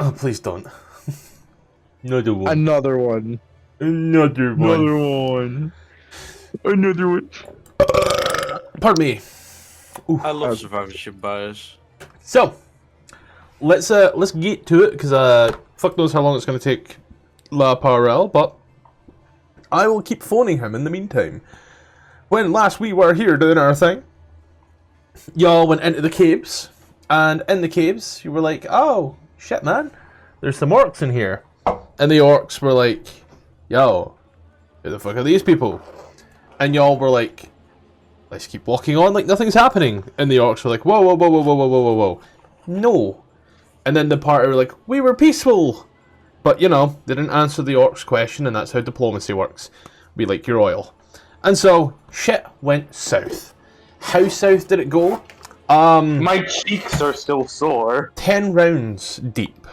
Oh, please don't. Another one. Another one. Another one. Another one. Another one. Pardon me. Oof. I love survivorship bias. So, let's get to it, because fuck knows how long it's going to take La Parrel, but I will keep phoning him in the meantime. When last we were here doing our thing, y'all went into the caves, and in the caves, you were like, oh, shit, man, there's some orcs in here. And the orcs were like, yo, who the fuck are these people? And y'all were like, let's keep walking on like nothing's happening. And the orcs were like, whoa, whoa, whoa, whoa, whoa, whoa, whoa, whoa, whoa. No. And then the party were like, we were peaceful. But, you know, they didn't answer the orcs' question, and that's how diplomacy works. We like your oil. And so, shit went south. How south did it go? My cheeks are still sore. 10 rounds deep.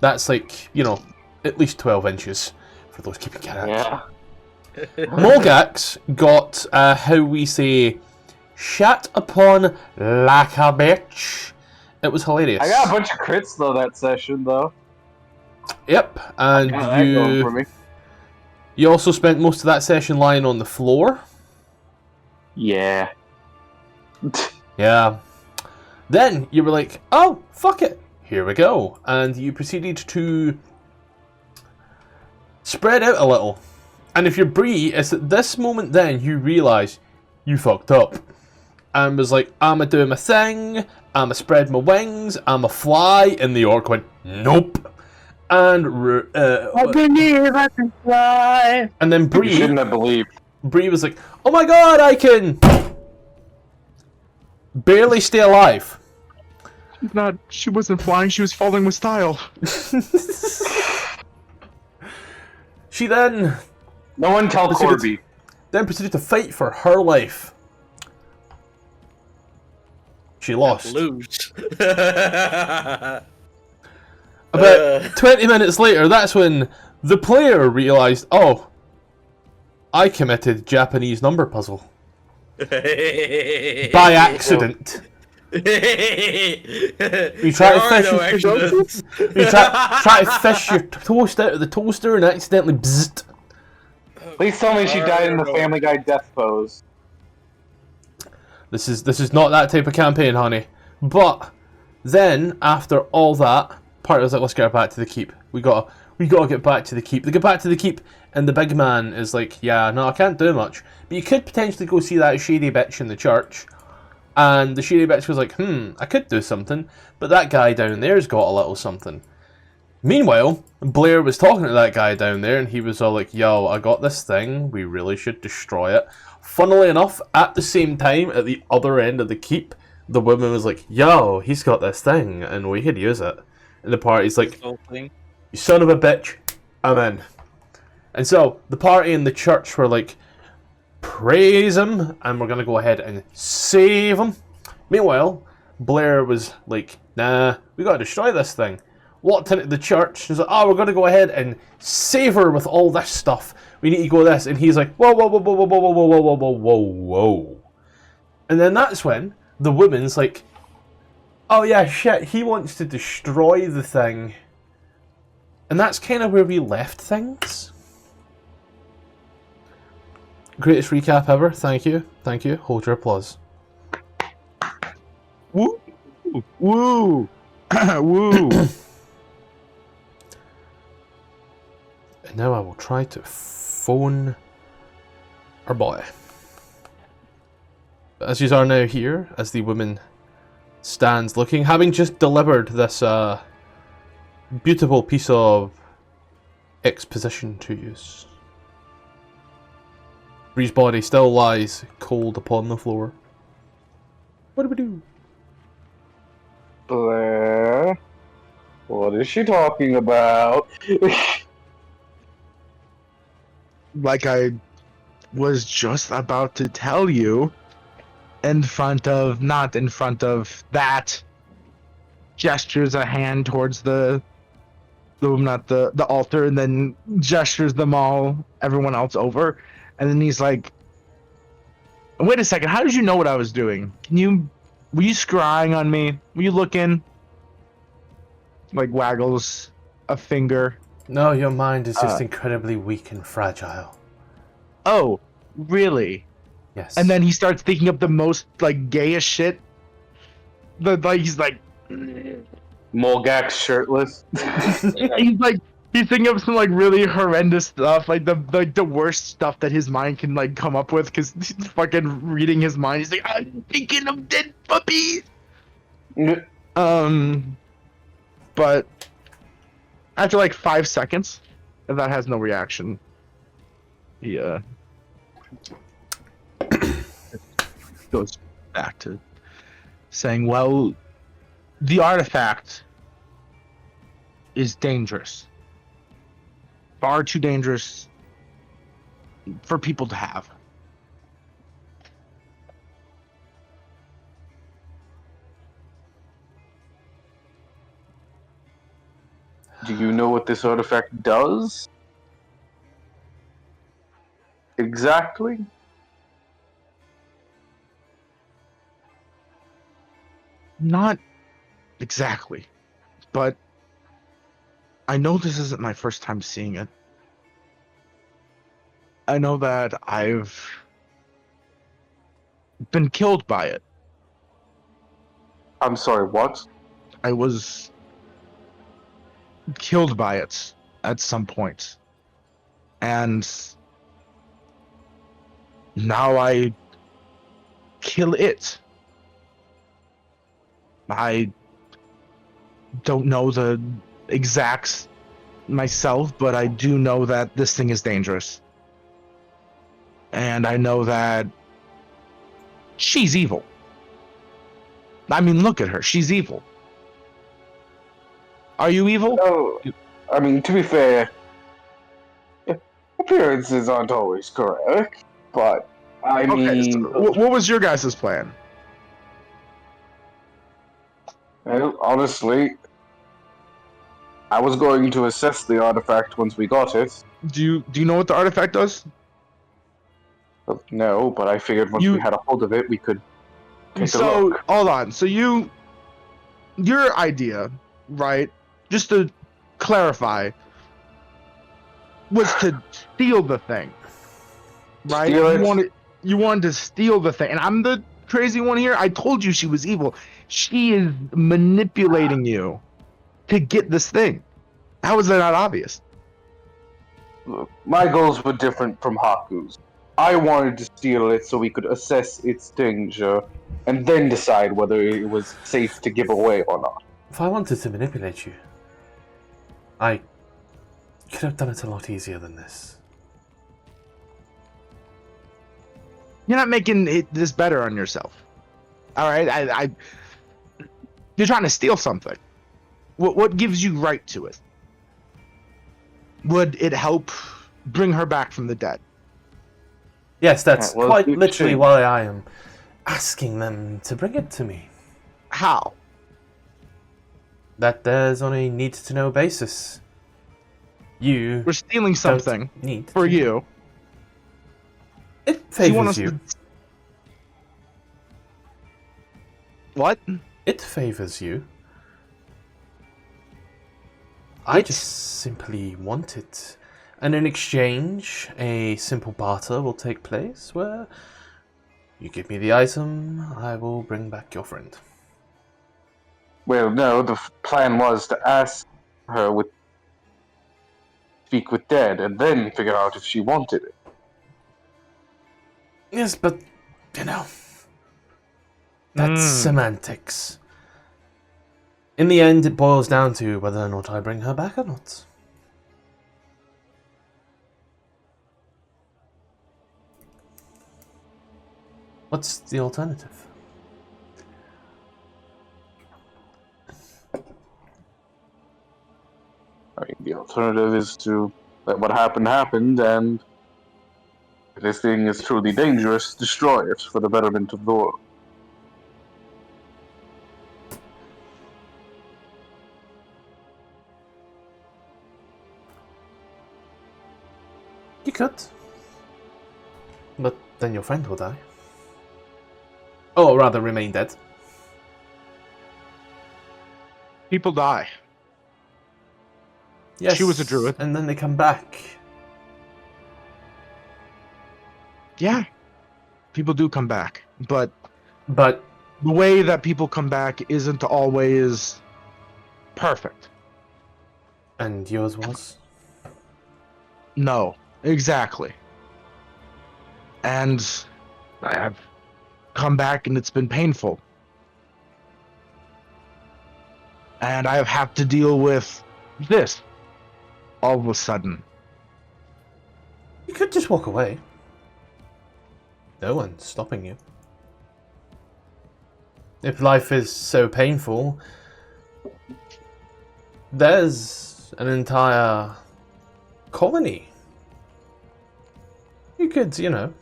That's like, you know, at least 12 inches for those keeping count. Yeah. Molgax got, how we say, shat upon like a bitch. It was hilarious. I got a bunch of crits though that session though. Yep, and Going for me. you also spent most of that session lying on the floor. Yeah. Yeah. Then you were like, oh, fuck it. Here we go. And you proceeded to spread out a little. And if you're Bree, it's at this moment then you realise you fucked up. And was like, I'ma do my thing, I'ma spread my wings, I'ma fly. And the orc went, nope. And I believe I can fly. and then You Bree shouldn't have believed. Bree was like, oh my god, I can barely stay alive. She wasn't flying, she was falling with style. She then No one tell Corby. proceeded to fight for her life. She lost. Lose. About 20 minutes later, that's when the player realised, oh, I committed Japanese number puzzle. By accident. You try to fish you try to fish your toast out of the toaster and accidentally bzzzt. Please tell me she died in the Family Guy death pose. This is not that type of campaign, honey. But then after all that, party was like, let's get back to the keep. We gotta get back to the keep. They get back to the keep, and the big man is like, yeah, no, I can't do much. But you could potentially go see that shady bitch in the church. And the shady bitch was like, I could do something, but that guy down there's got a little something. Meanwhile, Blare was talking to that guy down there, and he was all like, yo, I got this thing, we really should destroy it. Funnily enough, at the same time, at the other end of the keep, the woman was like, yo, he's got this thing, and we could use it. And the party's like, you son of a bitch, I'm in. And so, the party and the church were like, praise him, and we're gonna go ahead and save him. Meanwhile, Blare was like, nah, we gotta destroy this thing. Walked into the church, and was like, oh, we're gonna go ahead and save her with all this stuff. We need to go this. And he's like, whoa, whoa, whoa, whoa, whoa, whoa, whoa, whoa, whoa, whoa, whoa, whoa. And then that's when the woman's like, oh yeah, shit, he wants to destroy the thing. And that's kind of where we left things. Greatest recap ever. Thank you. Thank you. Hold your applause. Woo! Woo! Woo! And now I will try to phone our boy. But as you are now here, as the woman stands looking, having just delivered this beautiful piece of exposition to you. Bree's body still lies cold upon the floor. What do we do? Blair? What is she talking about? Like I was just about to tell you, not in front of that, gestures a hand towards the altar, and then gestures everyone else over. And then he's like, wait a second, how did you know what I was doing? Were you scrying on me? Were you looking? like waggles a finger. No, your mind is just incredibly weak and fragile. Oh, really? Yes. And then he starts thinking of the most like gayest shit. He's like, Molgax shirtless. he's thinking of some like really horrendous stuff, like the worst stuff that his mind can like come up with, because he's fucking reading his mind. He's like, I'm thinking of dead puppies. But after like 5 seconds, if that has no reaction, he goes back to saying, well, the artifact is dangerous. Far too dangerous for people to have. Do you know what this artifact does? Exactly? Not exactly, but I know this isn't my first time seeing it. I know that I've been killed by it. I'm sorry, what? I was killed by it at some point. And now I kill it. I don't know the exacts myself, but I do know that this thing is dangerous. And I know that she's evil. I mean, look at her. She's evil. Are you evil? Oh, I mean, to be fair, appearances aren't always correct, but I mean... So what was your guys' plan? Well, honestly, I was going to assess the artifact once we got it. Do you know what the artifact does? Well, no, but I figured once we had a hold of it, we could take a look. Hold on. So your idea, right? Just to clarify, was to steal the thing, right? Steal it? You wanted to steal the thing, and I'm the crazy one here. I told you she was evil. She is manipulating you to get this thing. How is that not obvious? Look, my goals were different from Haku's. I wanted to steal it so we could assess its danger, and then decide whether it was safe to give away or not. If I wanted to manipulate you, I could have done it a lot easier than this. You're not making this better on yourself. All right, you're trying to steal something. What gives you right to it? Would it help bring her back from the dead? Yes, that's well, quite literally why I am asking them to bring it to me. How? That there's on a need-to-know basis. We're stealing something need for to. you. It You want favors us you. to... What? It favors you. I just simply want it. And in exchange, a simple barter will take place where you give me the item, I will bring back your friend. Well, no, the plan was to ask her speak with Dead, and then figure out if she wanted it. Yes, but, you know, that's semantics. In the end, it boils down to whether or not I bring her back or not. What's the alternative? I mean, the alternative is to let what happened happened, and if this thing is truly dangerous, destroy it for the betterment of the world. You could. But then your friend will die. Or rather, remain dead. People die. Yes. She was a druid. And then they come back. Yeah, people do come back, but But the way that people come back isn't always perfect. and yours was? No, exactly. And I have come back and it's been painful. And I have had to deal with this all of a sudden. You could just walk away. No one's stopping you. If life is so painful, there's an entire colony. You could, you know,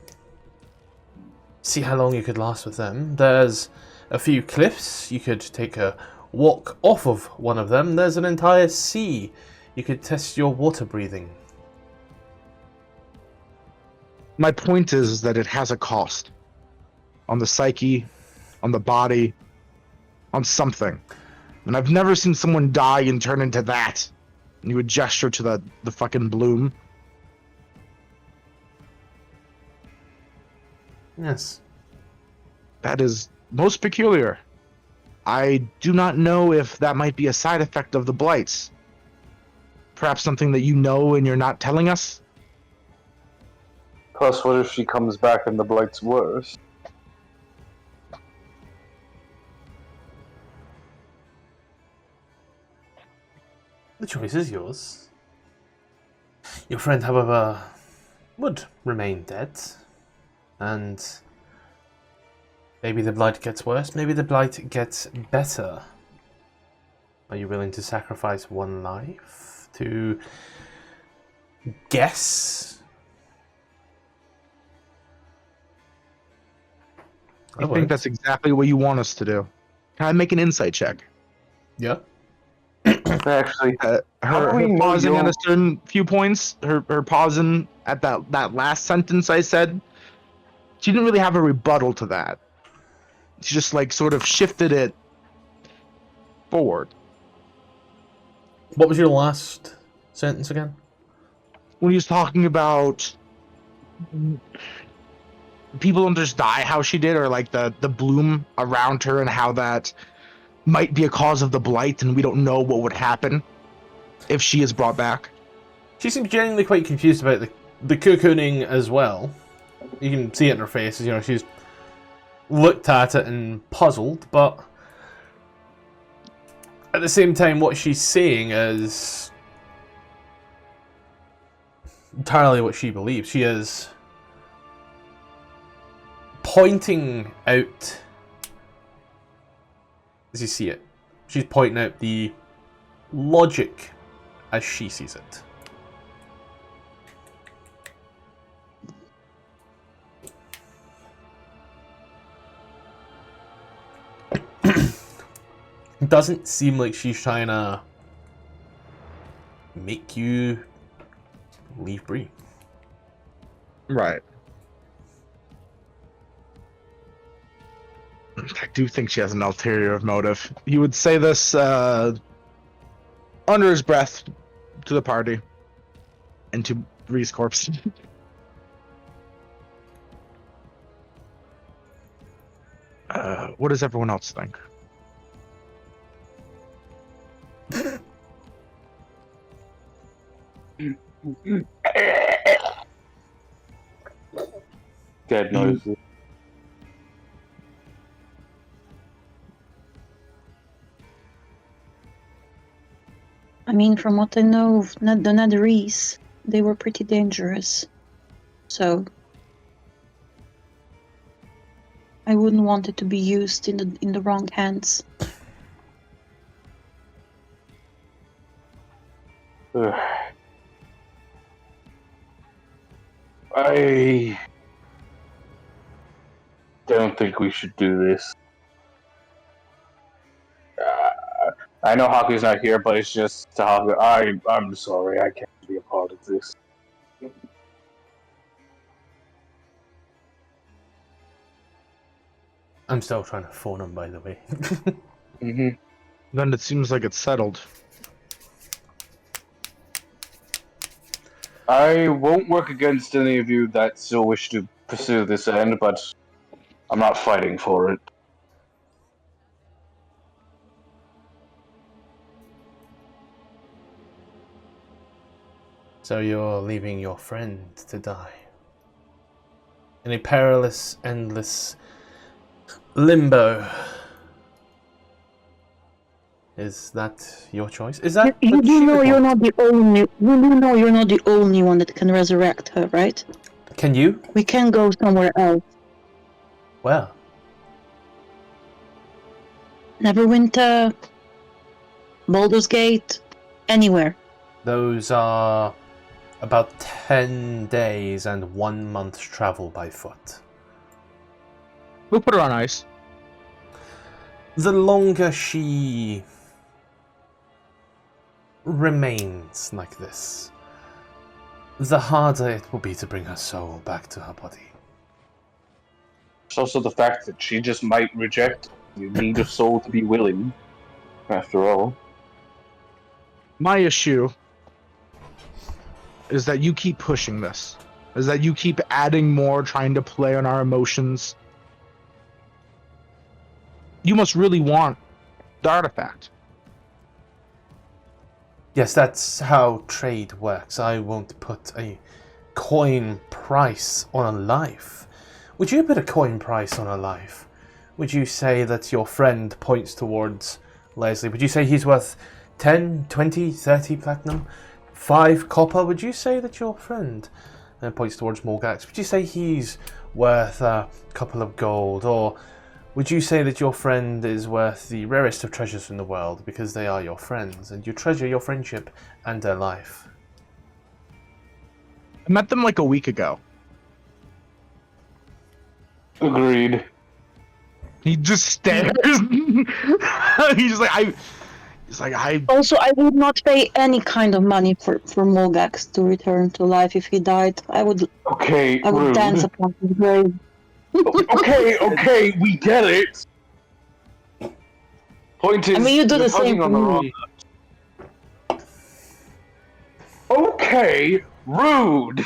see how long you could last with them. There's a few cliffs. You could take a walk off of one of them. There's an entire sea. You could test your water breathing. My point is that it has a cost. On the psyche, on the body, on something. And I've never seen someone die and turn into that. And you would gesture to the fucking bloom. Yes. That is most peculiar. I do not know if that might be a side effect of the blights. Perhaps something that you know and you're not telling us? Plus, what if she comes back and the blight's worse? The choice is yours. Your friend, however, would remain dead. And maybe the blight gets worse, maybe the blight gets better. Are you willing to sacrifice one life to guess? I think that's exactly what you want us to do. Can I make an insight check? Yeah. Actually, Her do we know pausing at you're- a certain few points, her pausing at that last sentence I said, she didn't really have a rebuttal to that. She just like sort of shifted it forward. What was your last sentence again? When he was talking about people don't just die how she did, or like the bloom around her and how that might be a cause of the blight and we don't know what would happen if she is brought back. She seems genuinely quite confused about the cocooning as well. You can see it in her face, you know, she's looked at it and puzzled, but at the same time what she's saying is entirely what she believes. She is pointing out, as you see it, she's pointing out the logic as she sees it. It doesn't seem like she's trying to make you leave Bree. Right. I do think she has an ulterior motive. He would say this under his breath to the party and to Bree's corpse. What does everyone else think? Dead noises. I mean, from what I know of the Netherese, they were pretty dangerous. So I wouldn't want it to be used in the wrong hands. Ugh. I don't think we should do this. I know Haku's not here, but it's just to Haku. I'm sorry, I can't be a part of this. I'm still trying to phone him, by the way. Mm-hmm. Then it seems like it's settled. I won't work against any of you that still wish to pursue this end, but I'm not fighting for it. So you're leaving your friend to die in a perilous, endless limbo. Is that your choice? Is that You what do she know would you're want? not the only. You do know you're not the only one that can resurrect her, right? Can you? We can go somewhere else. Well, Neverwinter, Baldur's Gate, anywhere. those are about 10 days and 1 month's travel by foot. We'll put her on ice. The longer she remains like this, the harder it will be to bring her soul back to her body. It's also the fact that she just might reject. You need a soul to be willing, after all. My issue is that you keep pushing this. Is that you keep adding more, trying to play on our emotions. You must really want the artifact. Yes, that's how trade works. I won't put a coin price on a life. Would you put a coin price on a life? Would you say that your friend points towards Lesley? Would you say he's worth 10, 20, 30 platinum? 5 copper? Would you say that your friend points towards Molgax? Would you say he's worth a couple of gold? Or would you say that your friend is worth the rarest of treasures in the world because they are your friends and you treasure your friendship and their life? I met them like a week ago. Agreed. He just stares. He's like, I. Also, I would not pay any kind of money for Molgax to return to life if he died. I would Okay, rude. dance upon his grave. Okay, we get it. Point is, I mean, you do you're the same tugging on for the me. wrong nut. Okay, rude.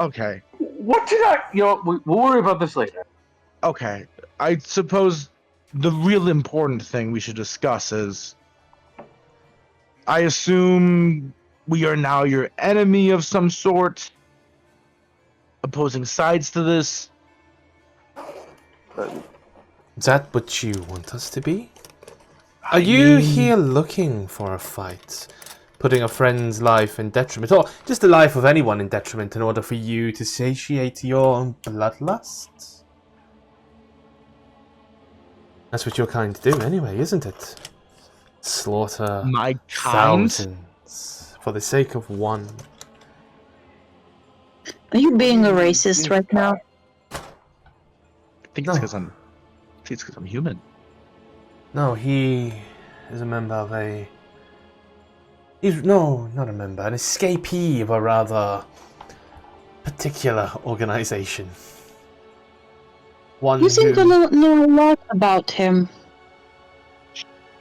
Okay. What did I? You know, we'll worry about this later. Okay. I suppose the real important thing we should discuss is, I assume we are now your enemy of some sort, opposing sides to this. Is that what you want us to be? Are you here looking for a fight? Putting a friend's life in detriment, or just the life of anyone in detriment in order for you to satiate your bloodlust? That's what your kind do anyway, isn't it? Slaughter My kind? thousands for the sake of one. Are you being a racist right now? I think it's because I'm human. No, he is a member of a... No, not a member. An escapee of a rather particular organization. One You seem to know a lot about him.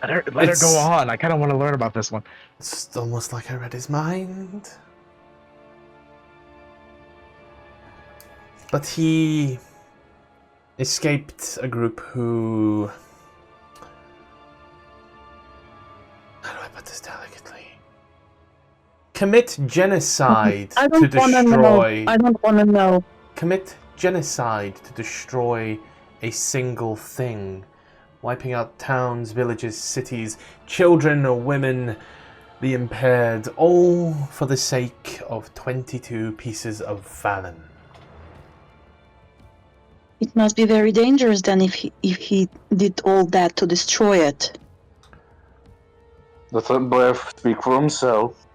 Let her go on. I kind of want to learn about this one. It's almost like I read his mind. But he escaped a group who... How do I put this delicately? Commit genocide I to don't want to know. destroy... I don't want to know. Commit genocide to destroy a single thing. Wiping out towns, villages, cities, children or women, the impaired, all for the sake of 22 pieces of Valen. It must be very dangerous then if he did all that to destroy it. Let's let Blare speak for himself.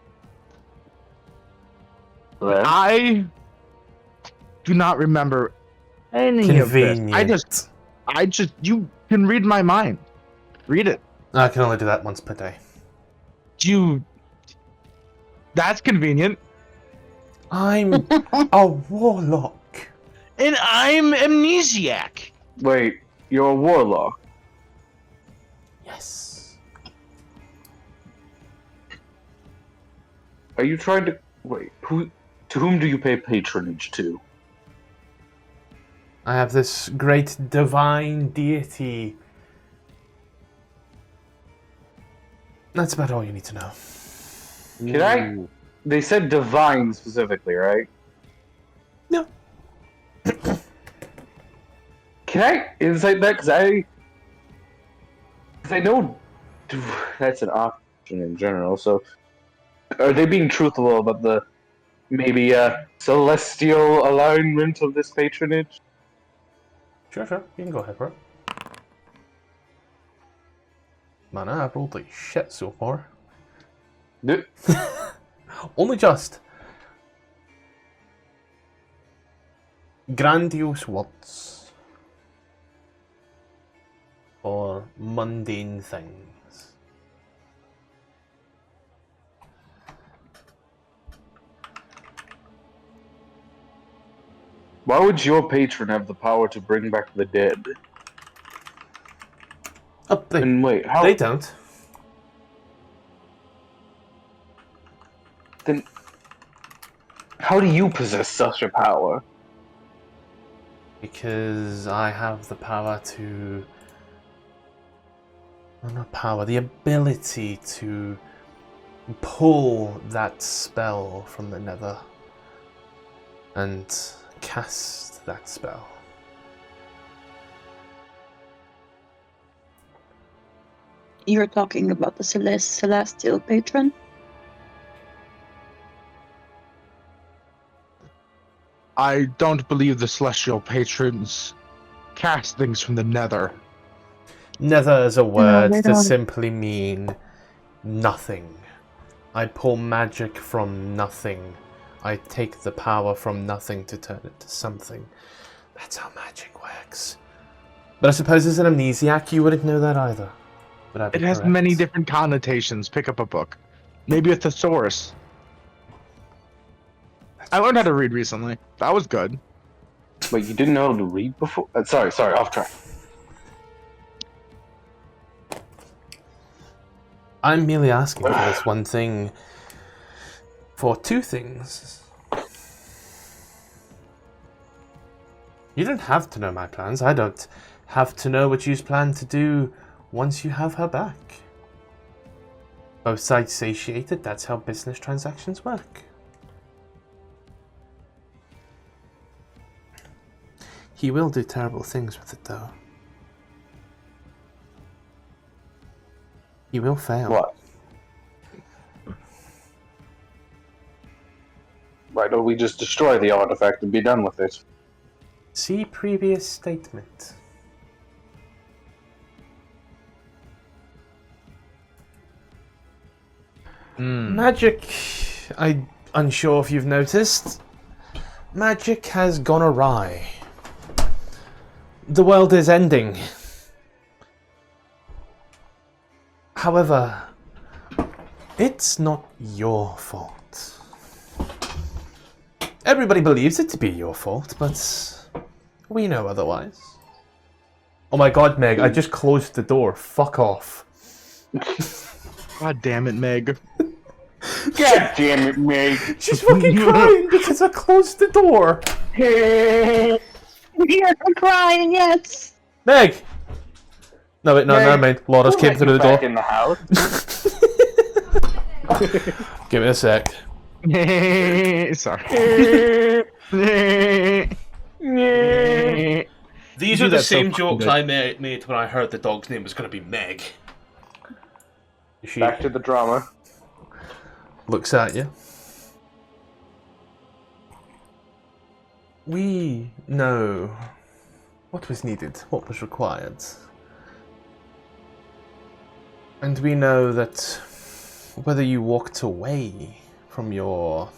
Blare? I do not remember any of this. Convenient. I just, you can read my mind. Read it. I can only do that once per day. That's convenient. I'm a warlock. And I'm amnesiac. Wait, you're a warlock. Yes. Are you trying to Wait, to whom do you pay patronage to? I have this great divine deity. That's about all you need to know. Can I? They said divine specifically, right? No. Can I insight that? Because I know that's an option in general. So, are they being truthful about the maybe celestial alignment of this patronage? Sure. You can go ahead for it. Man, I've rolled like shit so far. D- Only just. Grandiose words. Or mundane things. Why would your patron have the power to bring back the dead? Oh, And wait, how? they don't. Then, how do you possess such a power? Because I have the power to... Well, not power, the ability to pull that spell from the nether and cast that spell. You're talking about the celestial patron? I don't believe the celestial patrons cast things from the nether. Nether is a No, word they to don't. simply mean nothing. I pull magic from nothing. I take the power from nothing to turn it to something. That's how magic works. But I suppose as an amnesiac you wouldn't know that either. Would I be It has correct? many different connotations. Pick up a book. Maybe a thesaurus. I learned how to read recently. That was good. Wait, you didn't know how to read before? Sorry, off track. I'm merely asking for this one thing. For two things. You don't have to know my plans. I don't have to know what you plan to do once you have her back. Both sides satiated, that's how business transactions work. He will do terrible things with it, though. He will fail. What? Why don't we just destroy the artifact and be done with it? See previous statement. Magic, I'm unsure if you've noticed, magic has gone awry. The world is ending. However, it's not your fault. Everybody believes it to be your fault, but we know otherwise. Oh my god, Meg, I just closed the door. Fuck off. God damn it, Meg. God damn it, Meg! She's fucking crying because I closed the door. You're crying, yes! Meg! No, wait, no, Meg, never mind. Laura's Who came let through you the back door. in the house. Give me a sec. Sorry. These Do are the that so same fucking jokes good. I made when I heard the dog's name was going to be Meg. She Back to the drama. looks at you. We know what was needed, what was required. And we know that whether you walked away from your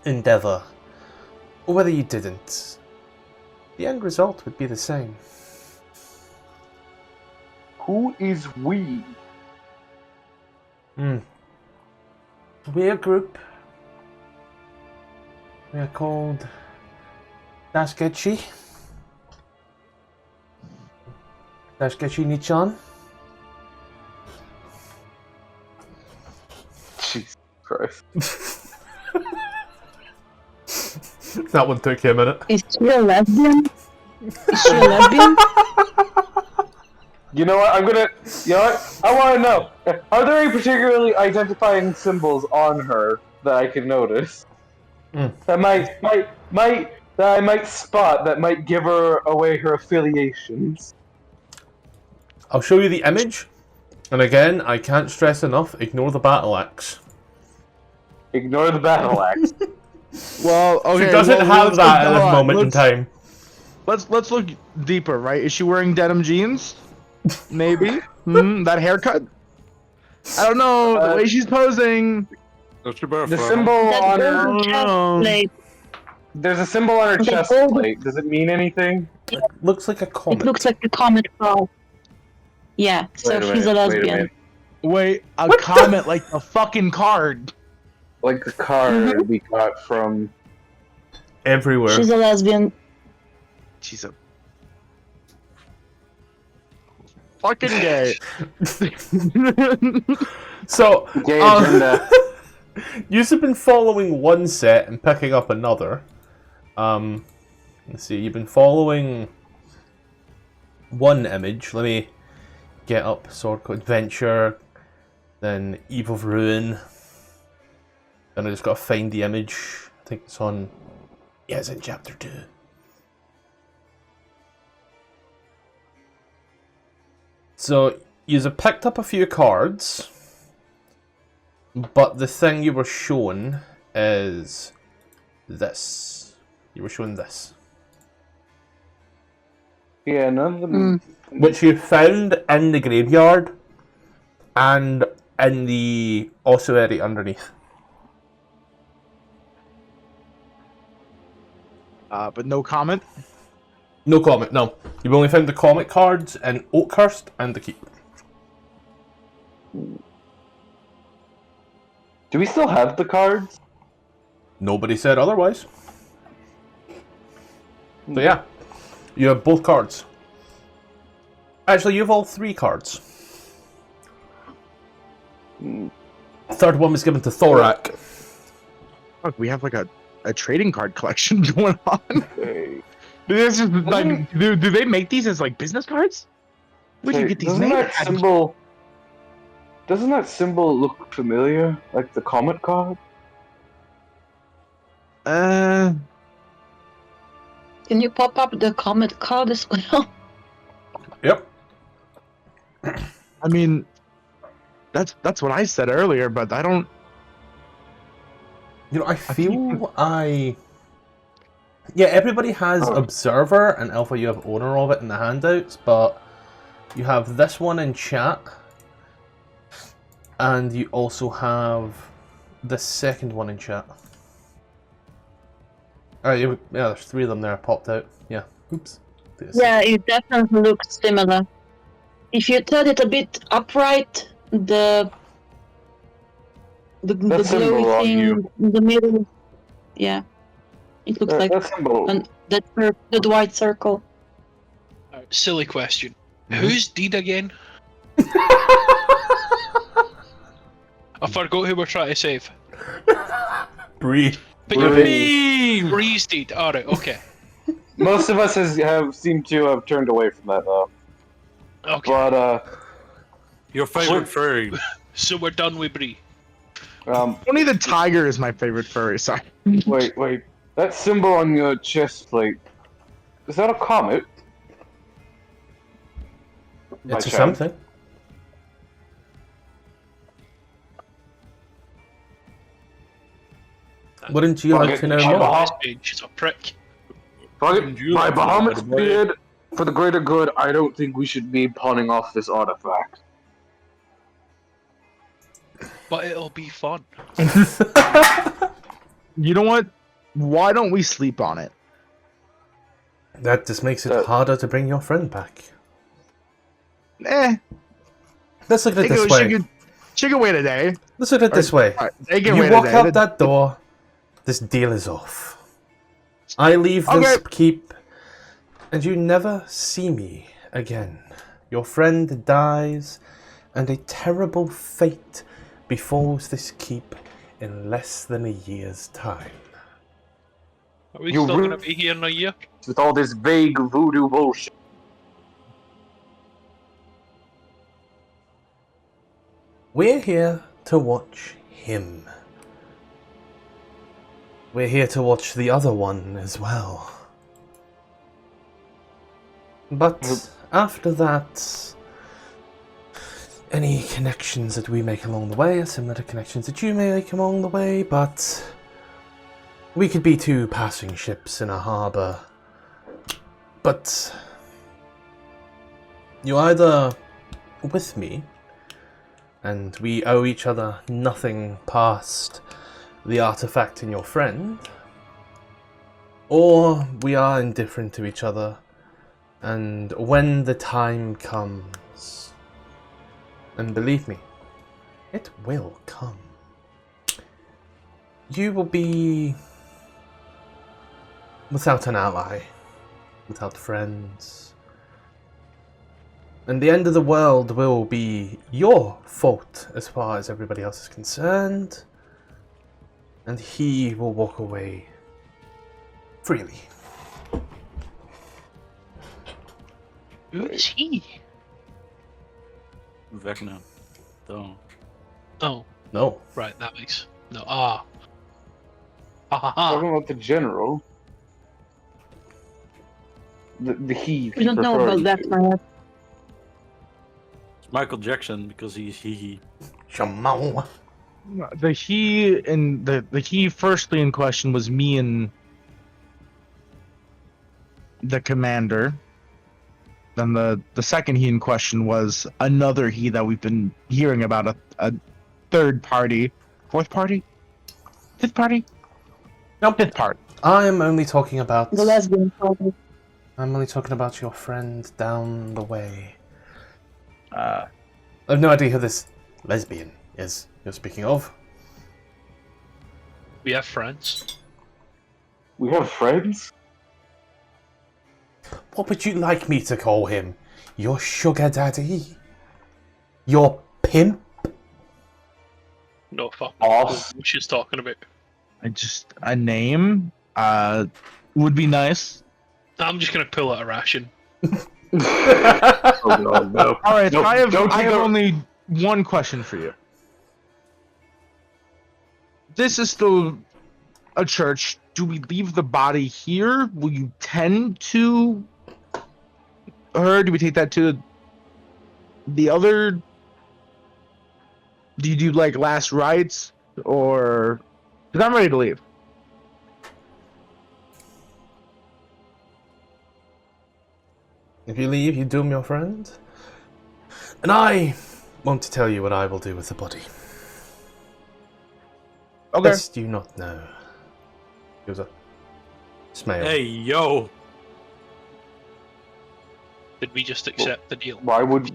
endeavour or whether you didn't, the end result would be the same. Who is we? We're a group. We are called Dashgechi. Dashgechi Nichan. Jesus Christ. That one took you a minute. Is she a lesbian? Is she a lesbian? You know what? You know what? I want to know. Are there any particularly identifying symbols on her that I can notice? That I might spot that might give her away her affiliations. I'll show you the image. And again, I can't stress enough, ignore the battle axe. Ignore the battle axe. Well, okay. She doesn't have that at this moment in time. Let's look deeper, right? Is she wearing denim jeans? Maybe. That haircut? I don't know. The way she's posing. The symbol on her chest plate. There's a symbol on her chest plate. Does it mean anything? It looks like a comet. It looks like a comet ball. Yeah, so she's a lesbian. Wait, a comment like a fucking card. Like the card we got from everywhere. She's a lesbian. She's a fucking gay. So, gay agenda. you've been following one set and picking up another. Let's see, you've been following one image. Let me get up Sword Code Adventure, then Eve of Ruin. Then I just gotta find the image. I think it's on. Yeah, it's in chapter 2. So, you've picked up a few cards, but the thing you were shown is this. You were shown this. Yeah, none of them. Which you found in the graveyard and in the ossuary underneath. But no comment? No comment, no. You've only found the comic cards in Oakhurst and the Keep. Do we still have the cards? Nobody said otherwise. So yeah, you have both cards. Actually, you have all 3 cards. Third one was given to Thorak. Look, we have like a trading card collection going on. This is like, do they make these as like business cards? Where do you get these made? Doesn't that symbol look familiar? Like the comet card? Can you pop up the comet card as well? Yep. I mean, that's what I said earlier, but I don't. You know, I feel yeah, everybody has Observer, and Alpha, you have Owner of it in the handouts, but you have this one in chat, and you also have the second one in chat. Yeah, there's 3 of them there popped out. Yeah, oops. Yeah, it definitely looks similar. If you turn it a bit upright, the glowy thing in the middle, yeah, it looks like that white circle. Silly question. Who's Deed again? I forgot who we're trying to save. Bree. But you're Bree's Deed. Alright, okay. Most of us have seemed to have turned away from that though. Okay. But your favorite furry. So we're done with Bree. Only the tiger is my favorite furry. Sorry. Wait. That symbol on your chest plate, is that a comet? It's something. Wouldn't you like to know more? She's a prick. By Bahamut's beard, for the greater good, I don't think we should be pawning off this artifact. But it'll be fun. You know what? Why don't we sleep on it? That just makes it harder to bring your friend back. Let's look at it this way. She can wait a day. Let's look at it this way. You walk out that door, this deal is off. I leave this keep, and you never see me again. Your friend dies, and a terrible fate befalls this keep in less than a year's time. Are we You still really- gonna be here in a year? With all this vague voodoo bullshit. We're here to watch him. We're here to watch the other one as well. But after that, any connections that we make along the way are similar to connections that you may make along the way, but we could be two passing ships in a harbour. But you're either with me, and we owe each other nothing past the artifact in your friend, or we are indifferent to each other, and when the time comes, and believe me, it will come, you will be without an ally, without friends, and the end of the world will be your fault as far as everybody else is concerned, and he will walk away freely. Who is he? Vecna. Don't. Oh, No. right, that makes no. Ah. Ha ha ha. Talking about the general. The he. We don't know about that yet. It's Michael Jackson because he's he. Shaman. The he and the he firstly in question was me and the commander. Then the second he in question was another he that we've been hearing about, a third party, fourth party, fifth party, no, fifth part. I'm only talking about. The lesbian party. I'm only talking about your friend down the way. Uh, I have no idea who this lesbian is you're speaking of. We have friends. We have friends? What would you like me to call him? Your sugar daddy? Your pimp? No fuck. Boss. What she's talking about. a name would be nice. I'm just gonna pull out a ration. Oh no, no. All right, Nope, I have don't take a- only one question for you. This is still a church. Do we leave the body here? Will you tend to her? Do we take that to the other? Do you do like last rites, or? Because I'm ready to leave. If you leave, you doom your friend. And I want to tell you what I will do with the body. Okay. Lest you not know. He was a smile. Hey, yo! Did we just accept the deal? Why would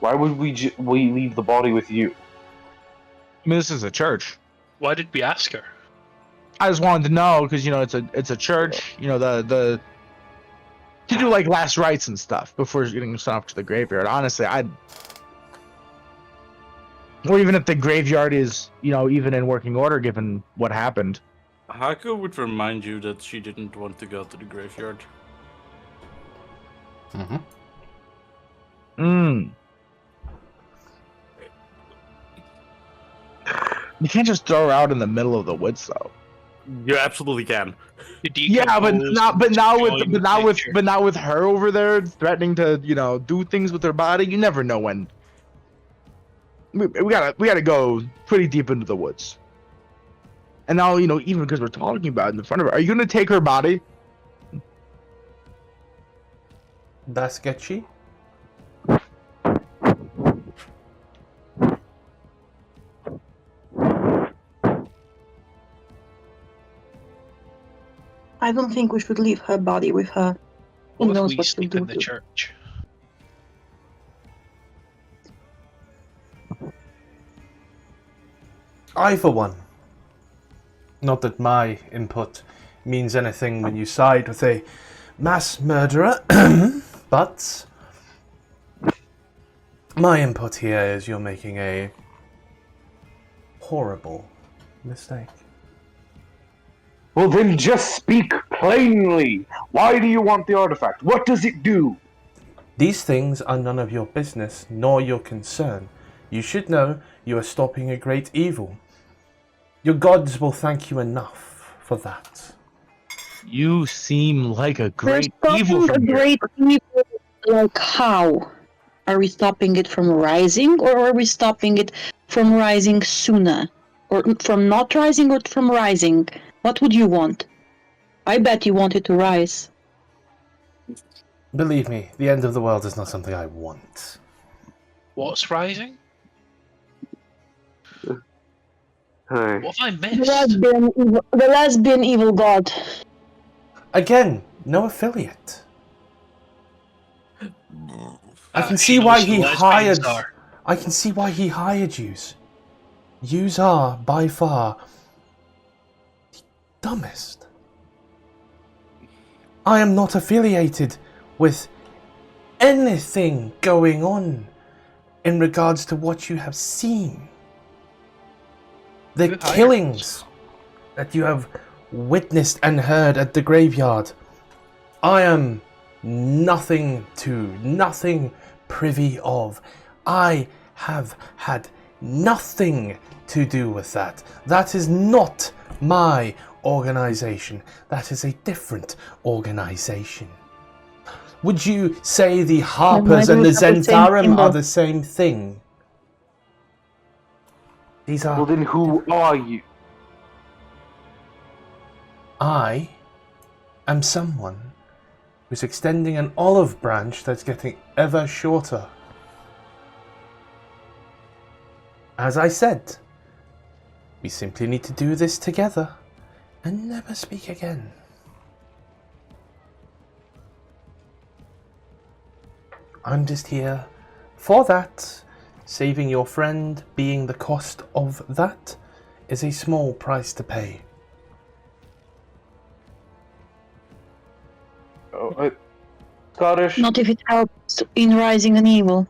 we leave the body with you? I mean, this is a church. Why did we ask her? I just wanted to know because it's a church. You know the to do like last rites and stuff before getting sent off to the graveyard. Honestly, or even if the graveyard is even in working order given what happened. Haku would remind you that she didn't want to go to the graveyard. Mm-hmm. You can't just throw her out in the middle of the woods though. You absolutely can. Yeah, but not with her over there threatening to do things with her body. You never know when. We gotta go pretty deep into the woods. And now even because we're talking about it in front of her, are you gonna take her body? That's sketchy. I don't think we should leave her body with her. Who What knows if we what she'll sleep do in the to- church? I, for one, not that my input means anything when you side with a mass murderer, but my input here is you're making a horrible mistake. Well, then just speak plainly. Why do you want the artifact? What does it do? These things are none of your business, nor your concern. You should know you are stopping a great evil. Your gods will thank you enough for that. You seem like a great We're evil stopping from a here. great evil. Like how? Are we stopping it from rising, or are we stopping it from rising sooner? Or from not rising, or from rising? What would you want? I bet you want it to rise. Believe me, the end of the world is not something I want. What's rising? Hey. What have I The missed? lesbian evil god. Again, no affiliate. I can She see why knows who he lesbians hired. are. I can see why he hired yous. Yous are, by far, the dumbest. I am not affiliated with anything going on in regards to what you have seen. The Who hired killings that you have witnessed and heard at the graveyard. I am nothing privy of. I have had nothing to do with that. That is not my organization. That is a different organization. Would you say the Harpers and the Zentarum are the same thing? These are... Well, then who are you? I am someone who's extending an olive branch that's getting ever shorter. As I said, we simply need to do this together and never speak again. I'm just here for that. Saving your friend being the cost of that is a small price to pay. Oh, Scottish? Not if it helps in rising an evil.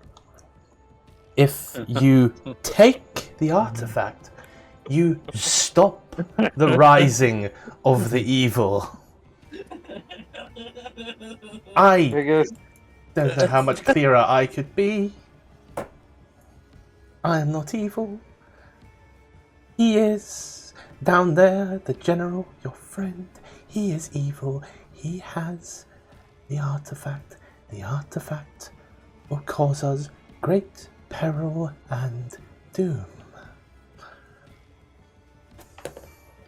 If you take the artifact, you stop the rising of the evil. I guess. don't know how much clearer I could be. I am not evil. He is. Down there, the general, your friend, he is evil. He has the artifact. The artifact will cause us great peril and doom.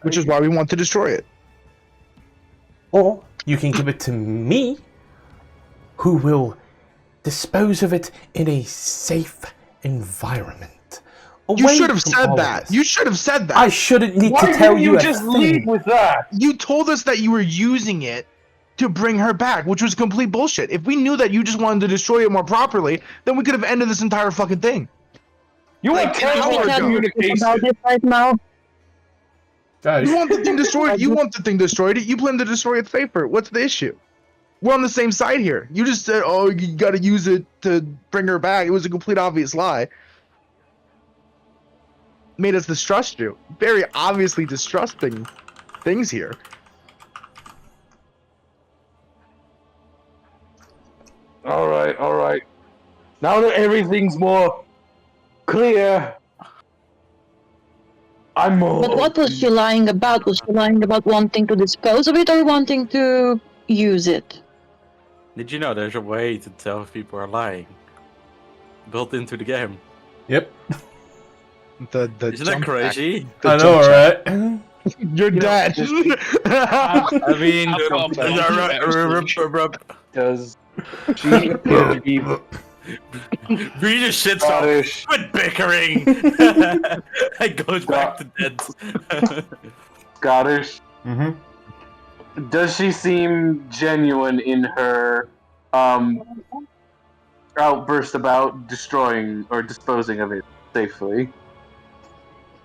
Which is why we want to destroy it. Or you can give it to me, who will dispose of it in a safe environment. You should have said that. You should have said that. I shouldn't need Why to tell didn't you you a just thing. lead with that? You told us that you were using it to bring her back, which was complete bullshit. If we knew that you just wanted to destroy it more properly, then we could have ended this entire fucking thing. You Like, want an hour terrible ago. communication. About it right now. Guys, You want the thing destroyed? You want the thing destroyed. You plan to destroy it safer. What's the issue? We're on the same side here. You just said, "Oh, you got to use it to bring her back." It was a complete obvious lie. Made us distrust you. Very obviously distrusting things here. All right. Now that everything's more clear, I'm more. But what was she lying about? Was she lying about wanting to dispose of it or wanting to use it? Did you know there's a way to tell if people are lying? Built into the game. yep. The Isn't that jump crazy? I know, right? You're dead. I mean, I've got Does she appear to be Read your shit off. Scottish? Quit bickering. It goes back to dead. Scottish? Mm-hmm. Does she seem genuine in her outburst about destroying or disposing of it safely?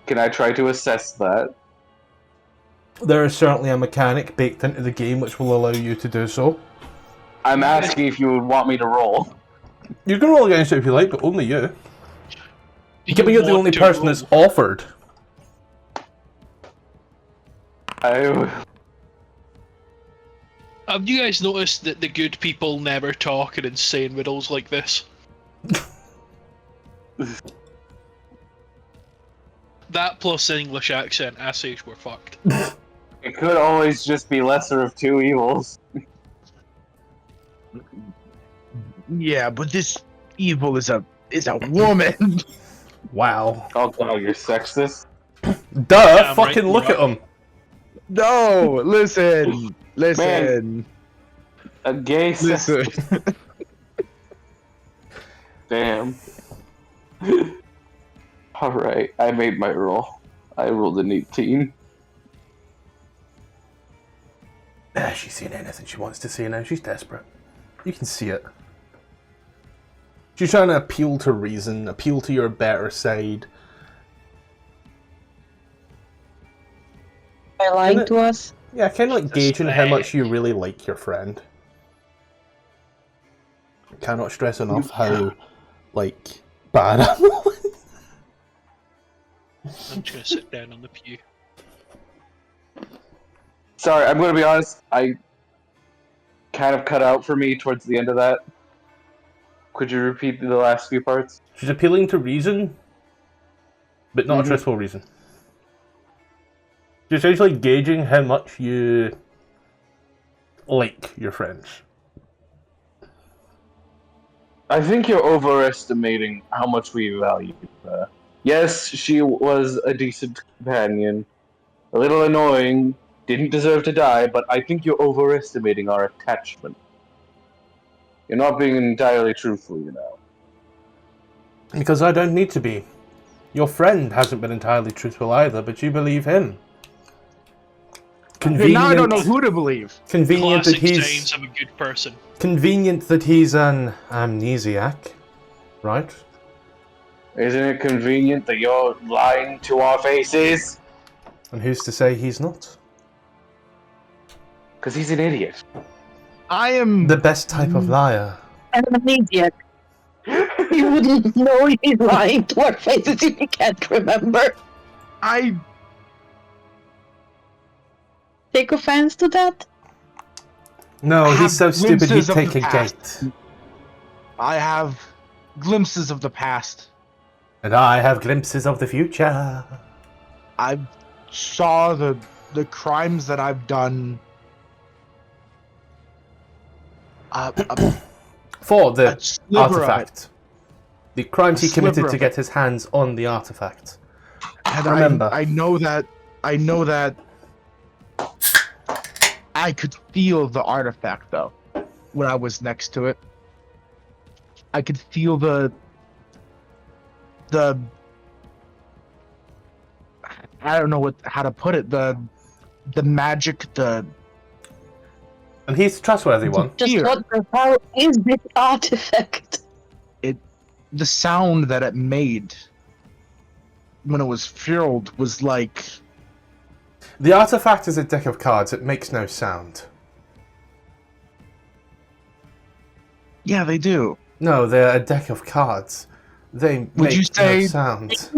Can I try to assess that? There is certainly a mechanic baked into the game which will allow you to do so. I'm asking if you would want me to roll. You can roll against it if you like, but only you. Given you're the only person that's offered. Have you guys noticed that the good people never talk in insane riddles like this? That plus an English accent, I say we're fucked. It could always just be lesser of two evils. Yeah, but this evil is a woman. Wow. Oh god, you're sexist. Duh, Yeah, fucking right, look at him. No, listen. A gay Listen. sexist. Damn. Alright, I made my roll. I rolled an 18. She's seen anything she wants to see now. She's desperate. You can see it. She's trying to appeal to reason, appeal to your better side. Are you lying to us? Yeah, kind of like gauging how much you really like your friend. Cannot stress enough how, like, bad I'm. I'm just gonna sit down on the pew. Sorry, I'm gonna be honest, I kind of cut out for me towards the end of that. Could you repeat the last few parts? She's appealing to reason, but not a truthful reason. She's essentially gauging how much you like your friends. I think you're overestimating how much we value her. Yes, she was a decent companion. A little annoying, didn't deserve to die, but I think you're overestimating our attachment. You're not being entirely truthful, you know. Because I don't need to be. Your friend hasn't been entirely truthful either, but you believe him. Okay, now I don't know who to believe. Convenient that Classic he's signs of a good person. convenient that he's an amnesiac, right? Isn't it convenient that you're lying to our faces? And who's to say he's not? Because he's an idiot. I am The best type of liar. And an idiot. You wouldn't know he's lying to our faces if you can't remember. I Take offense to that? No, I he's so have stupid he'd glimpses of take the a past. gate. I have glimpses of the past. And I have glimpses of the future. I saw the crimes that I've done. For the A sliver of it. artifact. The crimes he committed sliver to of get his hands on the artifact. And Remember. I know that I could feel the artifact though when I was next to it. I could feel the I don't know how to put it, the magic, And he's a trustworthy one. Just Here. what the hell is this artifact? the sound that it made when it was filled was like, The artifact is a deck of cards. It makes no sound. yeah, they do. No, they're a deck of cards. They Would make you say- no sound.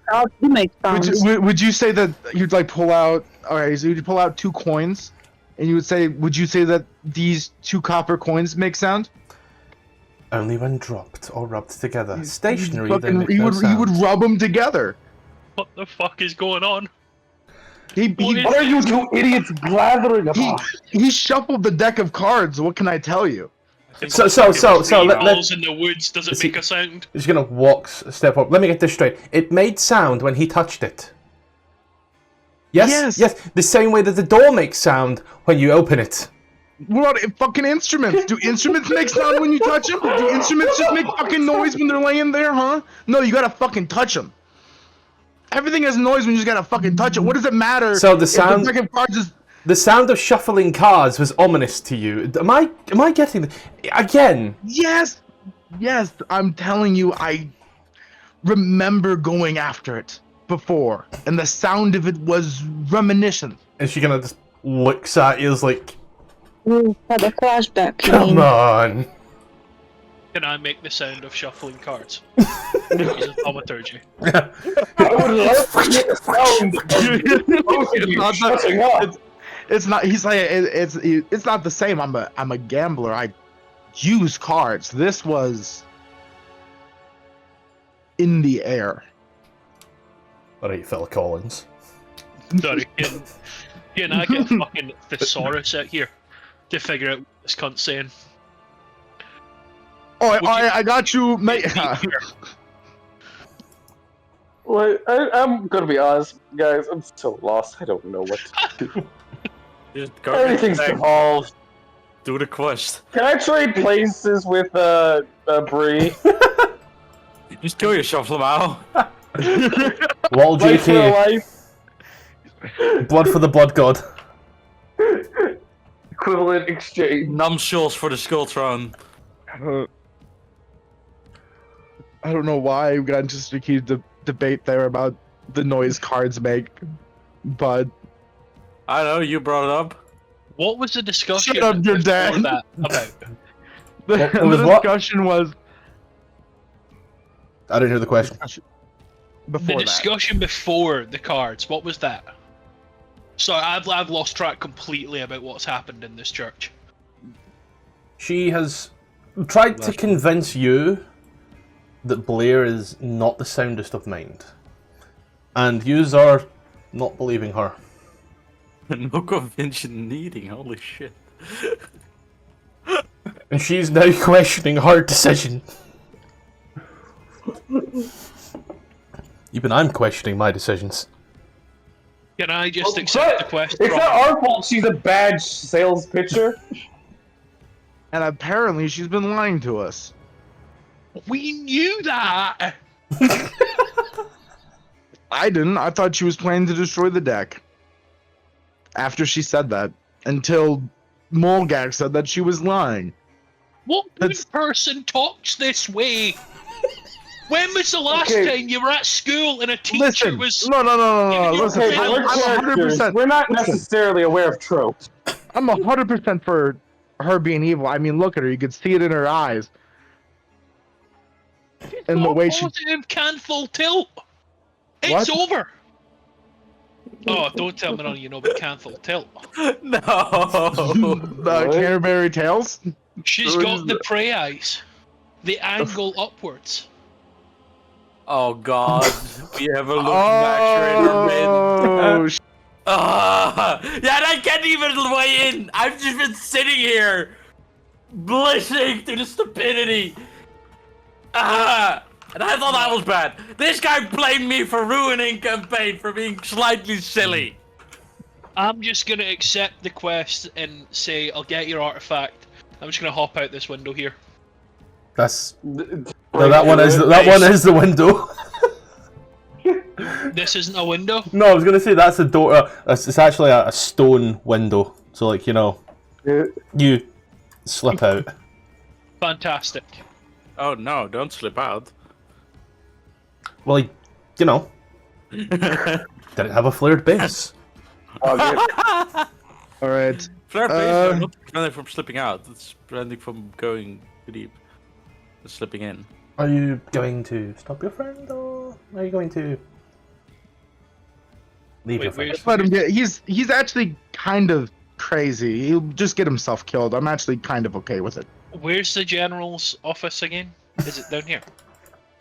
How do you make sounds? Would you say that you'd like pull out? Okay, so you'd pull out 2 coins, and you would say, would you say that these 2 copper coins make sound? Only when dropped or rubbed together. Stationary, they Fucking- make you no would sound. you would rub them together. What the fuck is going on? What are you two idiots blathering about? He shuffled the deck of cards. What can I tell you? So, Balls in the woods, does it See- make a sound? He's gonna a step up. Let me get this straight. It made sound when he touched it. Yes? Yes. The same way that the door makes sound when you open it. What about fucking instruments? Do instruments make sound when you touch them? Do instruments just make fucking noise when they're laying there, huh? No, you gotta fucking touch them. Everything has noise when you just gotta fucking touch it. What does it matter? So the if sound- the deck of cards is... The sound of shuffling cards was ominous to you. Am I getting again? Yes, I'm telling you, I remember going after it before, and the sound of it was reminiscent. And she kind of just looks at you as like, You had a flashback. you come mean. on. Can I make the sound of shuffling cards? Using thaumaturgy. I would love to hear the sound of both of you shutting up. It's not. He's like it's not the same. I'm a gambler. I use cards. This was in the air. Alright, Phil Collins. Sorry, can I get a fucking thesaurus out here to figure out what this cunt's saying? Oh, I got you, mate. Well, I'm gonna be honest, guys. I'm so lost. I don't know what to do. Just go Everything's back, involved. do the quest. Can I trade places with Bree? Just kill yourself, Lamau. Lol, Life for JK. life. Blood for the blood god. Equivalent exchange. Numbskulls for the skull throne. I don't know why we got into such a heated debate there about the noise cards make, but I know, you brought it up. What was the discussion Shut up, you're before dead. that about? the was what? discussion was I didn't hear the question. The before that. discussion before the cards, what was that? Sorry, I've lost track completely about what's happened in this church. She has tried to convince you that Blare is not the soundest of mind. And yous are not believing her. No convention needing, holy shit. And she's now questioning her decision. Even I'm questioning my decisions. Can I just Well, accept the but quest? It's from- not our fault she's a bad sales pitcher. And apparently she's been lying to us. We knew that! I didn't. I thought she was planning to destroy the deck. After she said that. Until Molgax said that she was lying. What good That's- person talks this way? When was the last Okay. time you were at school and a teacher Listen. was... No. You're Listen. Okay, I'm we're characters. 100%. We're not necessarily aware of tropes. I'm 100% for her being evil. I mean, look at her. You could see it in her eyes. And the Not way she. positive, can full tilt. What? It's over. Oh, don't tell me none of you know about can full tilt. No! The What? Canterbury Tales? She's What got is the it? prey eyes. The angle upwards. Oh god, we have a looking actuator win. Oh, Yeah, and I can't even weigh in. I've just been sitting here, blissing through the stupidity. And I thought that was bad. This guy blamed me for ruining campaign, for being slightly silly. I'm just gonna accept the quest and say I'll get your artifact. I'm just gonna hop out this window here. That's no, that one is the window. This isn't a window. No, I was gonna say that's a door. It's actually a stone window. So like you slip out. Fantastic. Oh no, don't slip out. Well, didn't have a flared base. alright. Flare base are not preventing from slipping out. It's preventing from going too deep. It's slipping in. Are you going to stop your friend, or are you going to leave your friend? wait. Let him get. He's actually kind of crazy. He'll just get himself killed. I'm actually kind of okay with it. Where's the general's office again? Is it down here?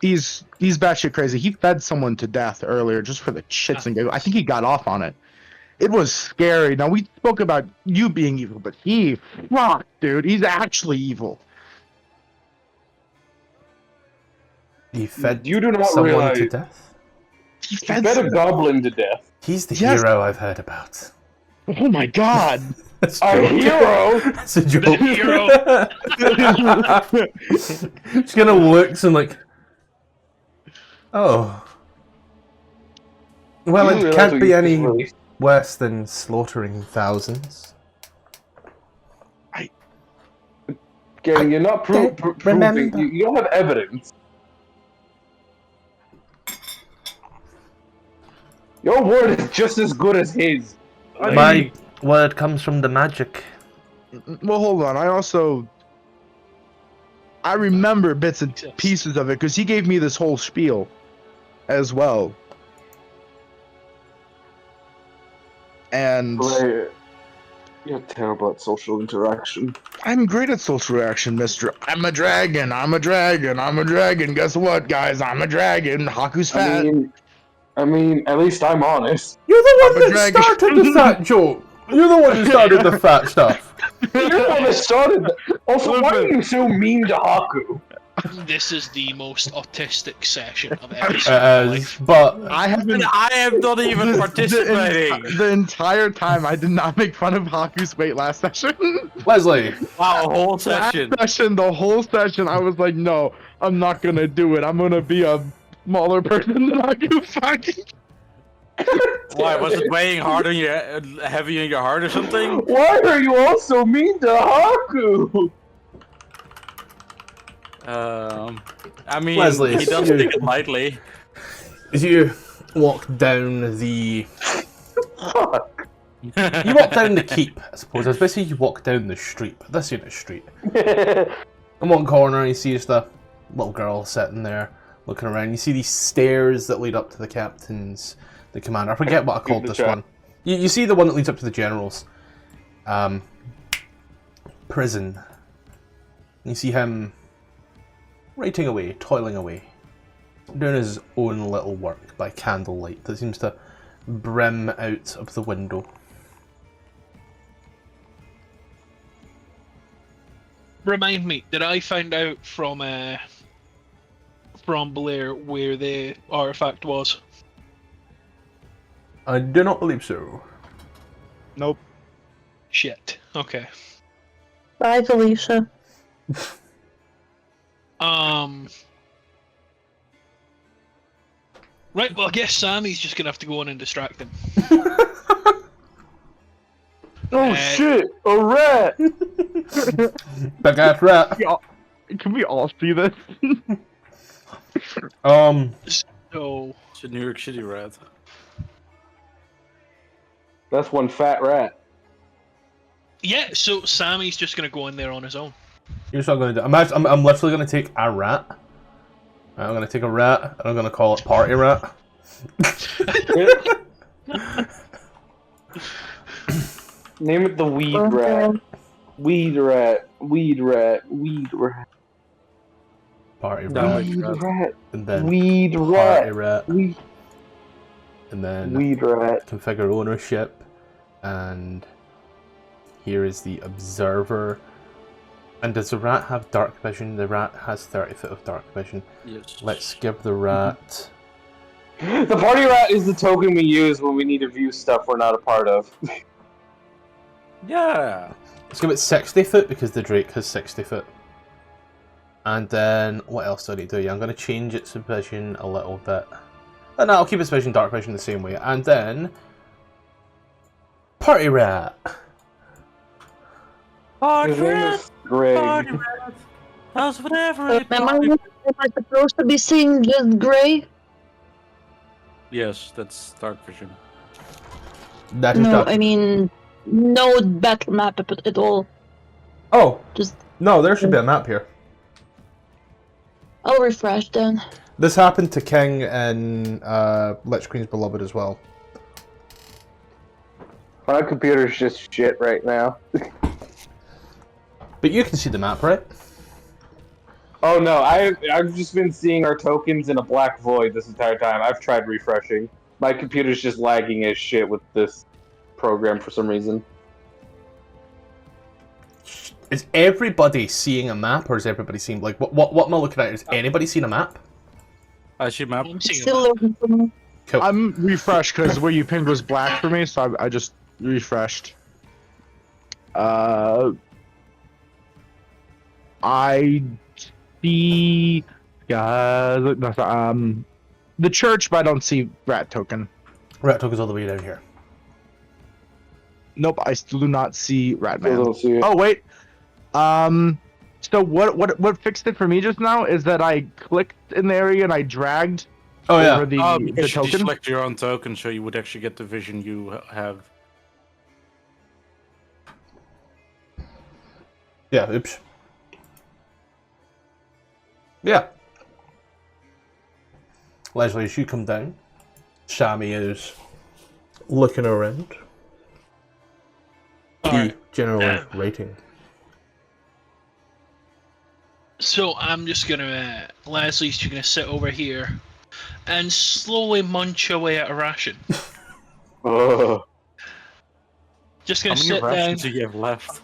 He's batshit crazy. He fed someone to death earlier just for the shits and giggles. I think he got off on it. It was scary. Now we spoke about you being evil, but fuck, dude, he's actually evil. He fed You do not someone realize to death. He you fed fed a goblin to death. He's the Yes. hero I've heard about. Oh my god. That's A hero. That's a joke. The hero. Just kind of looks and like, oh. Well, You it realize can't what be you any just released? worse than slaughtering thousands. Gang, you're not don't proving. remember. You don't have evidence. Your word is just as good as his. My word comes from the magic. Well, hold on. I also I remember bits and pieces of it because he gave me this whole spiel as well. And Blare, you're terrible at social interaction. I'm great at social reaction, mister. I'm a dragon. I'm a dragon. I'm a dragon. Guess what, guys? I'm a dragon. Haku's fat. I mean, at least I'm honest. You're the I'm one a that dragon. started the fat joke. You're the one who started the fat stuff. You're the one that started that. Also, why are you so mean to Haku? This is the most autistic session I've ever seen in my life. But I haven't. I am not even participating. The entire time, I did not make fun of Haku's weight last session. Lesley, Wow, a whole session. The whole session, I was like, no, I'm not gonna do it. I'm gonna be a smaller person than Haku. Fucking. Why, was it weighing hard on your, heavy on your heart or something? Why are you all so mean to Haku? I mean, Lesley, he does you- take it lightly. as you walk down the... Fuck. You walk down the keep, I suppose. I was basically you walk down the street, but this ain't a street. In one corner, you see just a little girl sitting there, looking around. You see these stairs that lead up to the captain's, the commander. I forget what I called this one. You see the one that leads up to the general's prison. You see him writing away, toiling away, doing his own little work by candlelight that seems to brim out of the window. Remind me, did I find out from Blare where the artifact was? I do not believe so. Nope. Shit. Okay. I believe so. Right, well, I guess Sammy's just gonna have to go on and distract him. Oh shit, a rat! Big ass rat. Can we all see this? So, It's a New York City rat. That's one fat rat. yeah, so Sammy's just gonna go in there on his own. Here's what I'm going to do. I'm literally going to take a rat. I'm going to take a rat, and I'm going to call it Party Rat. Name it the weed rat. Weed rat. Weed rat. Weed rat. Party No, Rat. Weed rat. And then Weed Party rat. Rat. Weed, And then weed rat. configure ownership. And here is the Observer. And does the rat have dark vision? The rat has 30 foot of dark vision. Yes. Let's give the rat... The party rat is the token we use when we need to view stuff we're not a part of. Yeah. Let's give it 60 foot because the Drake has 60 foot. And then, what else do I need to do? Yeah, I'm going to change its vision a little bit. Oh, no, I'll keep its vision, dark vision the same way. And then... Party Rat! His name is Greg. That's whatever. Am I supposed to be seeing just grey? Yes, that's dark vision. That is No, dark. I mean, no battle map at all. Oh! Just, No, there should be a map here. I'll refresh then. This happened to King in Lich Queen's Beloved as well. My computer's just shit right now. But you can see the map, right? Oh no, I've just been seeing our tokens in a black void this entire time. I've tried refreshing. My computer's just lagging as shit with this program for some reason. Is everybody seeing a map, or is everybody seeing, like, what am I looking at? Is anybody seeing a map? I see map. I'm seeing Still him. looking for me. Cool. I'm refreshed because where you pinged was black for me, so I just refreshed. I see the church, but I don't see rat token. Rat took us all the way down here. Nope, I still do not see rat I man. don't see it. Oh wait. So what fixed it for me just now is that I clicked in the area and I dragged Oh, yeah. over the Because you token. select your own token, so you would actually get the vision you have. Yeah, oops. Yeah. Lesley, as you come down, Sammy is looking around. The general rating. So I'm just gonna, Leslie's just gonna sit over here and slowly munch away at a ration. Ugh. Just How gonna many sit down. rations do you have left?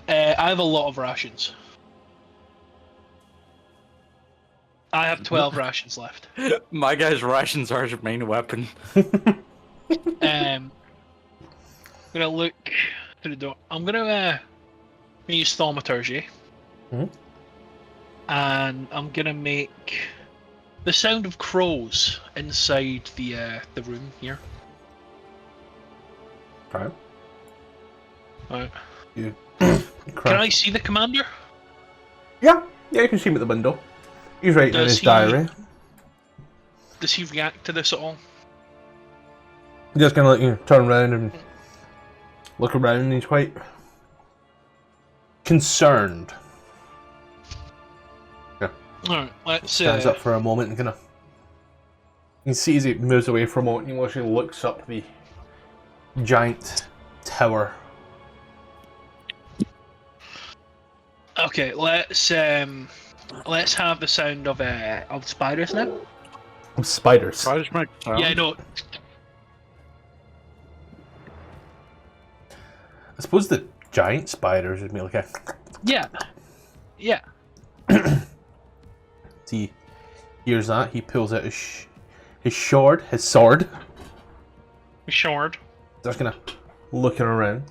I have a lot of rations. I have 12 rations left. My guy's rations are his main weapon. I'm gonna look to the door. I'm gonna use thaumaturgy. Mhm. And I'm gonna make the sound of crows inside the room here. Right. Right. You. Can I see the commander? Yeah, you can see him at the window. He's writing in Does his he- diary. Does he react to this at all? Just gonna turn around and look around. And he's quite concerned. Alright, let's Stands up for a moment and you can see as he moves away from it, he actually looks up the giant tower. Okay, let's have the sound of spiders now. Spiders. Yeah, no. I suppose the giant spiders would be like a. Yeah. Yeah. He hears that, he pulls out his sword. Shard. Just gonna looking around.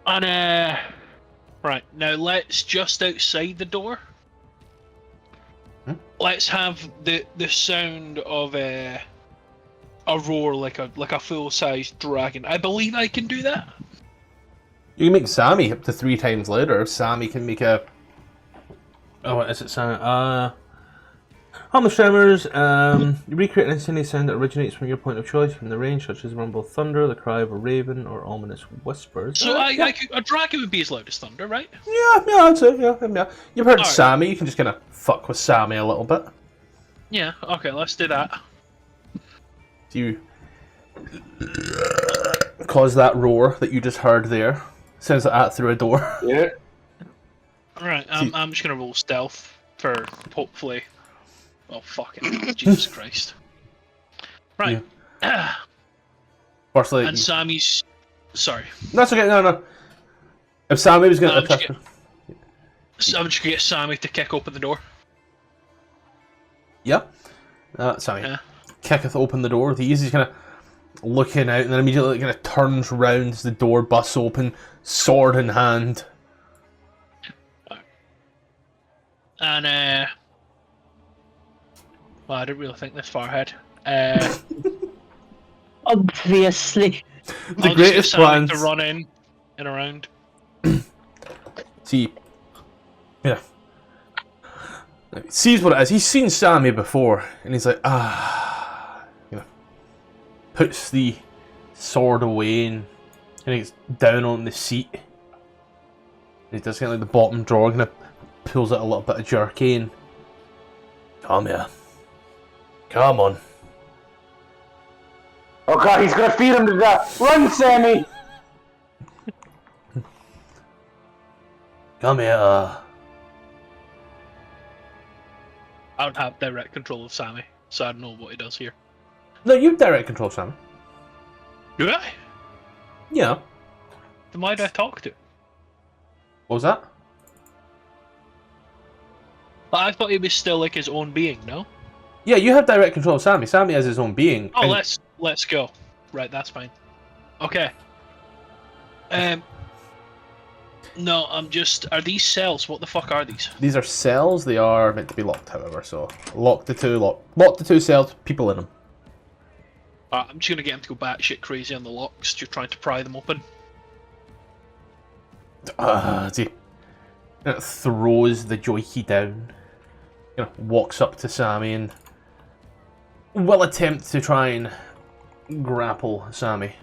And right, now let's just outside the door. Let's have the sound of a roar like a full-sized dragon. I believe I can do that. You can make Sammy up to 3 times louder. Sammy can make a. Oh, what is it? Sammy? On the tremors, you recreate an instantaneous sound that originates from your point of choice from the range, such as rumble of thunder, the cry of a raven, or ominous whispers. So a dragon would be as loud as thunder, right? Yeah, I'd say, yeah. You've heard Alright. Sammy, you can just kind of fuck with Sammy a little bit. Yeah. Okay, let's do that. You cause that roar that you just heard there. Sounds like that through a door. Yeah. Right, I'm just gonna roll stealth for hopefully. Oh fuck it! Jesus Christ! Right. Firstly, And Sammy's. Sorry. that's okay. No. If Sammy was going to I'm just attack, I'm just gonna get Sammy to kick open the door. yeah. Sammy Yeah. kicketh open the door. He's kind of looking out, and then immediately kind of turns round as the door busts open, sword in hand. And well, I didn't really think this far ahead. Obviously. The I'll greatest just get Sammy plans. to run in and around. See, yeah. He sees what it is. He's seen Sammy before, and he's like, puts the sword away and he gets down on the seat. And he does get like the bottom drawer, and pulls out a little bit of jerky and come here. Come on. Oh god, he's gonna feed him to death. Run, Sammy! Come here. I don't have direct control of Sammy, so I don't know what he does here. No, you direct control Sammy. Do I? Yeah. Then why do I talk to him? What was that? I thought he was still like his own being, no? Yeah, you have direct control of Sammy. Sammy has his own being. Oh, and- let's go. Right, that's fine. Okay. No, I'm just. Are these cells? What the fuck are these? These are cells. They are meant to be locked, however. So lock the two cells. People in them. I'm just gonna get him to go batshit crazy on the locks, just trying to pry them open. See, it throws the joy key down. Walks up to Sammy and will attempt to try and grapple Sammy.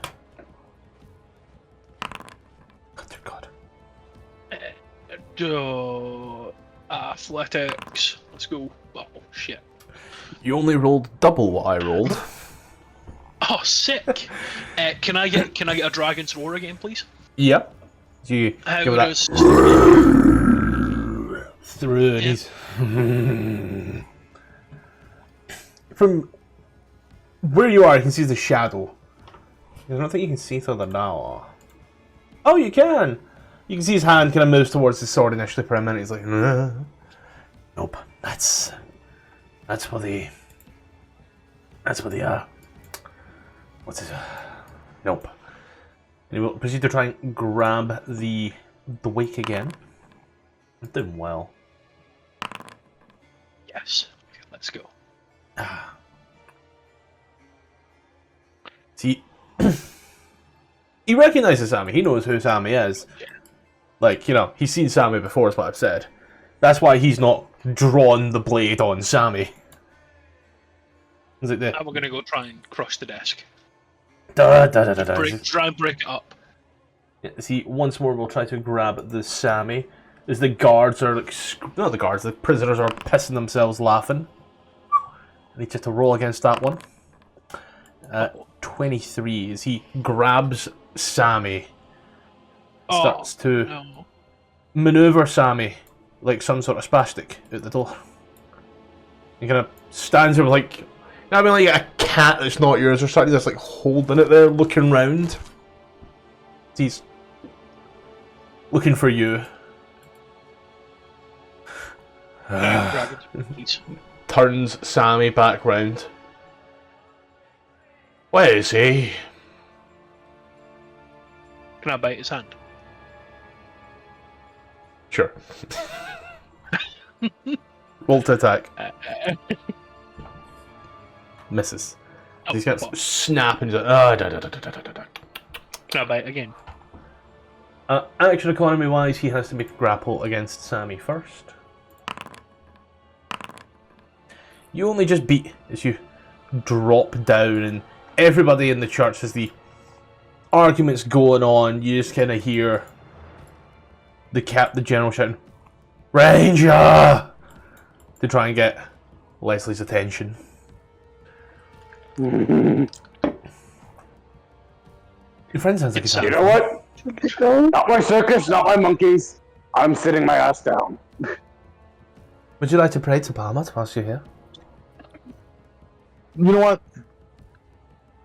Oh, dear God. Athletics. Let's go. Oh shit. You only rolled double what I rolled. Oh, sick. Can I get a dragon's roar again, please? Yep. You How give it that does through and Yeah. he's from where you are, you can see the shadow. I don't think you can see further now. Oh, you can! You can see his hand kind of moves towards the sword initially for a minute. He's like, nope. That's for the. What's it? Nope. And he will proceed to try and grab the wake again. I'm doing well. yes? Okay, let's go. See, he recognizes Sammy. He knows who Sammy is. Like, you know, he's seen Sammy before, is what I've said. That's why he's not drawn the blade on Sammy. Is it the... Now we're gonna go try and crush the desk. Try Try and break it up. See, once more we'll try to grab the Sammy. As the guards are like... Not the guards, the prisoners are pissing themselves laughing. I need just to roll against that one. 23 as he grabs Sammy. Starts to No. maneuver Sammy like some sort of spastic out the door. He kind of stands there like... I mean, like a cat that's not yours or something, just like holding it there, looking round. He's looking for you. Dragon, please. Turns Sammy back round. Where is he? Can I bite his hand? Sure. Roll to attack. Misses. Oh, He's got fuck. snap and he's like, Can I bite again? Action economy wise, he has to make a grapple against Sammy first. You only just beat as you drop down, and everybody in the church has the arguments going on. You just kind of hear the general shouting, "Ranger!" to try and get Lesley's attention. Your friend sounds like he's You know what? Not my circus, not my monkeys. I'm sitting my ass down. Would you like to pray to Bahamut whilst you're here? You know what?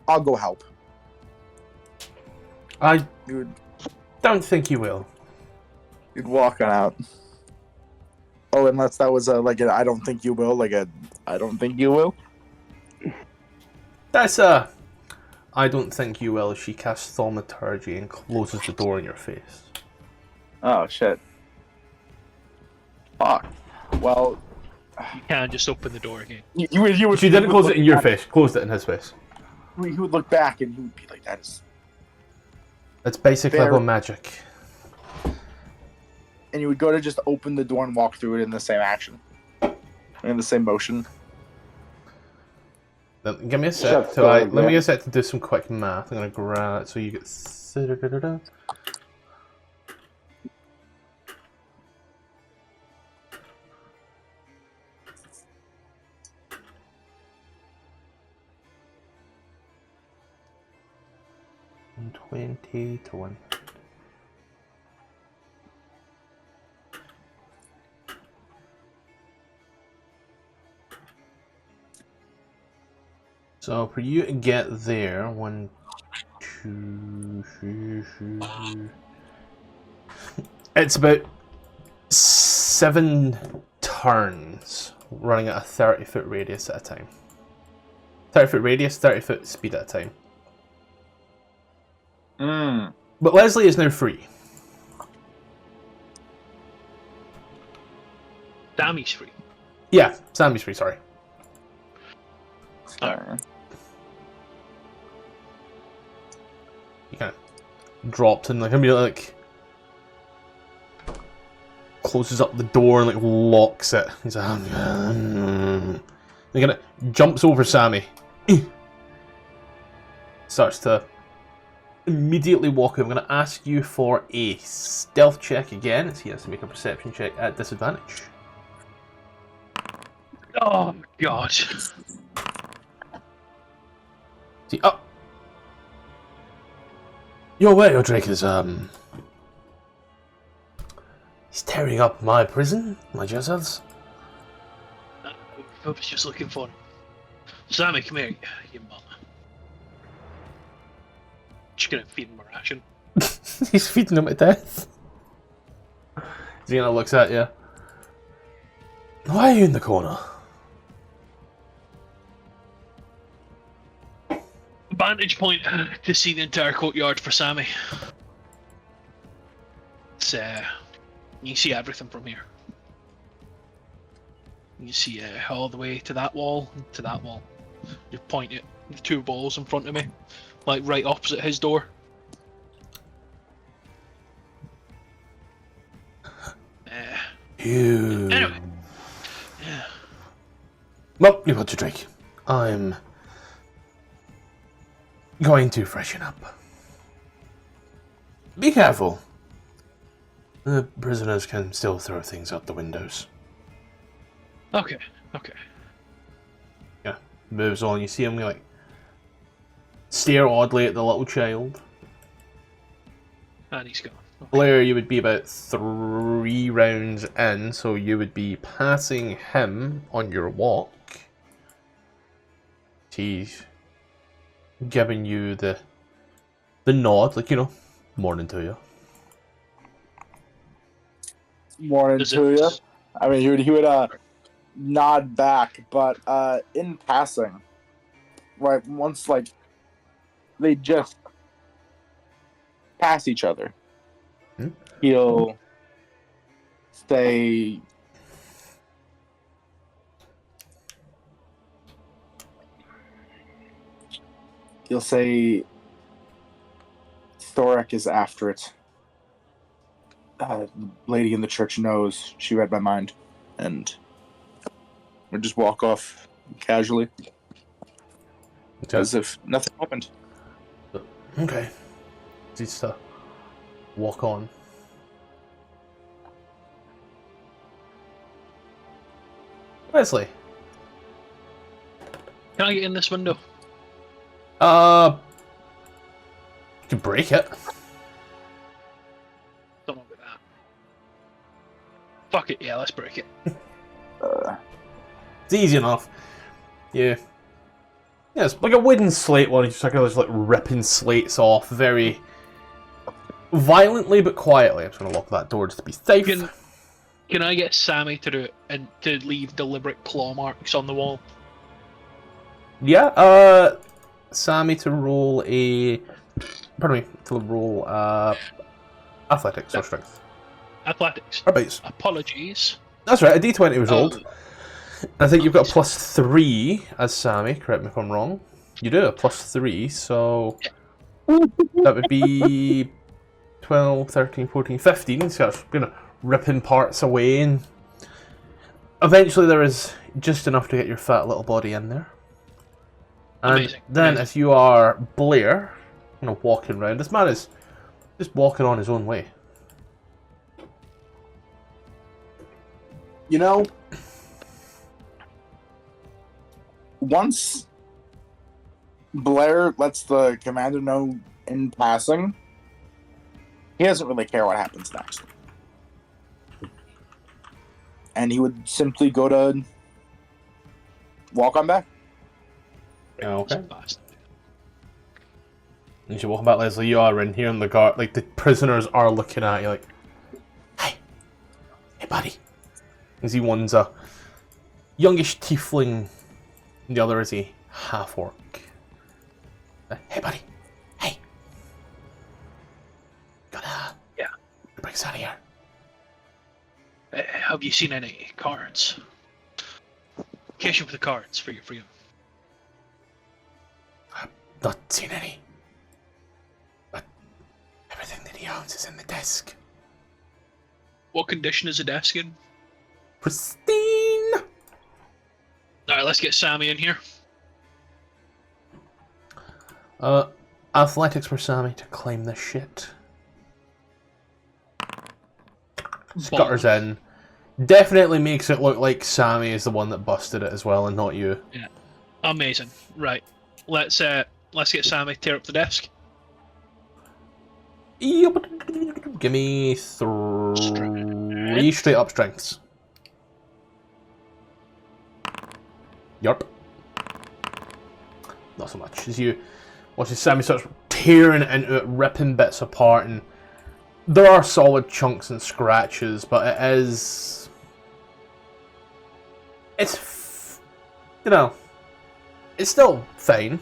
I'll go help. I You'd don't think you will. walk on out. Oh, unless that was like a I don't think you will, like a I don't think you will. That's I don't think you will. She casts thaumaturgy and closes the door in your face. Oh shit. Fuck. Well, You can't just open the door again. you would. She didn't close it in your face. Closed it in his face. He would look back and he would be like, "That is." It's basic Fair. level magic. And you would go to just open the door and walk through it in the same action, in the same motion. Then give me a Shut sec. the Let fuck me up. get a sec to do some quick math. I'm gonna grab it so you get. 20 to 1. So for you to get there, 1, 2, 3. It's about 7 turns, running at a 30-foot radius at a time. 30-foot radius, 30-foot speed at a time. But Lesley is now free. Dammy's free. Yeah, Sammy's free, sorry. He kind of dropped and like immediately like closes up the door and like locks it. He's like, he kind of jumps over Sammy. Starts to immediately walk over. I'm going to ask you for a stealth check again, as he has to make a perception check at disadvantage. Oh God. See, oh! You're aware your Drake is, he's tearing up my prison, my jazzers. I was just looking for him. Sammy, come here, you mother. Just gonna feed him a ration. He's feeding him to death. Xena looks at you. Why are you in the corner? Vantage point to see the entire courtyard for Sammy. It's, you see everything from here. You see all the way to that wall, and to that wall. You point it, the two walls in front of me, like right opposite his door. You... Anyway. Yeah. Well, you got your Drake. I'm going to freshen up. Be careful. The prisoners can still throw things out the windows. Okay, okay. Yeah, moves on. You see him like stare oddly at the little child. And he's gone. Okay. Blare, you would be about 3 rounds in, so you would be passing him on your walk. He's giving you the nod, like, you know, morning to you. Morning Does to it- you. I mean, he would nod back, but in passing, right, once like they just pass each other, he'll say, Thorek is after it. The lady in the church knows. She read my mind. And we just walk off casually, as if nothing happened. Okay. Just walk on. Lesley. Can I get in this window? You can break it. Don't know about that. Fuck it, yeah, let's break it. It's easy enough. Yeah. Yeah, it's like a wooden slate one. You're just like ripping slates off very violently but quietly. I'm just going to lock that door just to be safe. Can I get Sammy to do it and to leave deliberate claw marks on the wall? Yeah, Sammy to roll a... Pardon me, to roll athletics or strength. Athletics. Or base. Apologies. That's right, a d20 was rolled. Oh, I think you've got a +3 as Sammy, correct me if I'm wrong. You do, a +3, so that would be 12, 13, 14, 15. So that's going to ripping parts away, and eventually there is just enough to get your fat little body in there. And Amazing. then Amazing. if you are Blare, you know, walking around, this man is just walking on his own way. You know, once Blare lets the commander know in passing, he doesn't really care what happens next. And he would simply go to walk on back. Okay. You should walk back, Lesley. You are in here in the guard. Like, the prisoners are looking at you like, hey, buddy. You see one's a youngish tiefling, and the other is a half-orc. Hey, buddy. Hey. Gotta bring us out of here. Have you seen any cards? Cash up the cards for your freedom. I've not seen any. But everything that he owns is in the desk. What condition is the desk in? Pristine! Alright, let's get Sammy in here. Athletics for Sammy to climb this shit. Scutters in. Definitely makes it look like Sammy is the one that busted it as well, and not you. Yeah. Amazing. Right. Let's get Sammy tear up the desk. Give me 3 straight up strengths. Yup. Not so much. As you watch as Sammy starts tearing it into it, ripping bits apart, and there are solid chunks and scratches, but it is... It's... You know... It's still fine.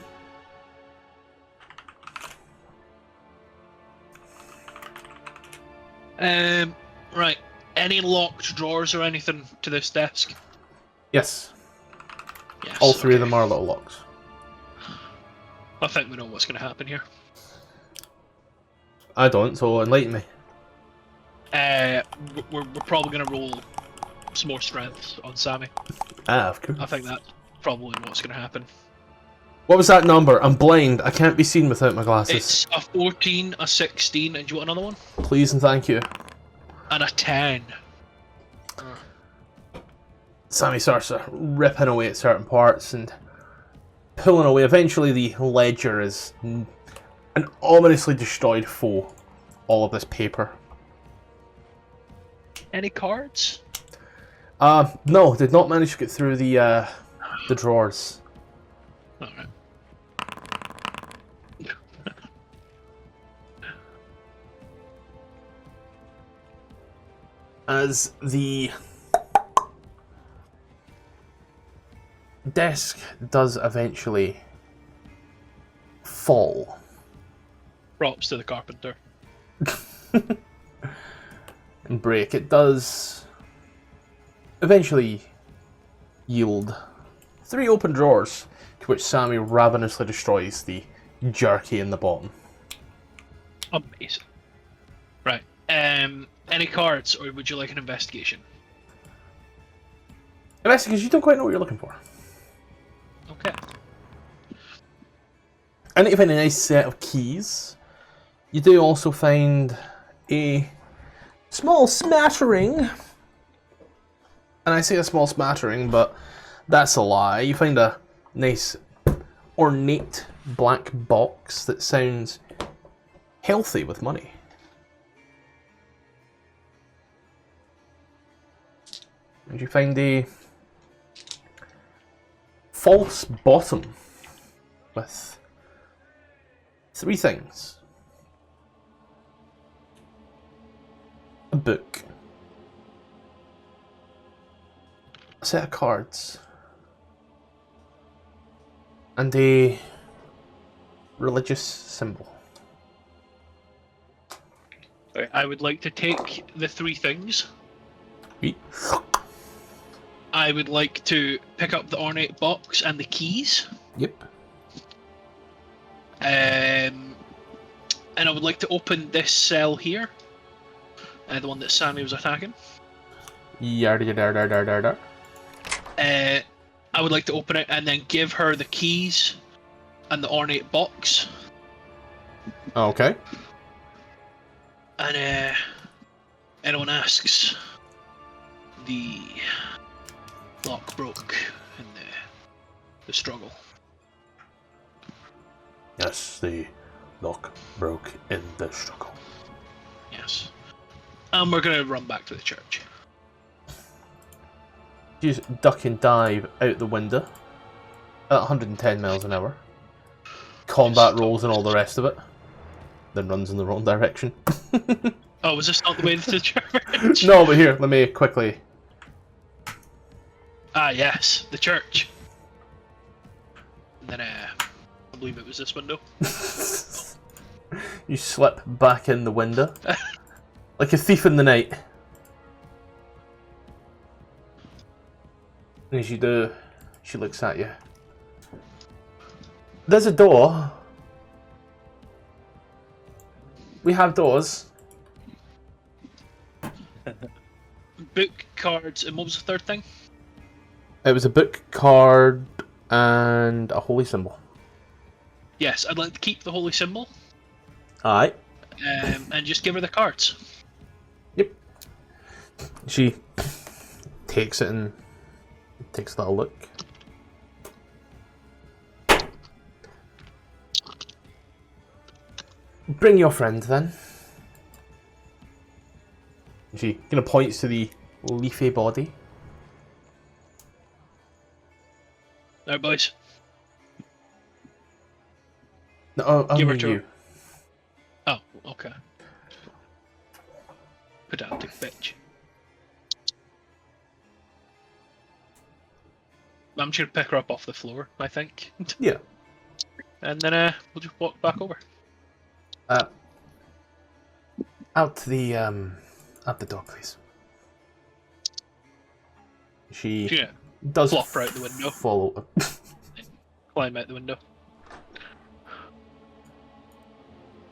Right. Any locked drawers or anything to this desk? Yes. Yes. All 3 of them are little locks. I think we know what's going to happen here. I don't, so enlighten me. We're probably going to roll some more strengths on Sammy. Ah, of course. I think that's probably what's going to happen. What was that number? I'm blind. I can't be seen without my glasses. It's a 14, a 16, and do you want another one? Please and thank you. And a 10. Sammy starts ripping away at certain parts and pulling away. Eventually the ledger is an ominously destroyed foe. All of this paper. Any cards? No, did not manage to get through the drawers. Alright. As the desk does eventually fall. Props to the carpenter. And break. It does eventually yield 3 open drawers, to which Sammy ravenously destroys the jerky in the bottom. Amazing. Right. Any cards, or would you like an investigation? Because you don't quite know what you're looking for. Okay. I need to find a nice set of keys. You do also find a small smattering. And I say a small smattering, but that's a lie. You find a nice ornate black box that sounds healthy with money. And you find a false bottom with 3 things. A book. A set of cards. And a religious symbol. Right, I would like to take the 3 things. Eat. I would like to pick up the ornate box and the keys. Yep. And I would like to open this cell here. The one that Sammy was attacking. Yarda yarda yarda yarda. I would like to open it and then give her the keys and the ornate box. Okay. And anyone asks, the lock broke in the struggle. Yes, the lock broke in the struggle. Yes. And we're gonna run back to the church. You just duck and dive out the window at 110 miles an hour. Combat rolls and all the rest of it. Then runs in the wrong direction. Oh, was this not the way to the church? No, but here, let me quickly... Ah, yes, the church. And then, I believe it was this window. You slip back in the window. Like a thief in the night. And as you do, she looks at you. There's a door. We have doors. Book, cards, and what was the third thing? It was a book, card, and a holy symbol. Yes, I'd like to keep the holy symbol, Alright. and just give her the cards. Yep. She takes it and takes a little look. Bring your friend then. She kind of points to the leafy body. Alright, boys. No, Give her only to you. her. Oh, okay. Pedantic bitch. I'm just gonna pick her up off the floor, I think. Yeah. And then we'll just walk back over. Out the door, please. She Yeah. does Flop her out the window. follow. Climb out the window.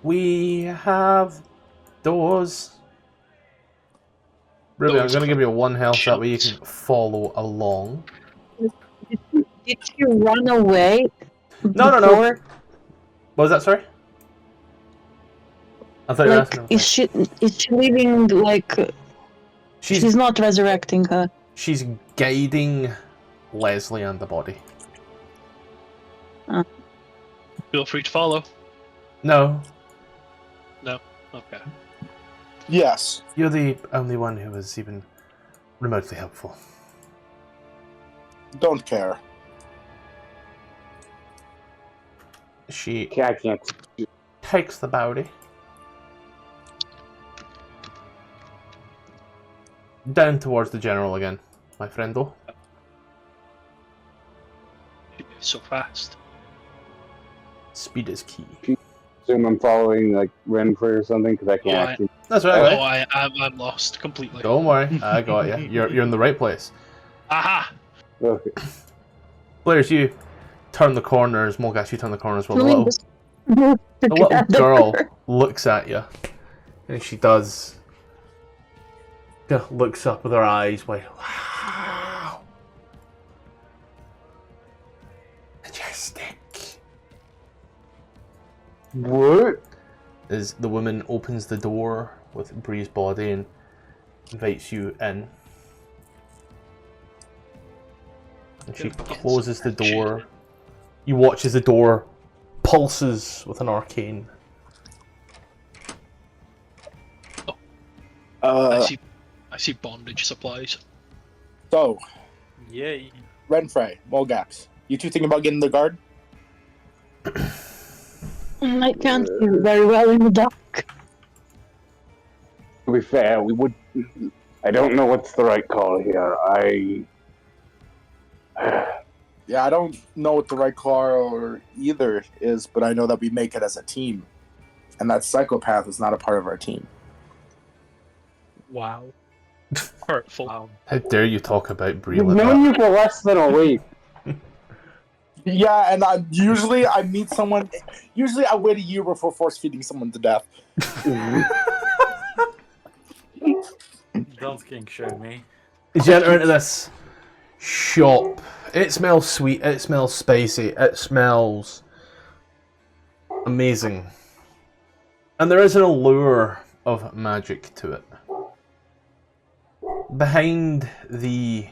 We have doors. Ruby, I'm Doors. gonna give you 1 health, that way you can follow along. Did she run away? No. before? What was that, sorry? I thought you were Like, asking. is she leaving? Like, she's not resurrecting her. She's guiding Lesley and the body. Feel free to follow. No, Okay. Yes. you're the only one who was even remotely helpful. Don't care. She I can't. takes the body down towards the general again, my friendo. So fast. Speed is key. Assume I'm following like Renfrey or something because I can't Alright. actually. That's right. I'm lost completely. Don't worry, I got you. You're in the right place. Aha! Okay. Blair's, you turn the corners. Molgax, you turn the corners. Well, Doing this move the little together. girl looks at you, and she does. Looks up with her eyes, like, wow, majestic. What? As the woman opens the door with Bree's body and invites you in. And she closes the door. You watch as the door pulses with an arcane. I see bondage supplies. So, Yay. Renfrey, Molgax, you two thinking about getting the guard? I can't see very well in the dark. To be fair, we would. I don't know what's the right call here. Yeah, I don't know what the right call or either is, but I know that we make it as a team. And that psychopath is not a part of our team. Wow. Hurtful. Wow. How dare you talk about Bree We've like known that? you for less than a week. Yeah, and usually I meet someone. Usually I wait a year before force feeding someone to death. Don't king show me. As you enter into this shop, it smells sweet, it smells spicy, it smells amazing. And there is an allure of magic to it. Behind the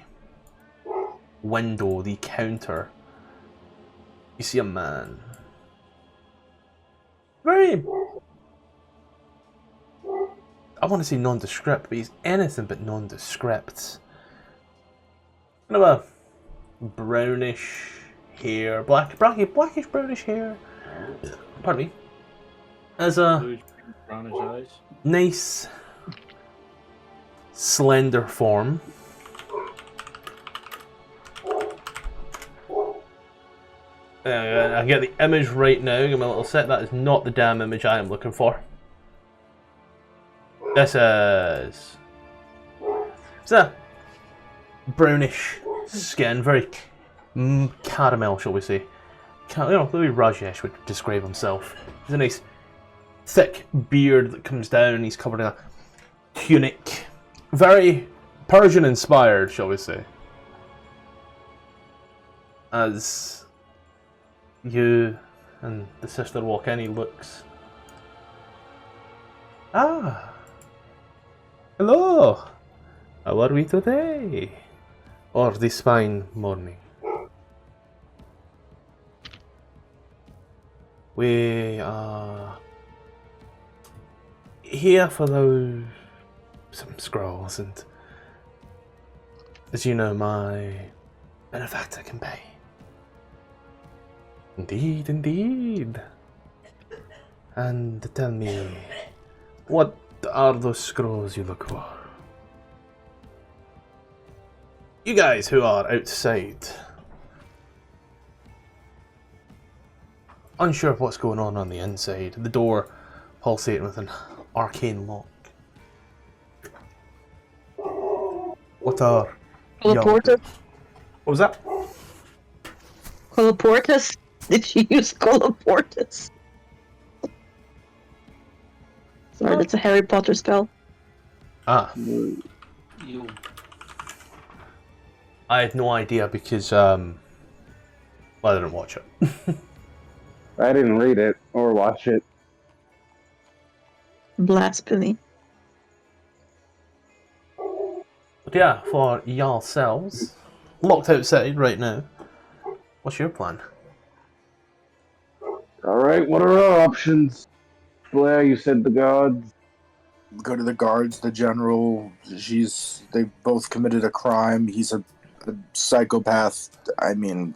window, the counter, you see a man. Very, I want to say nondescript, but he's anything but nondescript. Kind of a brownish hair, blackish brownish hair. Pardon me. As a Bluish, brownish eyes. nice, slender form. I get the image right now. Give me a little set. That is not the damn image I am looking for. This is. It's a brownish skin, very caramel, shall we say? Louis Rajesh would describe himself. He's a nice, thick beard that comes down, and he's covered in a tunic, very Persian-inspired, shall we say? As you and the sister walk in, he looks. Ah! Hello! How are we today? Or this fine morning? We are here for some scrolls, and as you know, my benefactor can pay. Indeed, indeed. And tell me, what are those scrolls you look for? You guys who are outside, unsure of what's going on the inside, the door pulsating with an arcane lock. What are Teleporter? What was that? Teleportus? Did you use Teleportus? Sorry, that's a Harry Potter spell. Ah, You. I had no idea because well, I didn't watch it. I didn't read it or watch it. Blasphemy. But yeah, for yourselves, locked outside right now. What's your plan? Alright, what are our options? Blare, you said the gods. Go to the guards, the general. They both committed a crime. He's a psychopath. I mean,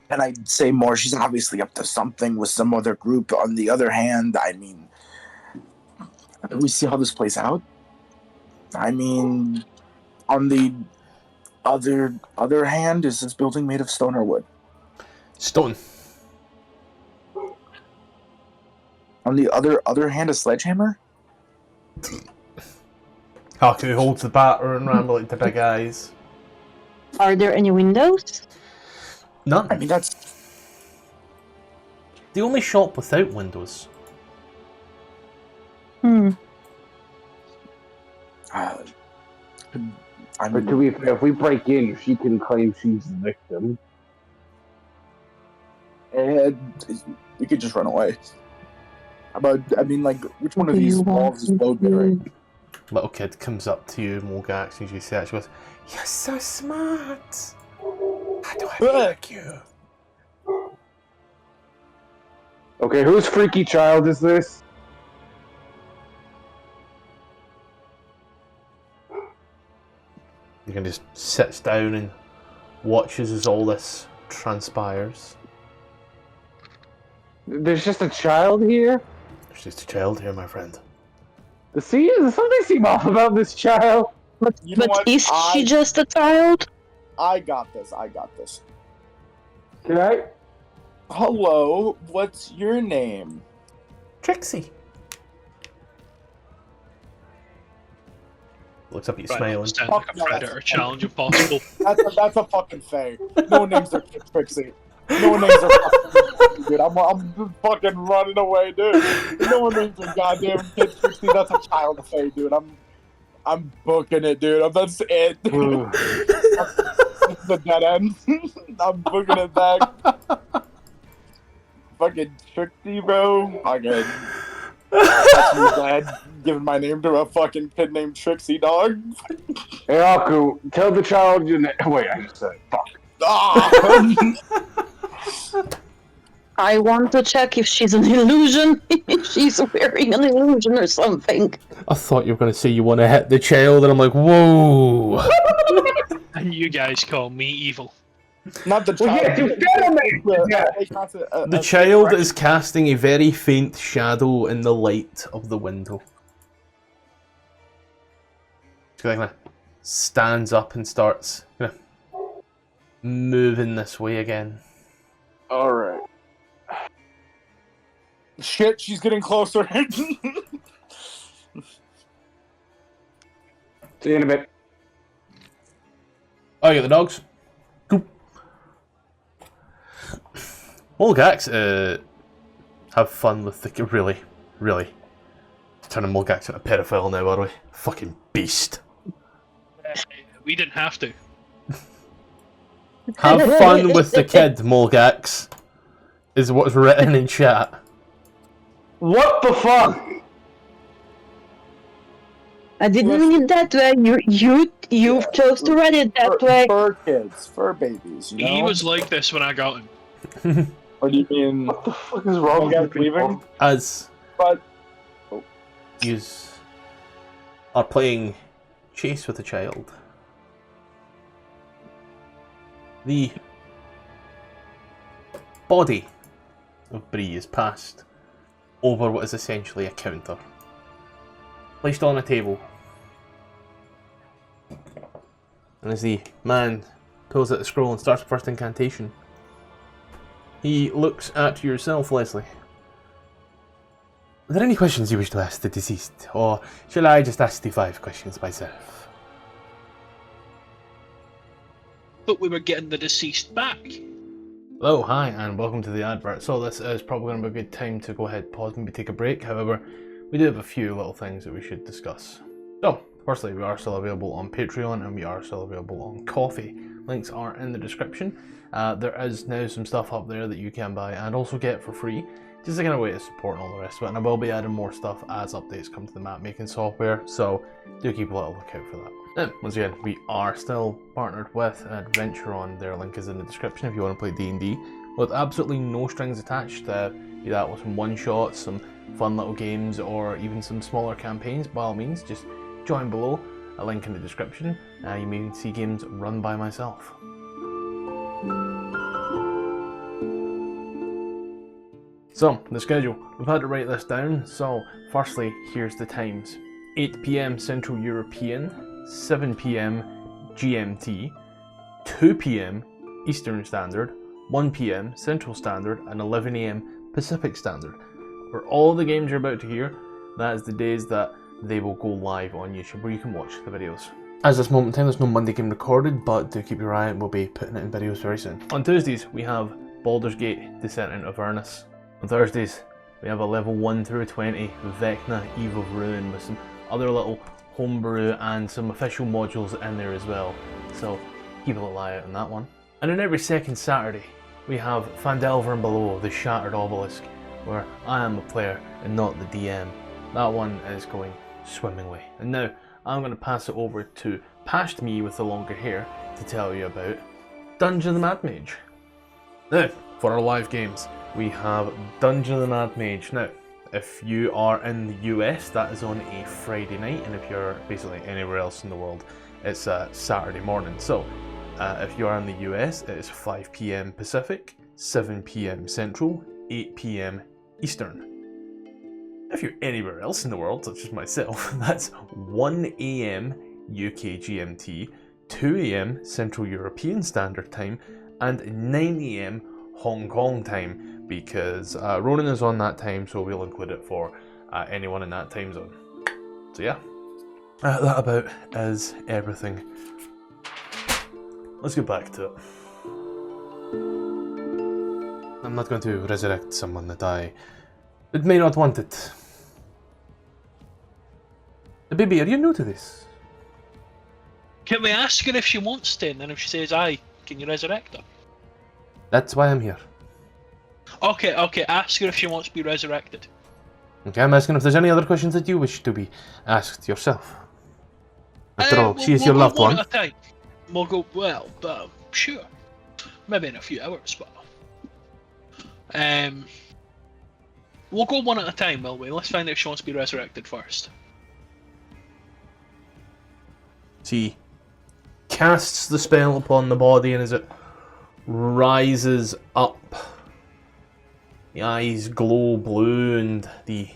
and I'd say more. She's obviously up to something with some other group. On the other hand, I mean, we see how this plays out. I mean, on the other hand, is this building made of stone or wood? Stone. On the other hand, a sledgehammer? Haku holds the batter around like the big eyes. Are there any windows? None. I mean, that's The only shop without windows. Hmm. I But mean, to be fair, if we break in, she can claim she's the victim. we could just run away. How about, I mean, like, which one of Do these you walls is want load to bearing? Little kid comes up to you, Molgax, and you say that. She goes, "You're so smart. How do I be like you?" Okay, whose freaky child is this? You can just sits down and watches as all this transpires. There's just a child here? There's just a child here, my friend. Does something seem off about this child? You know But what? is she just a child? I got this. Okay. Hello, what's your name? Trixie. Looks up at you Right, smiling. stand like a Fuck no, predator that's- challenge if possible. That's a fucking Fray. No one names their kid Trixie. No one names their fucking Trixie, dude. I'm fucking running away, dude. No one names their goddamn kid Trixie. That's a child of Fray, dude. I'm booking it, dude. That's it. That's the dead end. I'm booking it back. Fucking Trixie, bro. Fucking. That's me glad giving my name to a fucking kid named Trixie, dog. Hey, Aku, tell the child your name. Wait, I just said it. Fuck. Ah! I want to check if she's an illusion. If she's wearing an illusion or something. I thought you were going to say you want to hit the child, and I'm like, whoa. And you guys call me evil. Not the Well, child. yes, you said it. The child is casting a very faint shadow in the light of the window. She kind of stands up and starts kind of moving this way again. Alright. Shit, she's getting closer. See you in a bit. Oh, you got the dogs? Cool. Molgax, have fun with the... Really? Turning Molgax into a pedophile now, are we? Fucking beast. We didn't have to. Have fun with the kid, Molgax, is what's written in chat. What the fuck? I didn't mean it that way. You chose to read it that way. Fur kids, fur babies, you know? He was like this when I got him. What do you mean? What the fuck is wrong with you people? leaving? As But you are playing chase with a child, the body of Bree is passed over what is essentially a counter, placed on a table, and as the man pulls out the scroll and starts the first incantation, he looks at yourself, Lesley. Are there any questions you wish to ask the deceased, or shall I just ask the 5 questions myself? But we were getting the deceased back. Hello, hi, and welcome to the advert. So this is probably going to be a good time to go ahead, pause, maybe take a break. However, we do have a few little things that we should discuss. So, firstly, we are still available on Patreon, and we are still available on Coffee. Links are in the description. There is now some stuff up there that you can buy and also get for free. Just a kind of way to support and all the rest of it, and I will be adding more stuff as updates come to the map making software, so do keep a little lookout for that. Now, once again, we are still partnered with Adventuron. Their link is in the description if you want to play D&D with absolutely no strings attached. Be that with some one-shots, some fun little games, or even some smaller campaigns. By all means, just join below, a link in the description. You may see games run by myself. So, the schedule. We've had to write this down. So, firstly, here's the times. 8 PM Central European, 7 PM GMT, 2 PM Eastern Standard, 1 PM Central Standard, and 11 AM Pacific Standard. For all the games you're about to hear, that is the days that they will go live on YouTube, where you can watch the videos. As this moment in time, there's no Monday game recorded, but do keep your eye out, we'll be putting it in videos very soon. On Tuesdays, we have Baldur's Gate Descent into Avernus. On Thursdays, we have a level 1 through 20 Vecna Eve of Ruin with some other little homebrew and some official modules in there as well. So keep a little eye out on that one. And on every second Saturday, we have Phandelver and Below, the Shattered Obelisk, where I am a player and not the DM. That one is going swimmingly. And now, I'm going to pass it over to Past Me with the longer hair to tell you about Dungeon of the Mad Mage. Now, for our live games, we have Dungeon of the Mad Mage. Now, if you are in the US, that is on a Friday night, and if you're basically anywhere else in the world, it's a Saturday morning. So, if you are in the US, it is 5 PM Pacific, 7 PM Central, 8 PM Eastern. If you're anywhere else in the world, such as myself, that's 1 AM UK GMT, 2 AM Central European Standard Time, and 9 AM Hong Kong time, because Ronan is on that time, so we'll include it for anyone in that time zone. So yeah, that about is everything. Let's get back to it. I'm not going to resurrect someone that I may not want it. Baby, are you new to this? Can we ask her if she wants to, and then if she says aye, can you resurrect her? That's why I'm here. Okay, ask her if she wants to be resurrected. Okay, I'm asking if there's any other questions that you wish to be asked yourself. After all, she is your loved one. At a time. We'll go, well, sure. Maybe in a few hours, but... we'll go one at a time, will we? Let's find out if she wants to be resurrected first. She casts the spell upon the body, and as it rises up, the eyes glow blue and the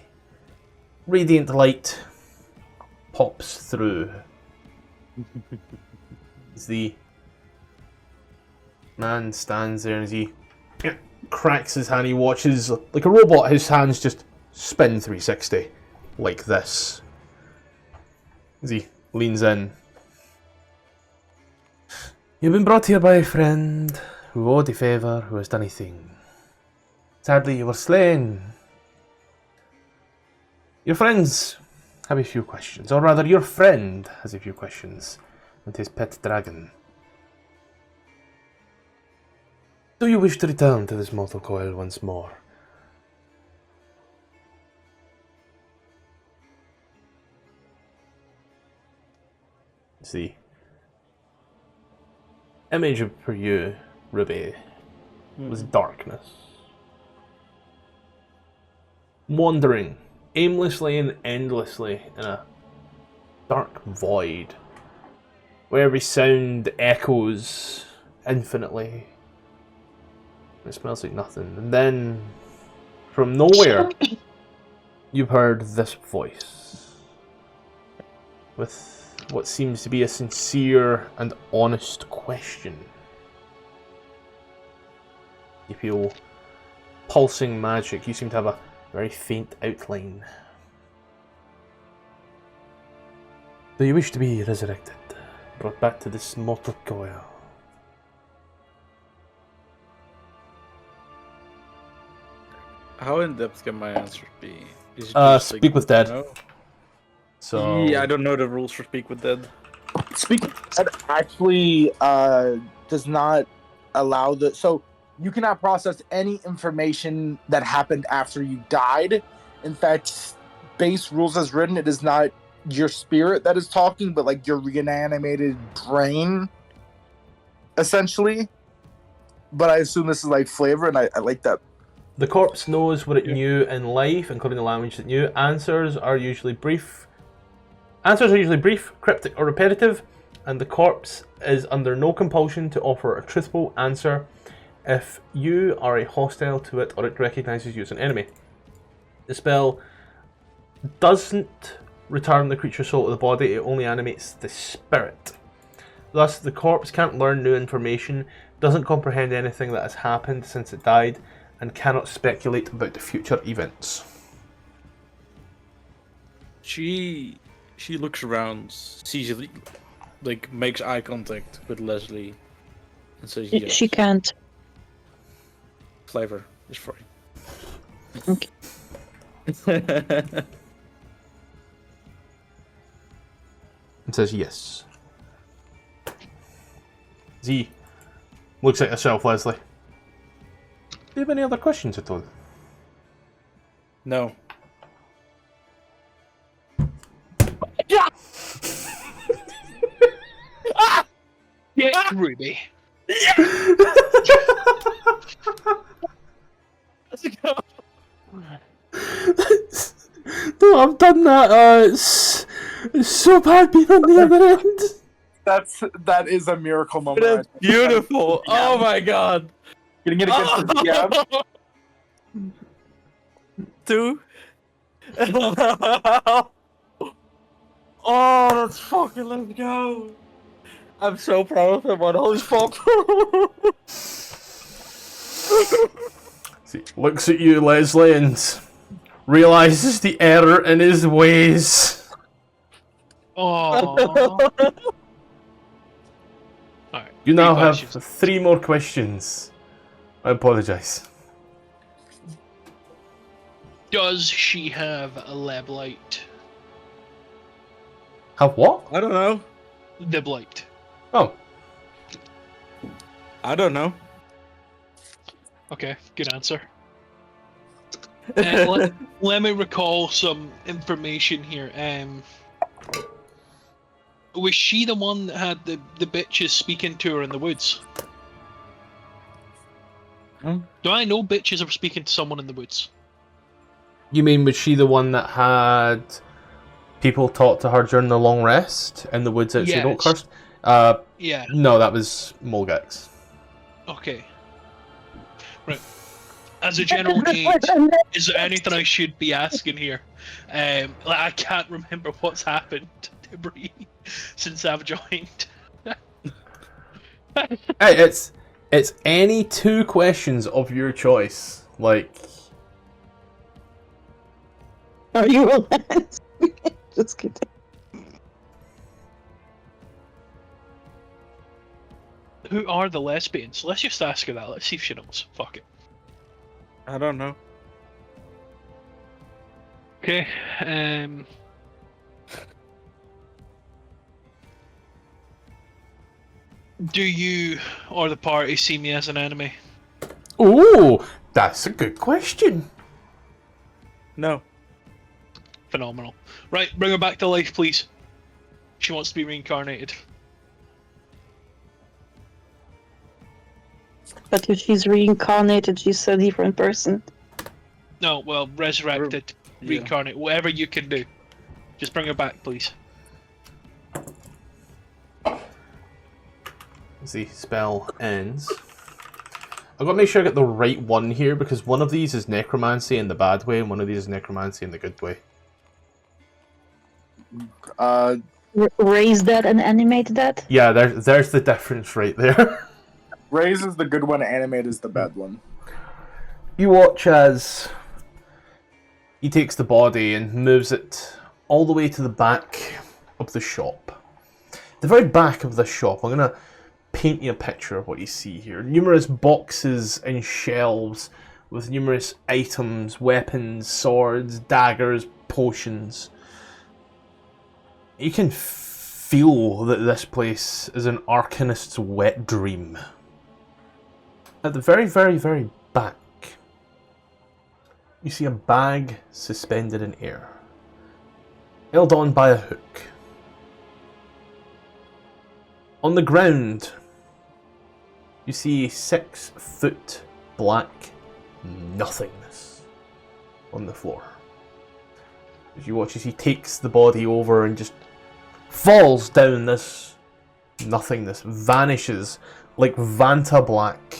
radiant light pops through. As the man stands there, and as he cracks his hand, he watches like a robot. His hands just spin 360 like this as he leans in. You've been brought here by a friend who owed a favour, who has done a thing. Sadly, you were slain. Your friends have a few questions, or rather, your friend has a few questions with his pet dragon. Do you wish to return to this mortal coil once more? See. Image for you, Ruby, was darkness. Wandering aimlessly and endlessly in a dark void where every sound echoes infinitely. It smells like nothing. And then, from nowhere, you've heard this voice with what seems to be a sincere and honest question. You feel pulsing magic. You seem to have a very faint outline. Do you wish to be resurrected, brought back to this mortal coil? How in depth can my answer be? Is it just, speak with dead. no? So Yeah, I don't know the rules for Speak with Dead. Speaking of that, actually does not allow the. So you cannot process any information that happened after you died. In fact, base rules as written, it is not your spirit that is talking, but like your reanimated brain, essentially. But I assume this is like flavor, and I like that. the corpse knows what it knew in life, including the language it knew. Answers are usually brief, cryptic, or repetitive, and the corpse is under no compulsion to offer a truthful answer if you are a hostile to it or it recognizes you as an enemy. The spell doesn't return the creature's soul to the body, it only animates the spirit. Thus, the corpse can't learn new information, doesn't comprehend anything that has happened since it died, and cannot speculate about the future events. She looks around, sees it, like makes eye contact with Lesley, and says yes. She can't. Flavor is free. Okay. It says yes. Z looks at yourself, Lesley. Do you have any other questions at all? No. Yeah, Ruby. No, I've done that. It's so bad being on the other end. That is a miracle moment. That's beautiful. Oh my god. Getting it against the DM. 2. Oh, that's fucking, let's go. I'm so proud of him, man. Holy fuck. See, looks at you, Lesley, and realizes the error in his ways. Oh. Alright. You now have questions. 3 more questions. I apologize. Does she have a Leblite? Have what? I don't know. The Blight. Oh, I don't know. Okay, good answer. Let me recall some information here. Was she the one that had the bitches speaking to her in the woods? Do I know bitches are speaking to someone in the woods? you mean was she the one that had people talk to her during the long rest in the woods outside Yes. Oakhurst? Yeah. No, that was Molgax. Okay. Right. As a general aid, is there anything I should be asking here? Like I can't remember what's happened to Bree since I've joined. Hey, it's any 2 questions of your choice. Like, Are you relaxed? Just kidding. Who are the lesbians? Let's just ask her that. Let's see if she knows. Fuck it. I don't know. Okay. Do you or the party see me as an enemy? Ooh, that's a good question. No. Phenomenal. Right, bring her back to life, please. She wants to be reincarnated. But if she's reincarnated, she's a different person. No, well, resurrected, Yeah. reincarnate, whatever you can do. Just bring her back, please. As the spell ends. I've got to make sure I get the right one here, because one of these is necromancy in the bad way, and one of these is necromancy in the good way. Raise that and animate that. Yeah, there's the difference right there. Raise is the good one, animate is the bad one. You watch as he takes the body and moves it all the way to the back of the shop. The very back of the shop. I'm going to paint you a picture of what you see here. Numerous boxes and shelves with numerous items, weapons, swords, daggers, potions. You can feel that this place is an arcanist's wet dream. At the very, very, very back, you see a bag suspended in air, held on by a hook. On the ground, you see a 6-foot black nothingness on the floor. As you watch as he takes the body over and just falls down this nothingness, vanishes like Vanta Black.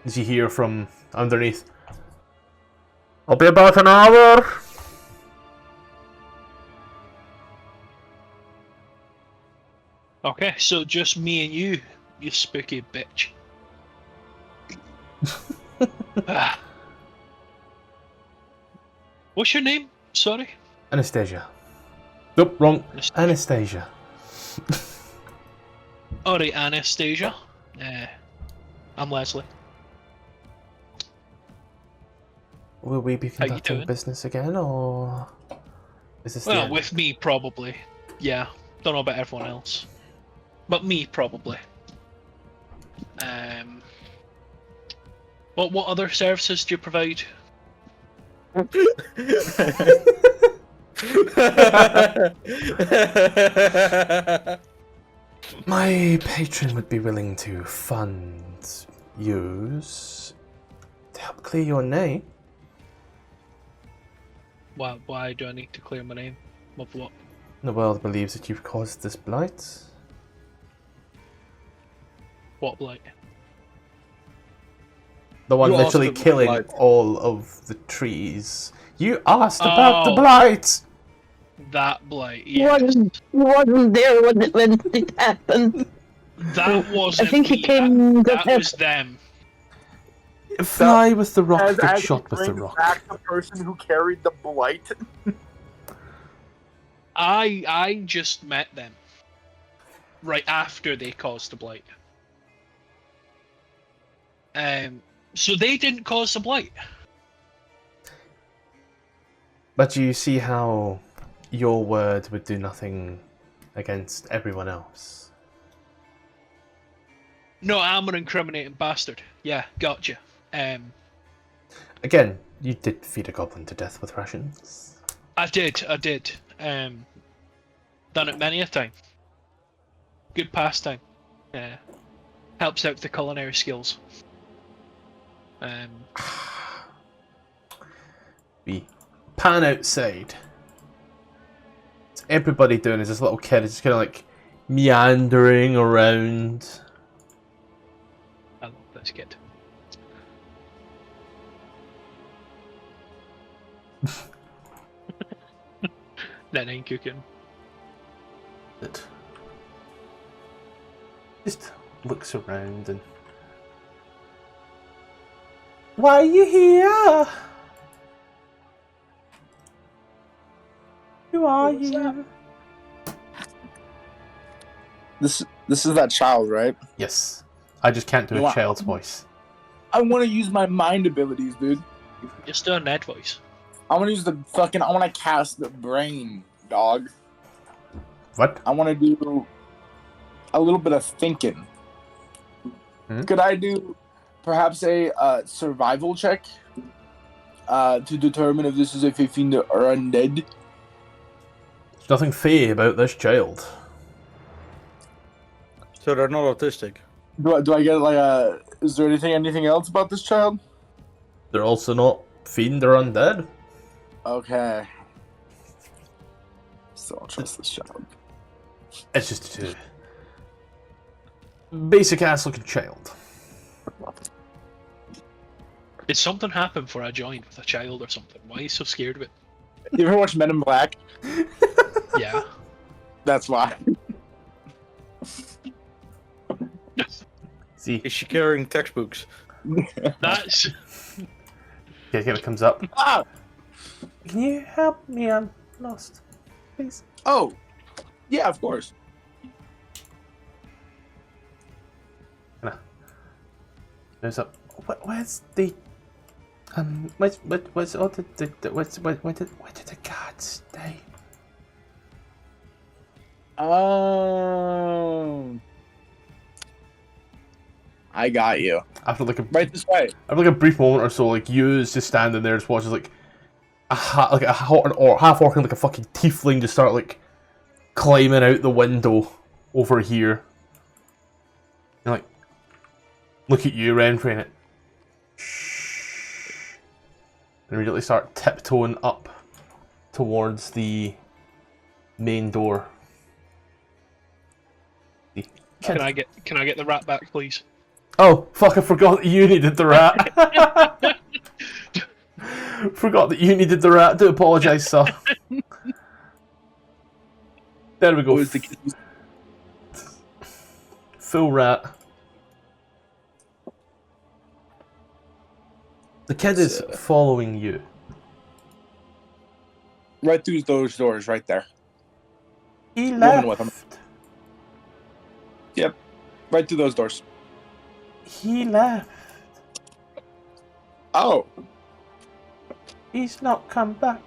As you hear from underneath, "I'll be about an hour." Okay, so just me and you spooky bitch. Ah. What's your name? Sorry? Anastasia. Nope, wrong. Anastasia. Alright, Anastasia. I'm Lesley. Will we be you conducting doing? business again, or is this the Well, end? with me, probably. Yeah, don't know about everyone else. But me, probably. What other services do you provide? My patron would be willing to fund use to help clear your name. Why do I need to clear my name? Of what? The world believes that you've caused this blight. What blight? The one You literally asked about the killing blight. all of the trees. You asked about the Oh. blight! That blight, He yeah. wasn't there when it happened. That wasn't I think he me, came. that was them. Fly with the rock, As get he shot with the brings rock. back the person who carried the blight. I just met them. Right after they caused the blight. So they didn't cause the blight. But you see how your word would do nothing against everyone else. No, I'm an incriminating bastard. Yeah, gotcha. Again, you did feed a goblin to death with rations. I did. Done it many a time. Good pastime. Helps out the culinary skills. We pan outside. What's everybody doing is this little kid is just kind of like meandering around. I love this kid. That ain't cooking. It just looks around and... Why are you here? Who are you? This is that child, right? Yes. I just can't do a Wow. child's voice. I want to use my mind abilities, dude. Just do a Ned voice. I want to use I want to cast the brain, dog. What? I want to do a little bit of thinking. Could I do perhaps a survival check to determine if this is a Fiend or undead? There's nothing fey about this child. So they're not autistic. Do I get like a? Is there anything else about this child? They're also not fiend or undead. Okay. So I'll trust this child. It's just a basic ass looking child. Did something happen before I joined with a child or something? Why are you so scared of it? You ever watch Men in Black? Yeah. That's why. See, Is she carrying textbooks? That's yeah, it comes up. Ah! Can you help me? I'm lost, please. Oh, yeah, of course. There's a where's the what's all the where did the gods stay? I got you. After like a Right this way. after like a brief moment or so, like you just standing there, just watches like half orc and like a fucking tiefling just start like climbing out the window over here. And like look at you, Renfrey, and it and immediately start tiptoeing up towards the main door. can I get the rat back, please? Oh, fuck, I forgot that you needed the rat. Forgot that you needed the rat. Do apologise, sir. There we go. Where's the kid? Full rat. The kid is following you. Right through those doors, right there. He Woman left. with him. Yep. Right through those doors. He left. Oh. He's not come back.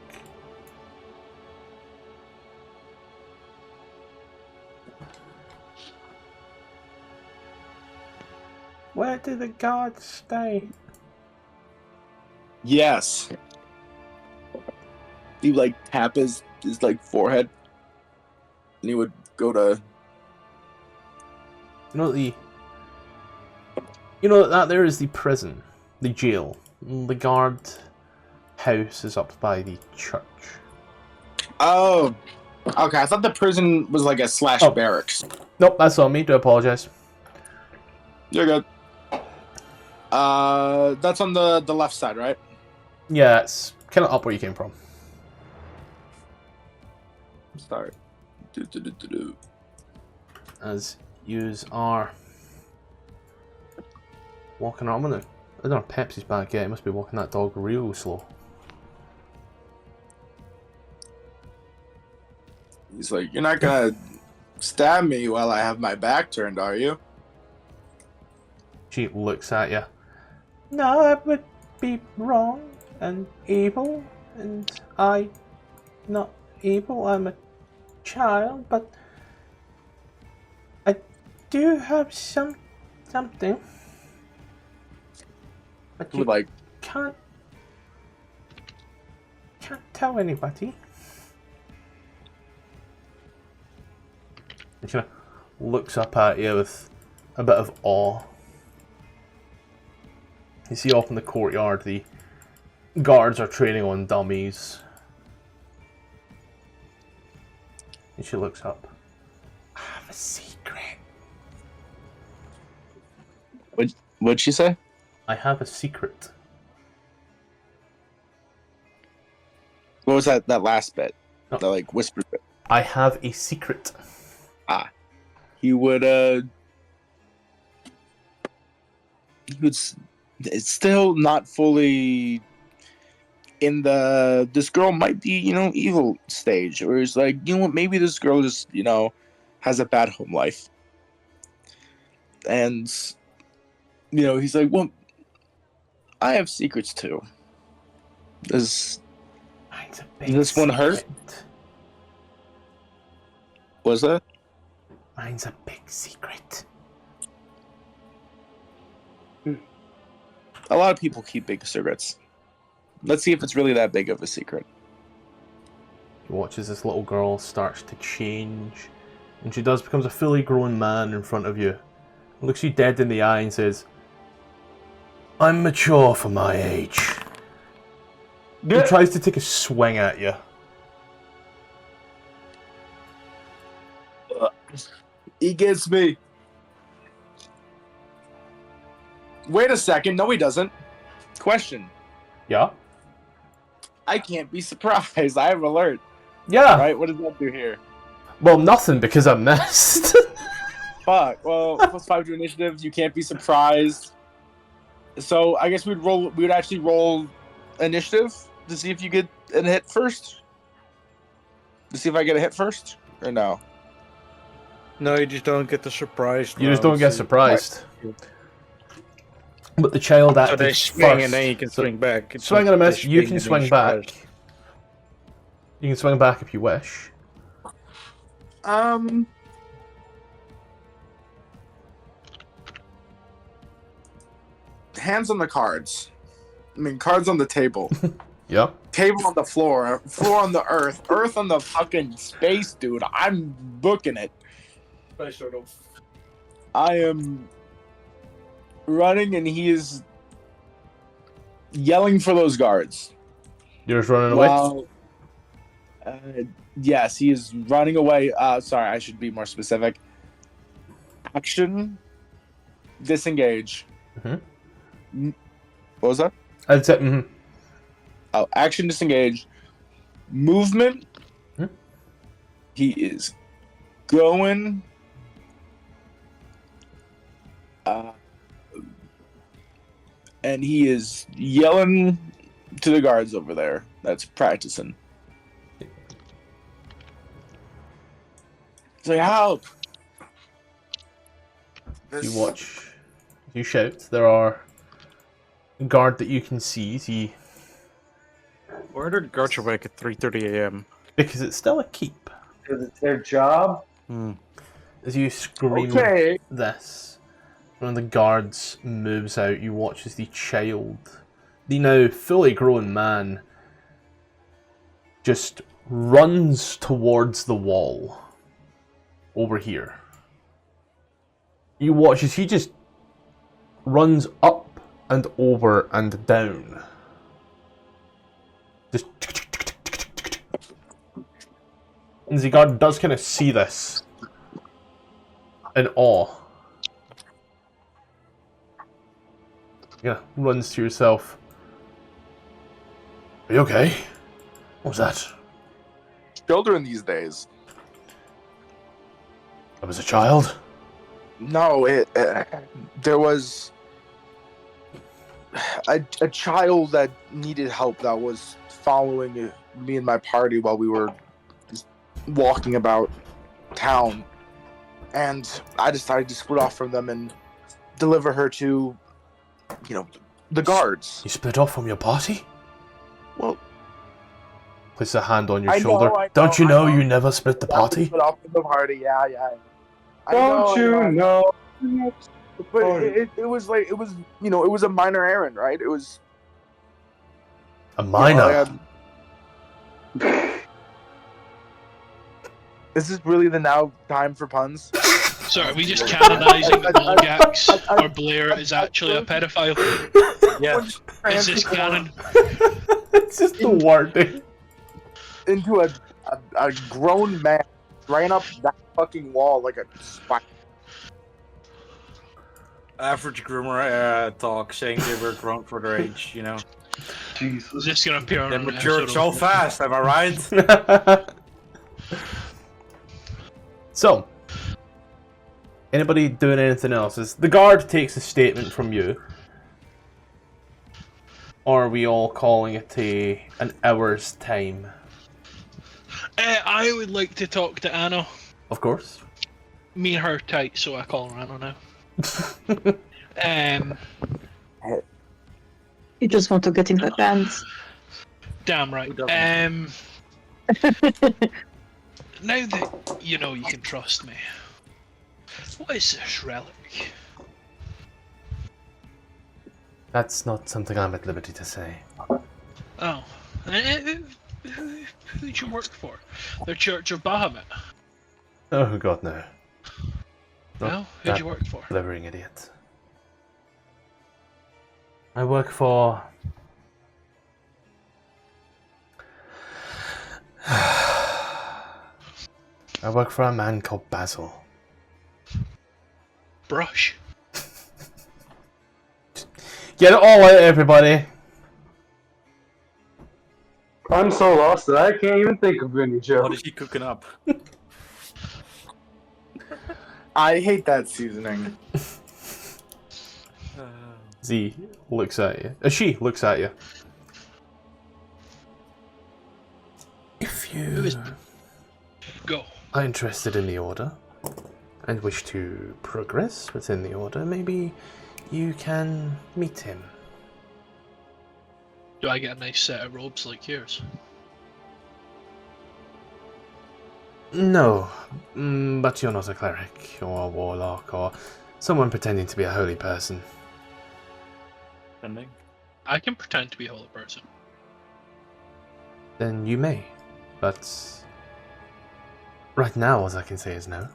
Where do the guards stay? Yes. He would like tap his like forehead, and he would go to. You know that there is the prison, the jail. The guard house is up by the church. Oh. Okay, I thought the prison was like a slash Oh. barracks. Nope, that's on me. Do apologise. You're good. That's on the left side, right? Yeah, it's kind of up where you came from. Sorry. Do. As yous are walking around. I don't know if Pepsi's back yet. He must be walking that dog real slow. He's like, you're not gonna stab me while I have my back turned, are you? She looks at you. No, that would be wrong and evil, and I'm not evil. I'm a child, but I do have something. But you Like, can't tell anybody. She kind of looks up at you with a bit of awe. You see off in the courtyard the guards are training on dummies. And she looks up. I have a secret. what'd she say? I have a secret. What was that last bit? Oh. The like whispered bit. I have a secret. He would it's still not fully in the this girl might be, evil stage, or it's like, what, maybe this girl just, has a bad home life. And he's like, well, I have secrets too. Does Mine's a big this one hurt? secret. Was that? Mine's a big secret. A lot of people keep big secrets. Let's see if it's really that big of a secret. He watches this little girl starts to change, and she becomes a fully grown man in front of you. Looks you dead in the eye and says, "I'm mature for my age." He tries to take a swing at you. He gets me. Wait a second. No, he doesn't. Question. Yeah? I can't be surprised. I have alert. Yeah. Right? What does that do here? Well, nothing because I missed. Fuck. Well, +5 to initiative. You can't be surprised. So I guess we'd roll. We would actually roll initiative to see if you get a hit first. To see if I get a hit first, or no? No, you just don't get the surprise. You just don't get surprised. But the child So acted they swing first. and then you can swing back. It's Swing not and a miss, they you swing can and then swing you're back. surprised. You can swing back if you wish. Hands on the cards. I mean, cards on the table. Yeah. Table on the floor. Floor on the earth. Earth on the fucking space, dude. I'm booking it. I am running and he is yelling for those guards. You're just running away? Well, yes, he is running away. Sorry, I should be more specific. Action. Disengage. Mm-hmm. What was that? I'd say, mm-hmm. Oh, action, disengage. Movement. Hmm? He is going. And he is yelling to the guards over there that's practicing. He's like, help! You watch. You shout. There are a guard that you can see. He, Where did the guards awake at 3:30 a.m.? because it's still a keep. Because it's their job. As you scream Okay. this, one of the guards moves out. You watch as the child, the now fully grown man, just runs towards the wall over here. You watch as he just runs up and over and down. Just. And the guard does kind of see this in awe. Yeah, runs to yourself. Are you okay? What was that? Children these days. I was a child. No, there was a child that needed help that was following me and my party while we were just walking about town, and I decided to split off from them and deliver her to, the guards. You split off from your party? Well, Place a hand on your I know, shoulder. I know, Don't you I know know. you never split the party? Split off from the party, yeah. I Don't you know? But it was like it was a minor errand, right? It was A minor. Is this really the now time for puns? So are we just canonising that Molgax or Blare is actually a pedophile? Yes. Is this canon? It's just the wording. Into a grown man ran up that fucking wall like a spike. Average groomer talk saying they were grown for their age, Is this gonna appear on They an matured episode so of- fast, am I right? So, anybody doing anything else? As the guard takes a statement from you, or are we all calling it an hour's time? I would like to talk to Anna. Of course. Me and her are tight, so I call her Anna now. You just want to get in her pants. Damn right. Now that you know you can trust me, what is this relic? That's not something I'm at liberty to say. Oh. Who'd you work for? The Church of Bahamut? Oh god, no. No? Who'd you work for? Blithering idiot. I work for... I work for a man called Basil. Brush. Get it all out, everybody! I'm so lost that I can't even think of any What jokes. is he cooking up? I hate that seasoning. Z looks at you. She looks at you. If you Go. are interested in the Order and wish to progress within the Order, maybe you can meet him. Do I get a nice set of robes like yours? No, but you're not a cleric or a warlock or someone pretending to be a holy person. Pending. I can pretend to be a holy person. Then you may, but right now all I can say is no.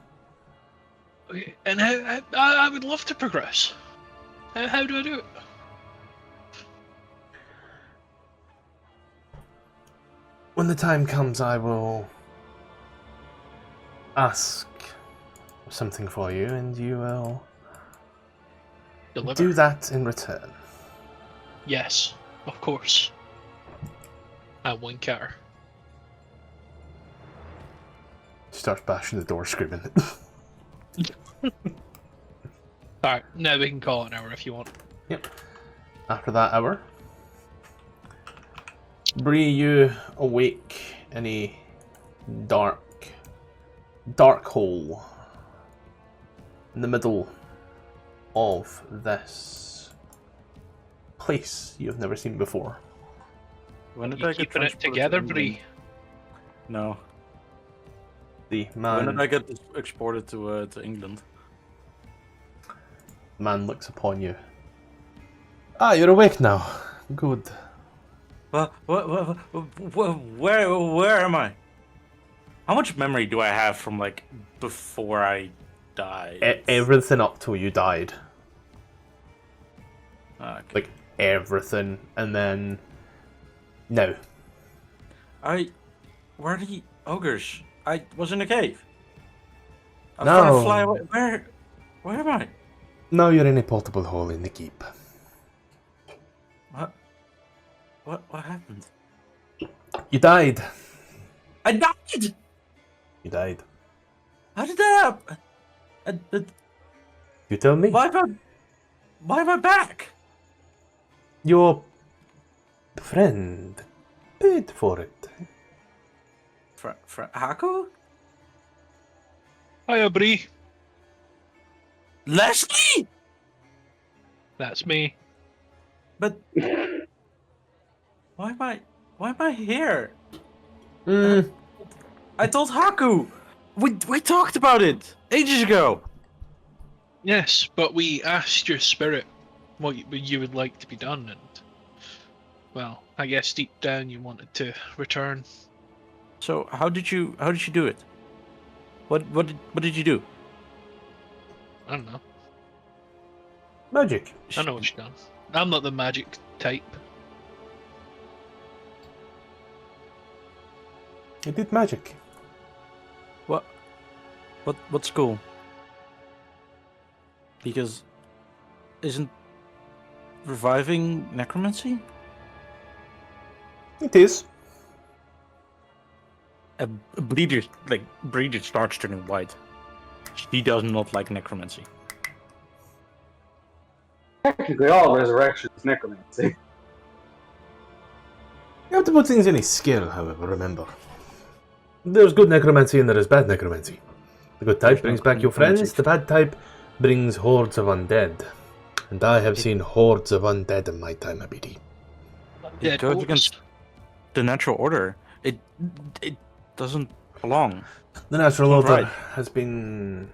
Okay, and I would love to progress. How do I do it? When the time comes, I will ask something for you, and you will Deliver. do that in return. Yes, of course. I wink at her. She starts bashing the door, screaming. Alright, now we can call it an hour if you want. Yep. After that hour, Bree, you awake in a dark hole in the middle of this place you have never seen before. When did You I get keeping it transported to together, England? Bree? No. The When did man I get exported to England? looks upon you. Ah, you're awake now. Good. Where am I? How much memory do I have from like before I died? Everything up till you died. Okay. Like, everything. And then... No. Where are the ogres? I was in a cave. I was No. trying to fly away. Where am I? Now you're in a portable hole in the keep. What happened? You died. I died! You died. How did that happen? You tell me. Why am I back? Your friend paid for it. Haku? Hiya, Bree. Lesley? That's me. But why am I here? I told Haku. We talked about it ages ago. Yes, but we asked your spirit what you would like to be done, and well, I guess deep down you wanted to return. So how did you do it? What did you do? I don't know. Magic. I know what you've done. I'm not the magic type. You did magic. What school? Because isn't reviving necromancy? It is. Breeder starts turning white. She does not like necromancy. Technically, all resurrection is necromancy. You have to put things in a scale, however, remember. There's good necromancy and there is bad necromancy. The good type brings back your friends, the bad type brings hordes of undead. And I have seen hordes of undead in my time, Abidi. It goes against the natural order. It doesn't belong. The natural Not order right. has been,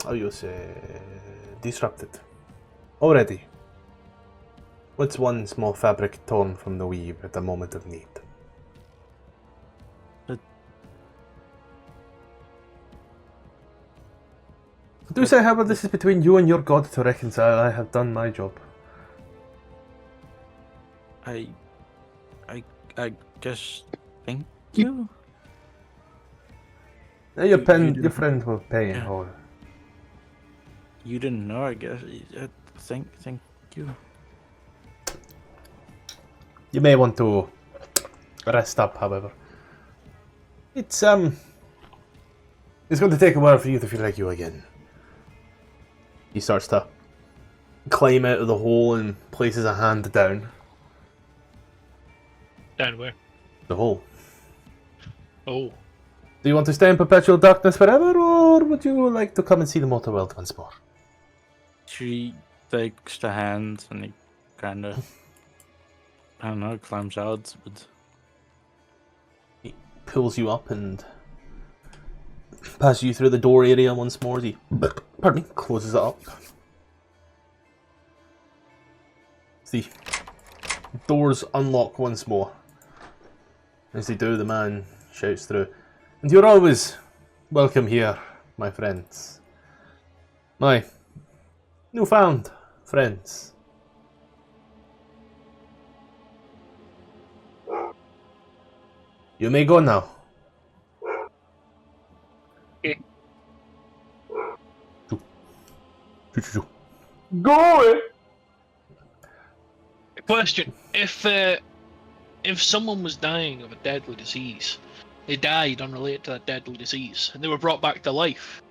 how you say, disrupted. Already. What's one small fabric torn from the weave at the moment of need? Do say, however, this is between you and your god to reconcile. I have done my job. I guess. Thank you. Now your friend will pay in whole. You didn't know, I guess. Thank you. You may want to rest up, however. It's going to take a while for you to feel like you again. He starts to climb out of the hole and places a hand down. Down where? The hole. Oh. Do you want to stay in perpetual darkness forever, or would you like to come and see the mortal world once more? She takes the hand and he kind of, I don't know, climbs out. But He pulls you up and passes you through the door area once more. He, pardon me, closes it up. The doors unlock once more. As they do, the man shouts through, "And you're always welcome here, my friends. My newfound friends." You may go now. Okay. Go! Question: if someone was dying of a deadly disease, they died unrelated to that deadly disease, and they were brought back to life,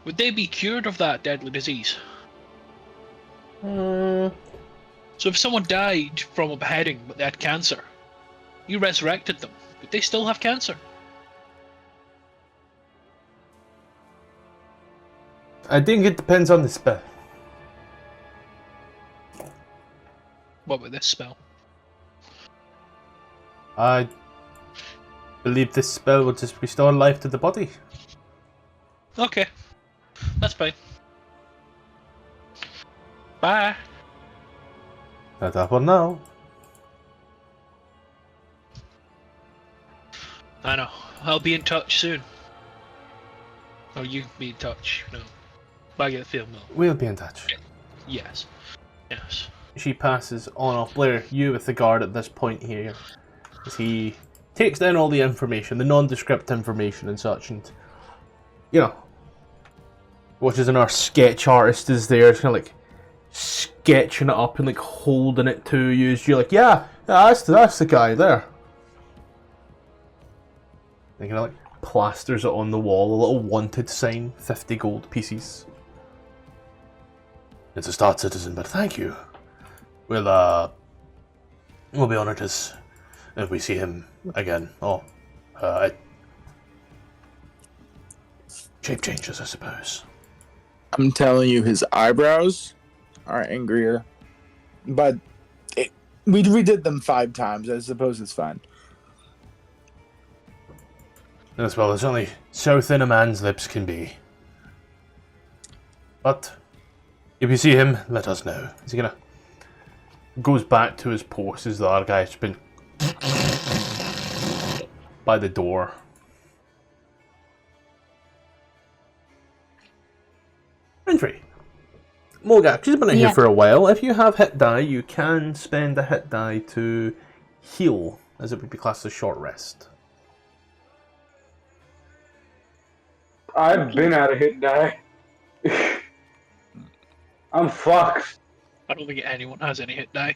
would they be cured of that deadly disease? So if someone died from a beheading but they had cancer, you resurrected them, would they still have cancer? I think it depends on the spell. What about this spell? I believe this spell will just restore life to the body. Okay, that's fine. Bye. That's all for now. I know. I'll be in touch soon. Or you be in touch. No. I get the feeling no. We'll be in touch. Yes. Yes. She passes on off. Blair, you with the guard at this point here, as he takes down all the information, the nondescript information and such, and, you know, watches our sketch artist is there, kind of like sketching it up and like holding it to you. As you're like, yeah, that's the guy there. And kind of like plasters it on the wall, a little wanted sign, 50 gold pieces. It's a start, citizen, but thank you. We'll be honored as if we see him again. Shape changes, I suppose. I'm telling you, his eyebrows are angrier. But we redid them 5 times. I suppose it's fine. As well as only so thin a man's lips can be. But if you see him, let us know. Is he gonna goes back to his post as the other guy's been by the door. Entry. Molgax, she's been in here for a while. If you have hit die, you can spend a hit die to heal, as it would be classed as short rest. I've been out of hit die. I'm fucked. I don't think anyone has any hit die.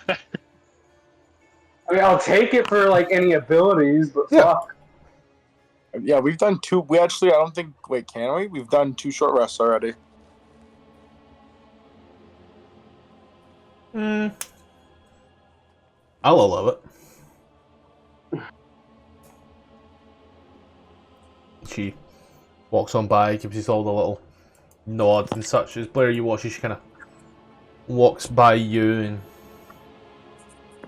I mean, I'll take it for like any abilities, but fuck. Yeah, we've done 2. We actually, I don't think. Wait, can we? We've done 2 short rests already. I'll allow it. She walks on by, gives us all the little nods and such. As Blair, you watch as she kind of walks by you, and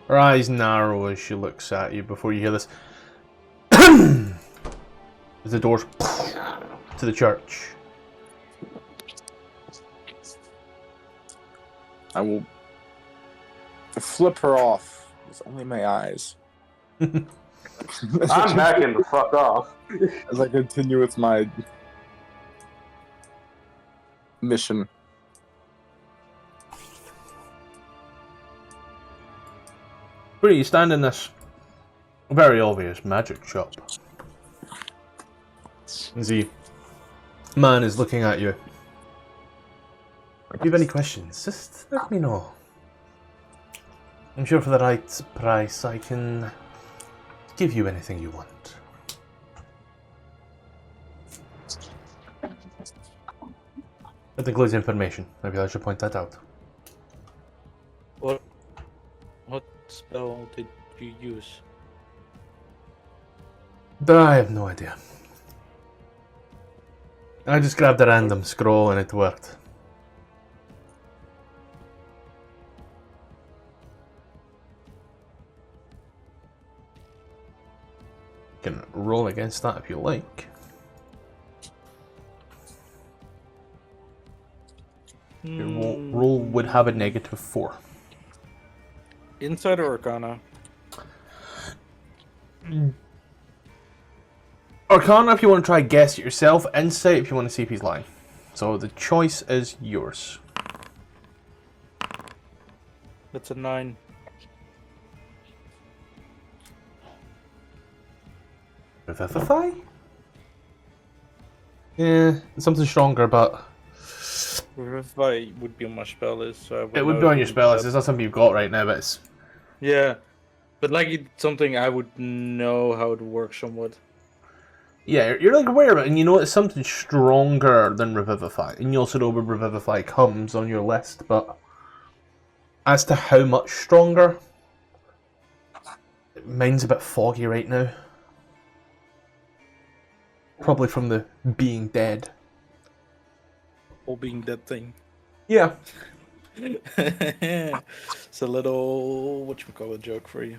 her eyes narrow as she looks at you before you hear this. As the doors to the church. I will to flip her off with only my eyes. I'm backing the fuck off. As I continue with my mission. Where you stand in this very obvious magic shop? The man is looking at you. If you have any questions, just let me know. I'm sure for the right price I can give you anything you want. That includes information. Maybe I should point that out. What spell did you use? I have no idea. I just grabbed a random scroll and it worked. You can roll against that if you like. Your roll would have a -4. Insight or Arcana? Arcana if you want to try guess it yourself. Insight if you want to see if he's lying. So the choice is yours. That's a 9. Revivify? Yeah, something stronger, but Revivify would be on my spell list, so I would it would know be on your spell list. that. It's not something you've got right now, but it's... Yeah, but like it's something I would know how it works somewhat. Yeah, you're like aware of it, and you know it's something stronger than Revivify. And you also know where Revivify comes on your list, but as to how much stronger, mine's a bit foggy right now. Probably from the being dead. Or being that thing. Yeah. It's a little whatchamacallit joke for you.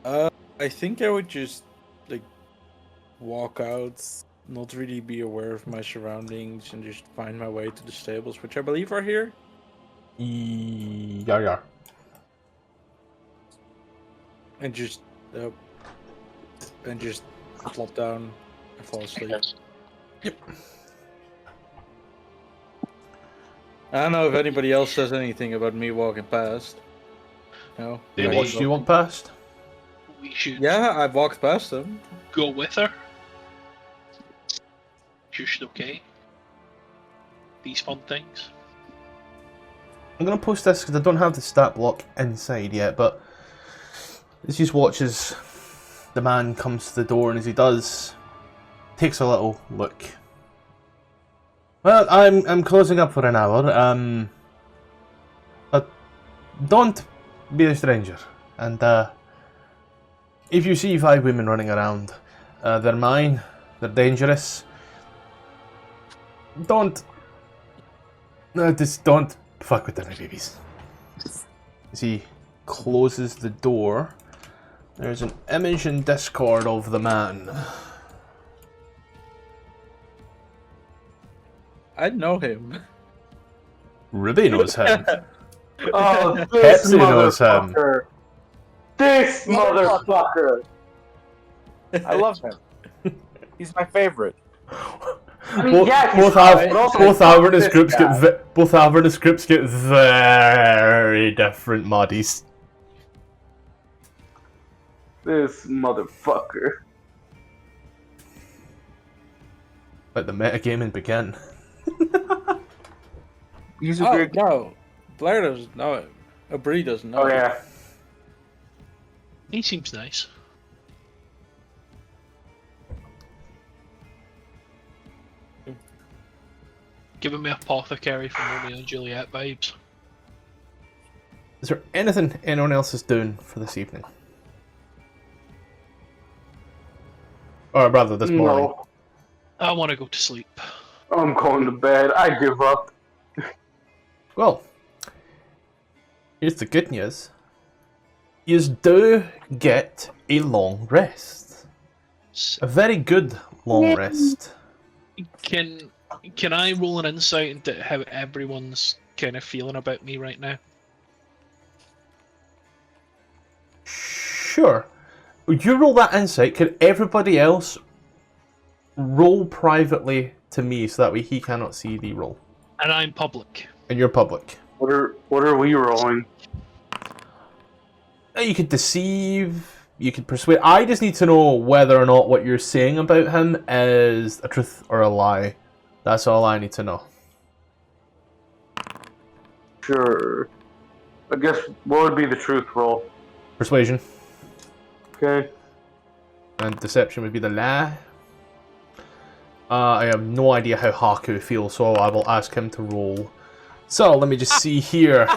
I think I would just like walk out, not really be aware of my surroundings, and just find my way to the stables, which I believe are here. Yeah. And just plop down and fall asleep. Yep. I don't know if anybody else says anything about me walking past. No. They watched you walk past? We should Yeah, I've walked past them. go with her. Just okay. These fun things. I'm going to post this because I don't have the stat block inside yet, but this just watches the man comes to the door, and as he does, takes a little look. Well, I'm closing up for an hour. But don't be a stranger. And if you see 5 women running around, they're mine. They're dangerous. Just don't fuck with them, babies. As he closes the door, there's an image in Discord of the man. I know him. Ruby knows him. Oh, this Pepsi knows him. motherfucker! This motherfucker! I love him. He's my favorite. I mean, yeah, he's both fine, but also both fuck Avernus this groups guy. both Avernus groups get very different moddies. This motherfucker. Let the metagaming begin. He's a Oh great no, Blare doesn't know him. Bree doesn't know Oh him. yeah. He seems nice. Giving me apothecary from Romeo and Juliet vibes. Is there anything anyone else is doing for this evening? Or rather, this morning. No, I want to go to sleep. I'm going to bed. I give up. Well, here's the good news. You do get a long rest. A very good long rest. Can Can I roll an insight into how everyone's kind of feeling about me right now? Sure. You roll that insight. Can everybody else roll privately to me so that way he cannot see the roll? And I'm public. And you're public. What are we rolling? You could deceive. You could persuade. I just need to know whether or not what you're saying about him is a truth or a lie. That's all I need to know. Sure. I guess what would be the truth roll? Persuasion. Okay. And deception would be the lie. I have no idea how Haku feels, so I will ask him to roll. So, let me just see here.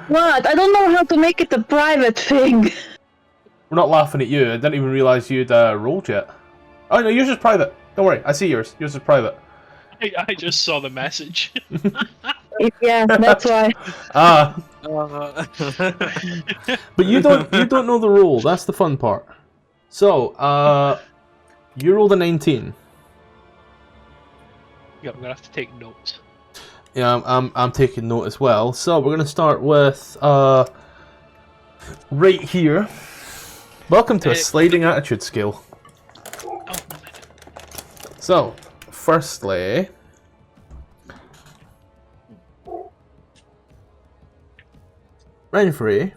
What? I don't know how to make it a private thing. We're not laughing at you. I didn't even realise you'd rolled yet. Oh, no, yours is private. Don't worry, I see yours. Yours is private. I just saw the message. Yeah, that's why. But you don't know the roll. That's the fun part. So, you rolled a 19. Yeah, I'm gonna have to take notes. Yeah, I'm taking note as well. So we're gonna start with right here. Welcome to a sliding attitude scale. Oh. So, firstly, Renfrey.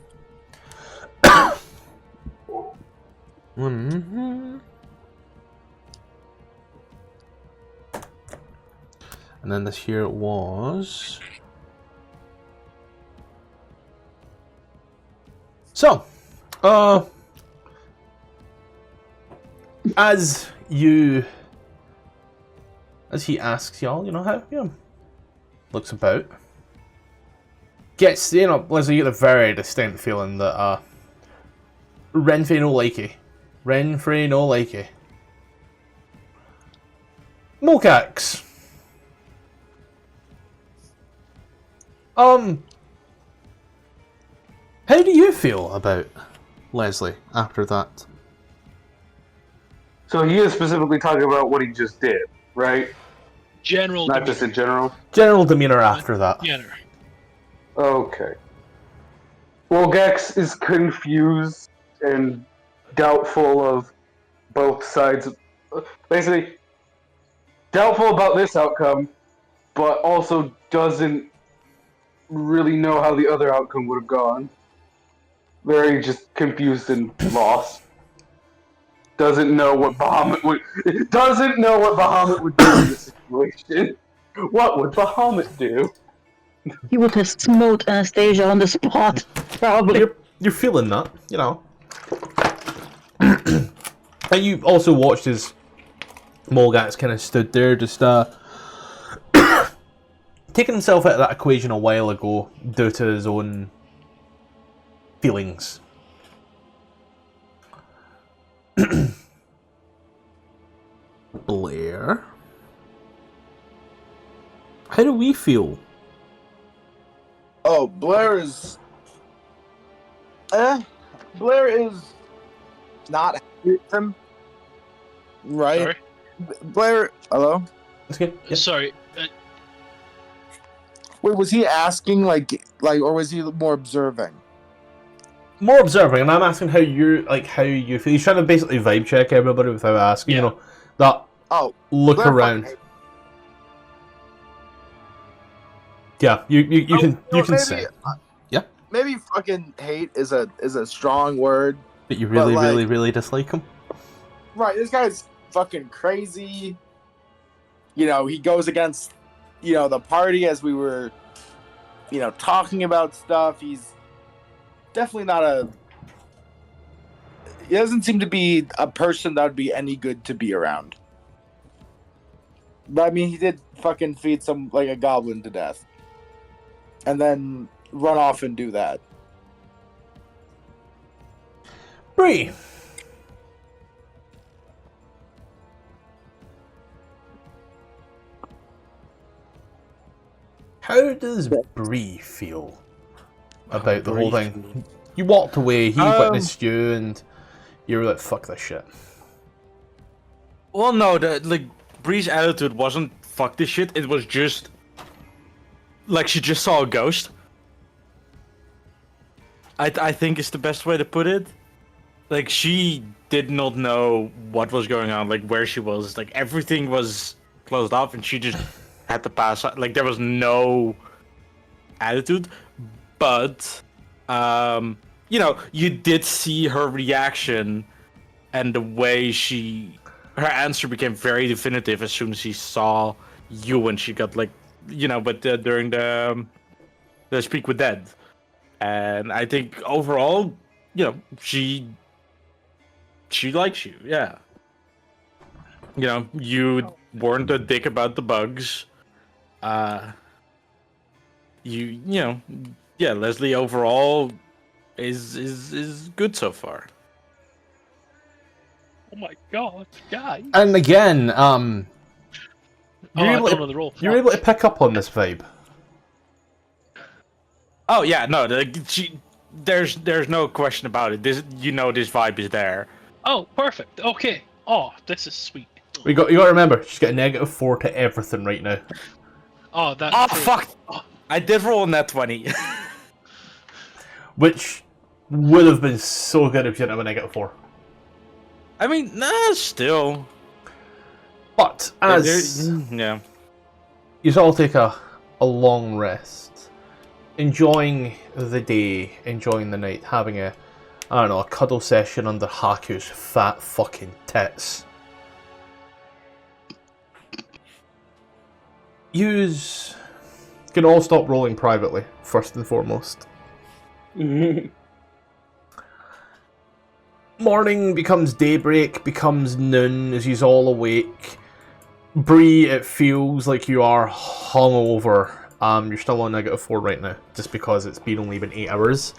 And then this here was... So, as he asks y'all, you know, how, looks about, gets, Lesley, you get a very distinct feeling that, Renfrey no likey. Renfrey no likey. Molgax. How do you feel about Lesley after that? So he is specifically talking about what he just did, right? General Not demeanor. just in general? General demeanor after that. Demeanor. Okay. Well, Gex is confused and doubtful of both sides. Basically, doubtful about this outcome, but also doesn't really know how the other outcome would have gone. Very just confused and lost. Doesn't know what Bahamut would do in this situation. What would Bahamut do? He would have smote Anastasia on the spot, probably. You're feeling that, you know. And you also watched as Molgax kind of stood there, just taking himself out of that equation a while ago due to his own feelings. Blare. How do we feel? Oh, Blare is not happy with him. Right? Sorry? Blare, hello? That's good. Yeah. Sorry. Wait, was he asking like, or was he more observing? More observing, and I'm asking how you feel. He's trying to basically vibe check everybody without asking, Yeah. that look Blare around. fucking- Yeah, you can maybe, say. Yeah. Maybe fucking hate is a strong word. But you really, like- really, really dislike him? Right, this guy's fucking crazy. You know, he goes against, the party as we were, talking about stuff. He's definitely not he doesn't seem to be a person that would be any good to be around. But I mean, he did fucking feed a goblin to death. And then run off and do that. Bree. How does Bree feel about the whole thing? You walked away, he witnessed you, and you were like, fuck this shit. Well, no, Bree's attitude wasn't fuck this shit, it was just like she just saw a ghost. I think is the best way to put it. Like, she did not know what was going on, like where she was. Like, everything was closed off and she just had to pass out. Like, there was no attitude. But you know, you did see her reaction and the way her answer became very definitive as soon as she saw you, and she got like, you know, but during the speak with Dead. And I think overall, you know, she likes you, yeah. You know, you weren't a dick about the bugs. You know, yeah, Lesley overall is good so far. Oh my god, guys. And again, I don't know the role. you're able to pick up on this vibe. Oh yeah, no, there's no question about it. This vibe is there. Oh, perfect. Okay. Oh, this is sweet. You got to remember, she's got a -4 to everything right now. Oh, that's Oh true. fuck! I did roll on that 20. Which would have been so good if you didn't have a -4. I mean, nah, still. But as Yeah. you all take a long rest, enjoying the day, enjoying the night, having a cuddle session under Haku's fat fucking tits. Yous can all stop rolling privately, first and foremost. Morning becomes daybreak, becomes noon as you's all awake. Bree, it feels like you are hungover. You're still on -4 right now, just because it's only been 8 hours.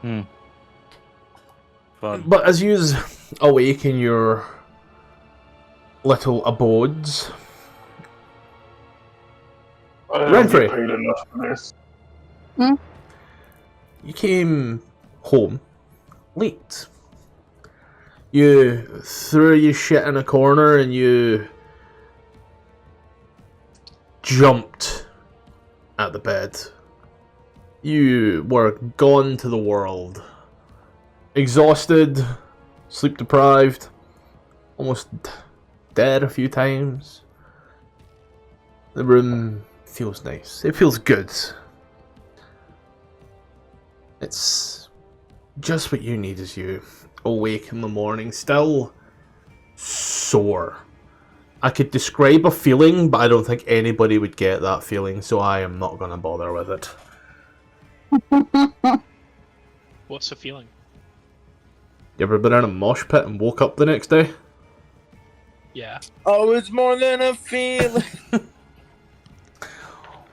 Fun. But as you's awake in your little abodes, I don't Renfrey. get paid enough for this. you came home late. You threw your shit in a corner and you jumped at the bed. You were gone to the world. Exhausted, sleep deprived, almost dead a few times. The room feels nice. It feels good. It's just what you need as you awake in the morning, still sore. I could describe a feeling, but I don't think anybody would get that feeling, so I am not going to bother with it. What's the feeling? You ever been in a mosh pit and woke up the next day? Yeah. Oh, it's more than a feeling.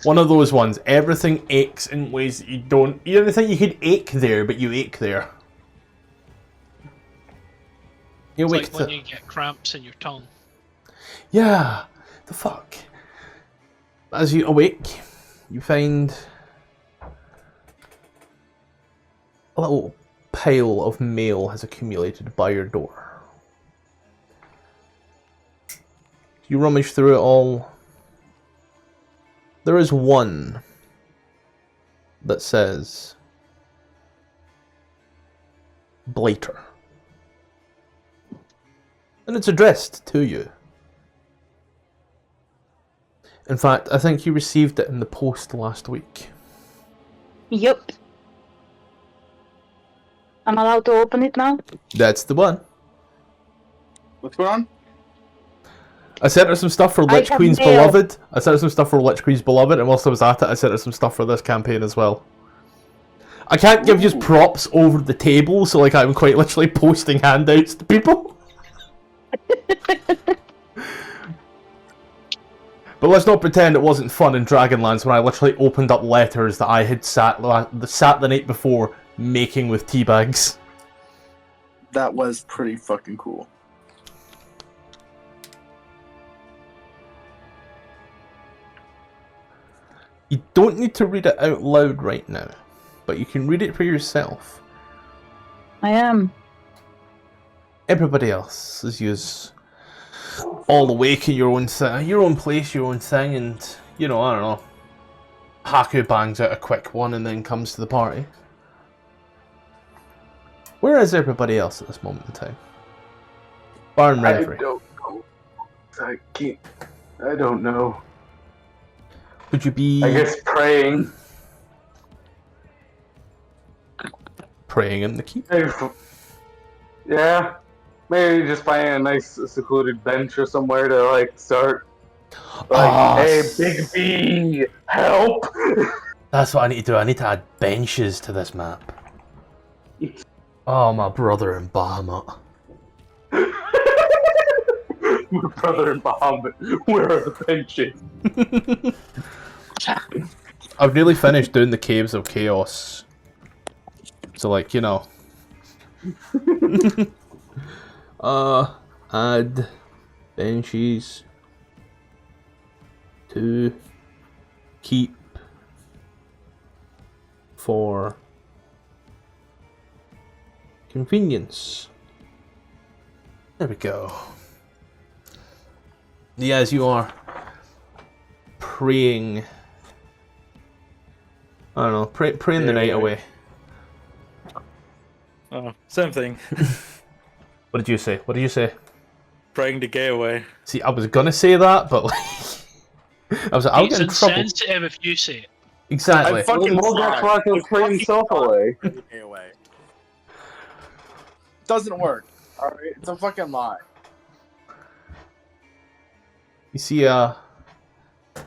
One of those ones. Everything aches in ways that you don't... You don't think you could ache there, but you ache there. You It's wake like when you get cramps in your tongue. Yeah, the fuck. As you awake, you find a little pile of mail has accumulated by your door. You rummage through it all. There is one that says Blighter. And it's addressed to you. In fact, I think you received it in the post last week. Yup. I'm allowed to open it now? That's the one. What's going on? I sent her some stuff for I Lich have Queen's mail. Beloved. And whilst I was at it, I sent her some stuff for this campaign as well. I can't give you props over the table, so like I'm quite literally posting handouts to people. But let's not pretend it wasn't fun in Dragonlance when I literally opened up letters that I had sat the night before making with tea bags. That was pretty fucking cool. You don't need to read it out loud right now, but you can read it for yourself. I am. Everybody else is all awake in your own place, your own thing, and you know, I don't know. Haku bangs out a quick one and then comes to the party. Where is everybody else at this moment in time? Barn I Renfrey. don't know. I don't know. Would you be I guess praying. praying in the keep? Yeah. Maybe just finding a nice secluded bench or somewhere to like start. Like, hey, Big B, help! That's what I need to do. I need to add benches to this map. Oh, my brother in Bahamut. My brother in Bahamut, where are the benches? I've nearly finished doing the Caves of Chaos. So, like, you know. Add benches to keep for convenience. There we go. Yeah, as you are praying, I don't know, praying the night away. Oh, same thing. What did you say? What did you say? Praying the gay away. See, I was gonna say that, but like, I was like, I'll It's get in trouble. insensitive if you say it. Exactly. I fucking Molgax tried. wants to pray himself away. Away. Doesn't work. Alright, it's a fucking lie. You see a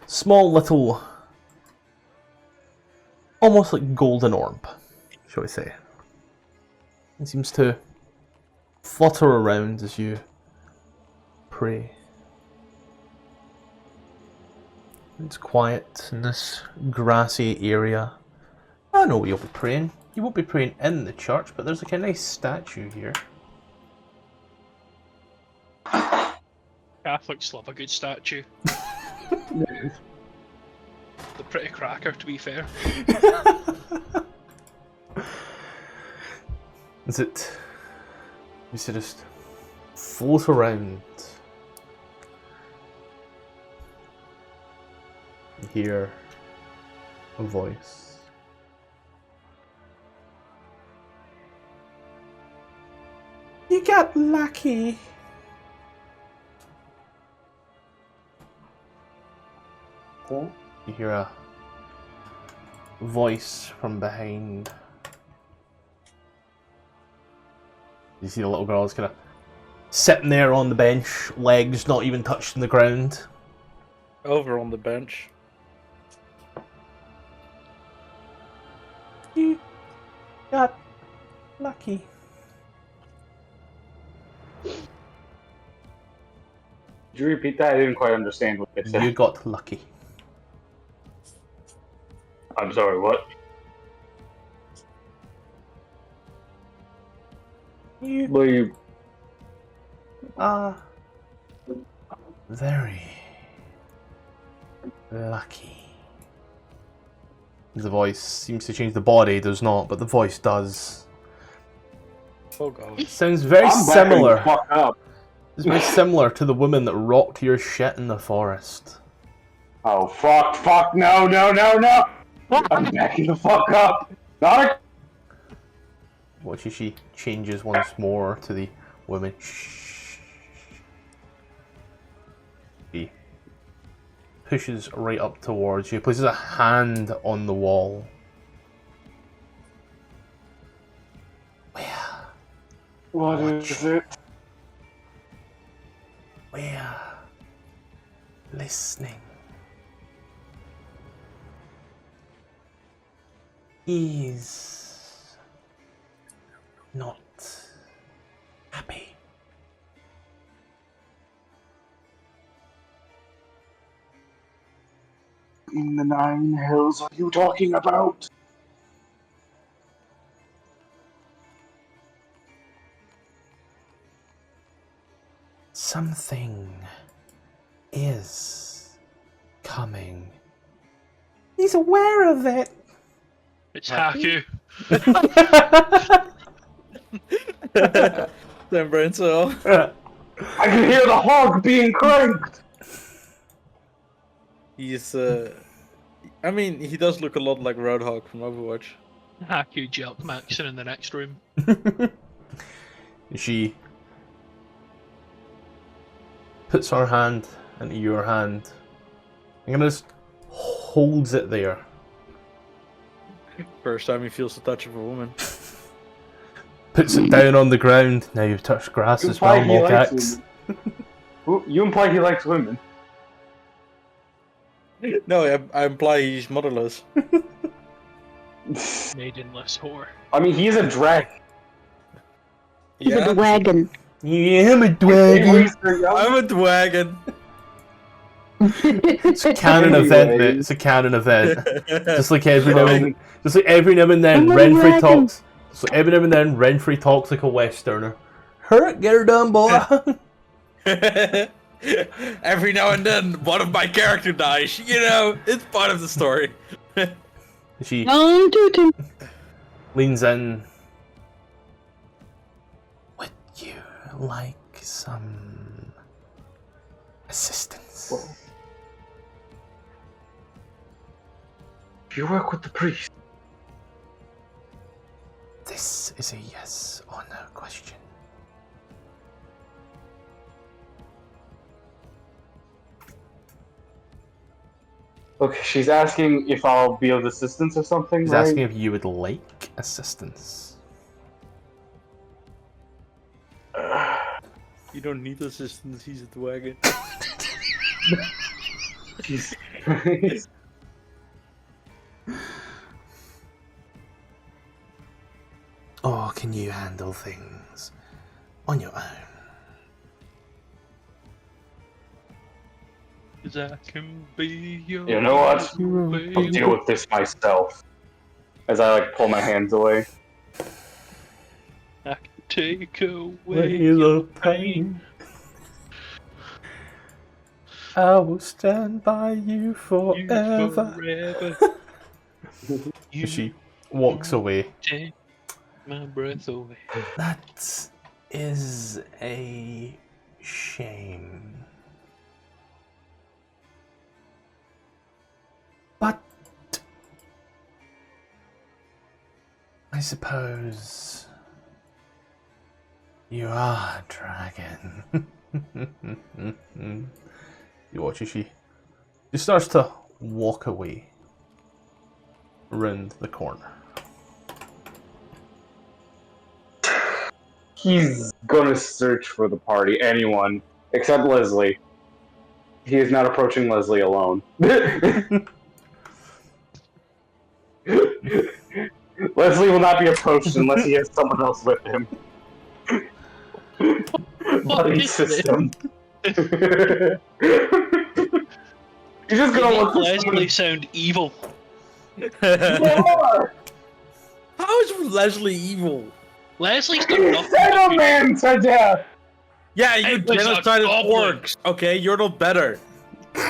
small little, almost like golden orb, shall we say. It seems to flutter around as you pray. It's quiet in this grassy area. I know you'll be praying. You won't be praying in the church, but there's like a nice statue here. Catholics love a good statue. They're pretty cracker, to be fair. Is it? You should just float around. You hear a voice. You got lucky. You hear a voice from behind. You see the little girl is kind of sitting there on the bench, legs not even touching the ground. Over on the bench. You got lucky. Did you repeat that? I didn't quite understand what they said. You got lucky. I'm sorry, what? You Well, you... are very lucky. The voice seems to change. The body does not, but the voice does. Oh god. Sounds very I'm backing the similar. fuck up. It's very similar to the woman that rocked your shit in the forest. Oh, fuck, no! I'm backing the fuck up! Not Watch as she changes once more to the woman. Shh. She pushes right up towards you, places a hand on the wall. What is it? We're listening. He's not happy. In the Nine Hills are you talking about? Something is coming. He's aware of it. It's Haku. Then brain cell. I can hear the hog being cranked! He's I mean, he does look a lot like Roadhog from Overwatch. Haku Jelk Maxon in the next room. She puts her hand into your hand and just holds it there. First time he feels the touch of a woman. Puts it down on the ground. Now you've touched grass as well, Molgax. You imply he likes women. No, I imply he's motherless. Maidenless whore. I mean, he's a drag. He's a wagon. Yeah, I'm a dragon. I'm a dragon. It's a canon event, mate. It's a canon event. Just like every now and then, Renfrey talks. So every now and then, Renfrey talks like a Westerner. Hurt, get her done, boy. Every now and then, one of my character dies. You know, it's part of the story. She Don't do it. leans in. Would you like some assistance? You work with the priest. This is a yes or no question. Okay, she's asking if I'll be of assistance or something, He's right? asking if you would like assistance. You don't need assistance, he's a dragon. Jesus. Or can you handle things on your own? Cause I can be your. You know what? I'll baby. deal with this myself. As I pull my hands away. I can take away your pain. I will stand by you forever. You She walks away. take my breath away. That is a shame. But I suppose you are a dragon. You watch as she starts to walk away around the corner. He's gonna search for the party, anyone, except Lesley. He is not approaching Lesley alone. Lesley will not be approached unless he has someone else with him. Buddy system. He's just gonna look for Lesley someone. sound evil. More! How is Lesley evil? Lesley's got He nothing sent a to man to death! Yeah, you It was a genocided goblin. orcs. Okay, you're not better. do.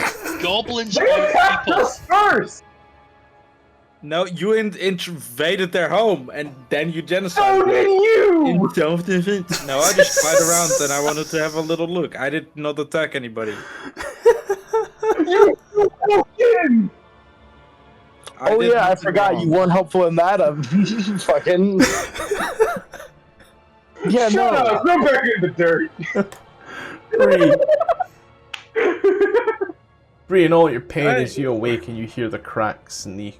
Goblins They are attacked people. us first! No, you invaded their home and then you So genocided. did you! In self-defense. No, I just spied around and I wanted to have a little look. I did not attack anybody. You walked in! I Oh did yeah, I nothing forgot wrong. you weren't helpful in that. Fucking. Yeah, Shut no. up! Go back in the dirt! Bree, in all your pain as you awake and you hear the cracks and the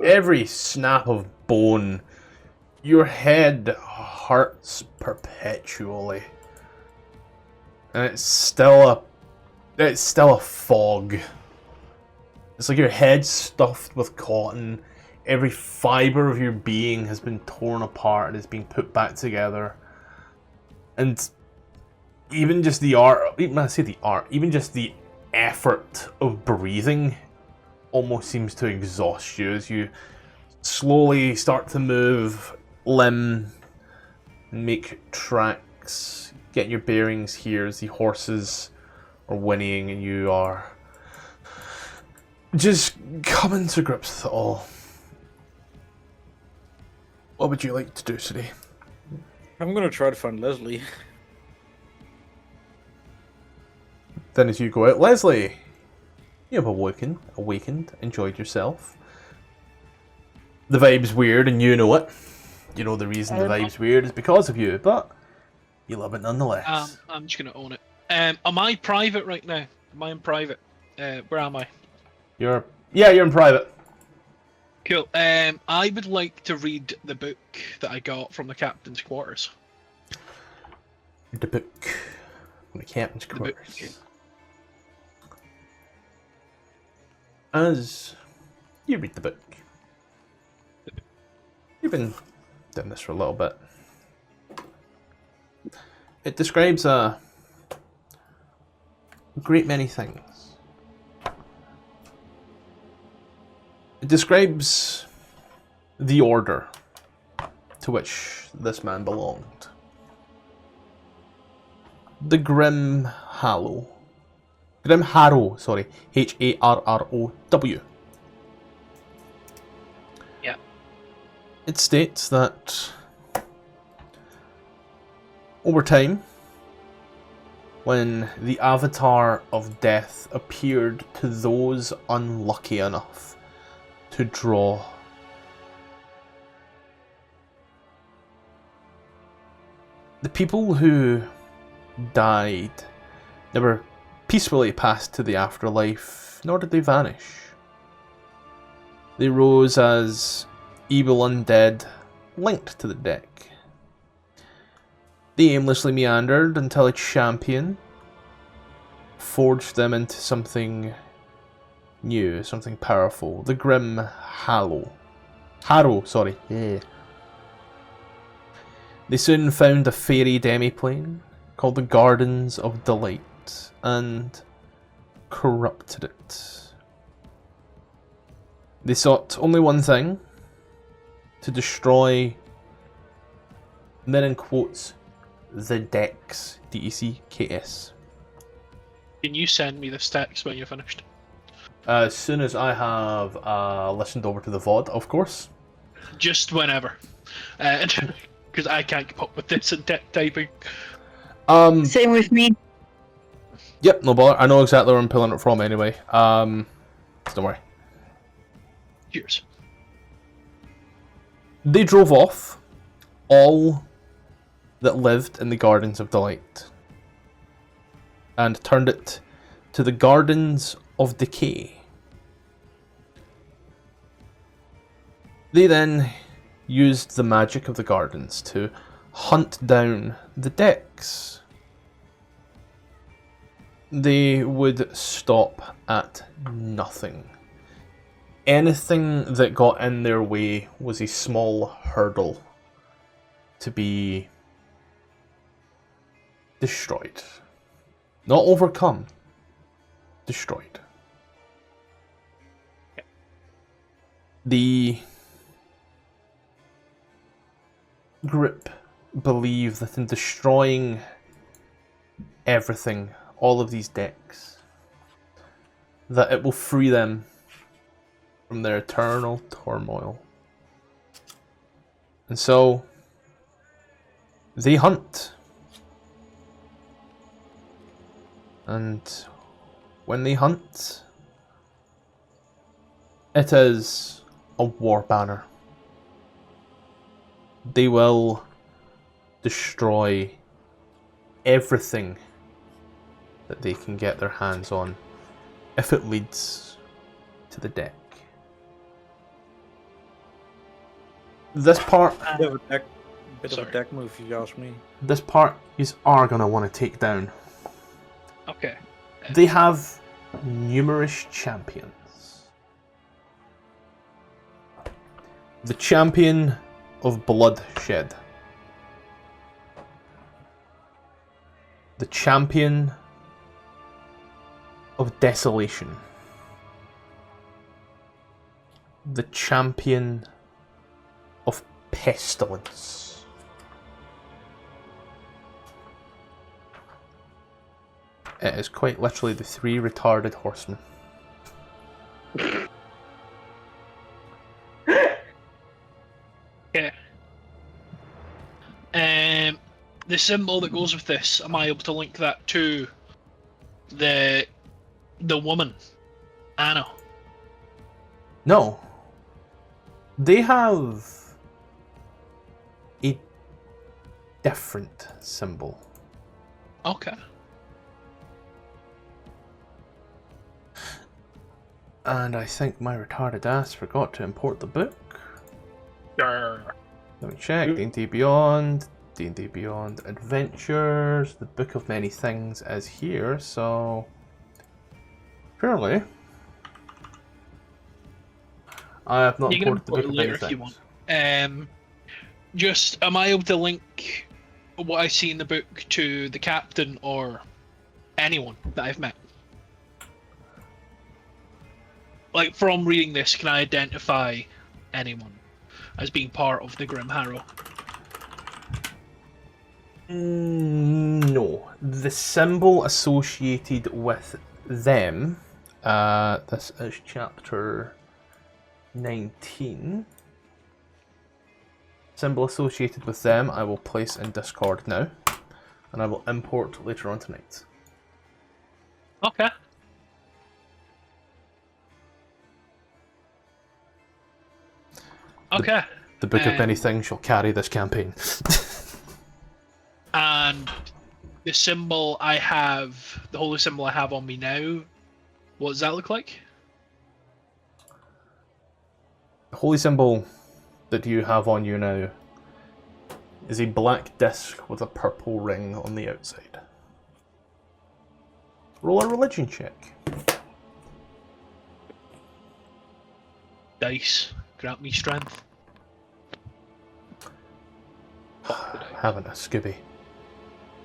every snap of bone, your head hurts perpetually, and it's still a fog. It's like your head's stuffed with cotton. Every fiber of your being has been torn apart and is being put back together, and even just the art. Even when I say the art, even just the effort of breathing almost seems to exhaust you as you slowly start to move limb and make tracks, get your bearings here as the horses are whinnying and you are just coming to grips with it all. What would you like to do today? I'm gonna try to find Lesley. Then as you go out, Lesley, you have awakened, enjoyed yourself. The vibe's weird and you know it. You know the reason the vibe's weird is because of you, but you love it nonetheless. I'm just gonna own it. Am I private right now? Am I in private? Where am I? You're in private. Cool. I would like to read the book that I got from the captain's quarters. The book from the captain's The book. quarters. As you read the book, you've been doing this for a little bit. It describes a great many things. It describes the order to which this man belonged. The Grim Harrow. Grim Harrow, sorry. Harrow. Yeah. It states that over time, when the avatar of death appeared to those unlucky enough to draw the people who died never peacefully passed to the afterlife, nor did they vanish. They rose as evil undead linked to the deck. They aimlessly meandered until a champion forged them into something new, something powerful. The Grim Harrow. Yeah. They soon found a fairy demiplane called the Gardens of Delight and corrupted it. They sought only one thing: to destroy, and then in quotes, the decks. DECKS. Can you send me the stats when you're finished? As soon as I have listened over to the VOD, of course. Just whenever. Because I can't keep up with this and typing. Same with me. Yep, no bother. I know exactly where I'm pulling it from anyway. So don't worry. Cheers. They drove off all that lived in the Gardens of Delight and turned it to the Gardens of Decay. They then used the magic of the gardens to hunt down the decks. They would stop at nothing. Anything that got in their way was a small hurdle to be destroyed. Not overcome, destroyed. The group believe that in destroying everything, all of these decks, that it will free them from their eternal turmoil. And so they hunt. And when they hunt, it is a war banner. They will destroy everything that they can get their hands on if it leads to the deck. This part, Bit of a deck move, if you ask me. this part is are gonna want to take down. Okay. They have numerous champions. The champion of bloodshed. The champion of desolation. The champion of pestilence. It is quite literally the three retarded horsemen. Okay. The symbol that goes with this, am I able to link that to The woman, Anna. No. They have a different symbol. Okay. And I think my retarded ass forgot to import the book. Grr. Let me check. D&D Beyond Adventures. The Book of Many Things is here, so surely I have not You can imported the Book import of it Many later if you Things. want. Just, am I able to link what I see in the book to the captain or anyone that I've met? Like, from reading this, can I identify anyone as being part of the Grim Harrow? No. The symbol associated with them, this is chapter 19. Symbol associated with them I will place in Discord now, and I will import later on tonight. Okay. Okay. The Book of Many Things shall carry this campaign. And the symbol I have, the holy symbol I have on me now, what does that look like? The holy symbol that you have on you now is a black disc with a purple ring on the outside. Roll a religion check. Dice, grant me strength. Having a Scooby.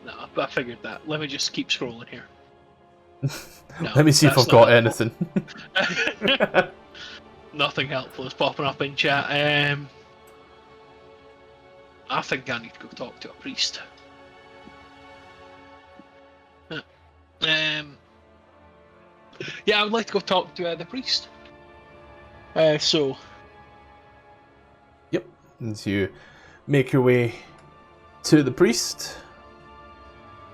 No, I figured that. Let me just keep scrolling here. No, Let me see if that's I've got not anything. helpful. Nothing helpful is popping up in chat. I think I need to go talk to a priest. Yeah, I would like to go talk to the priest. So. Yep. As you make your way to the priest,